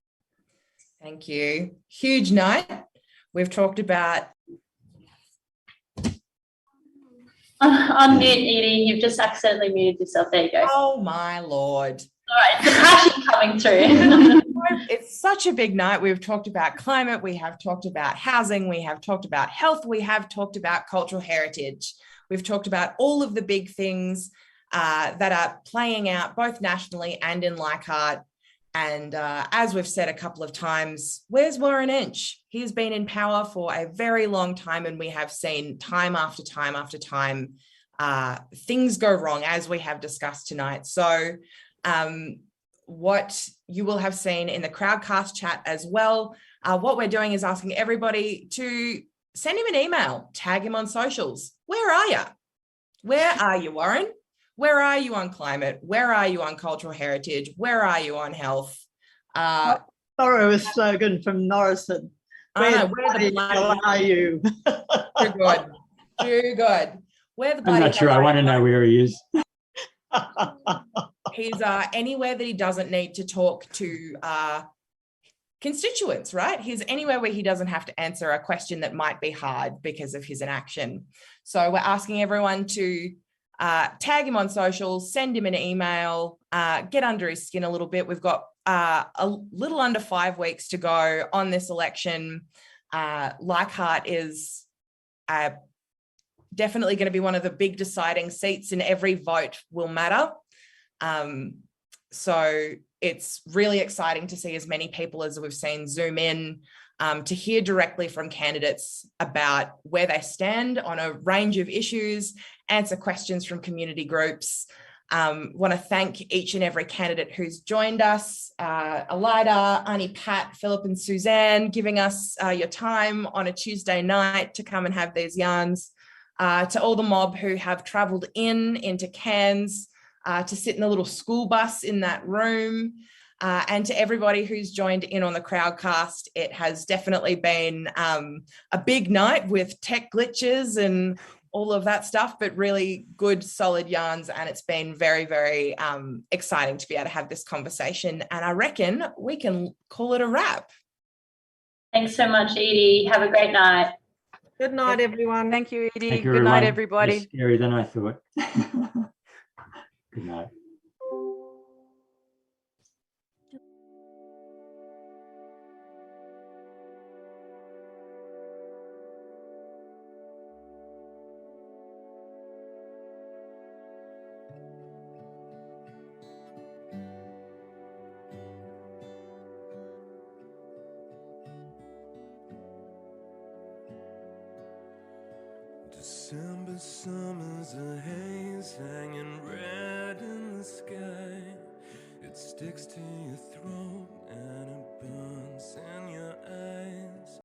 Thank you. Huge night. We've talked about... Unmute, Edie. You've just accidentally muted yourself. There you go. Oh, my Lord. All right, it's the passion coming through. It's such a big night. We've talked about climate. We have talked about housing. We have talked about health. We have talked about cultural heritage. We've talked about all of the big things that are playing out both nationally and in Leichhardt. And as we've said a couple of times, where's Warren Inch? He has been in power for a very long time, and we have seen time after time after time things go wrong, as we have discussed tonight. So what you will have seen in the Crowdcast chat as well, what we're doing is asking everybody to send him an email, tag him on socials. Where are you? Where are you, Warren? Where are you on climate? Where are you on cultural heritage? Where are you on health? Thorough slogan from Norriton. Where the bloody are you? Too good. Too good. Where the bloody I'm not sure. I want to know where he is. He's anywhere that he doesn't need to talk to constituents, right? He's anywhere where he doesn't have to answer a question that might be hard because of his inaction. So we're asking everyone to tag him on socials, send him an email, get under his skin a little bit. We've got a little under 5 weeks to go on this election. Leichhardt is definitely going to be one of the big deciding seats, and every vote will matter. So it's really exciting to see as many people as we've seen Zoom in to hear directly from candidates about where they stand on a range of issues, answer questions from community groups. Want to thank each and every candidate who's joined us, Elida, Arnie, Pat, Philip and Suzanne, giving us your time on a Tuesday night to come and have these yarns, to all the mob who have travelled into Cairns to sit in the little school bus in that room, and to everybody who's joined in on the Crowdcast. It has definitely been a big night with tech glitches and all of that stuff, but really good, solid yarns. And it's been very, very exciting to be able to have this conversation. And I reckon we can call it a wrap. Thanks so much, Edie. Have a great night. Good night, everyone. Thank you, Edie. Thank you, Good night, everyone. everybody. Less scary than I thought. Good night. December summer's a haze hanging red in the sky. It sticks to your throat.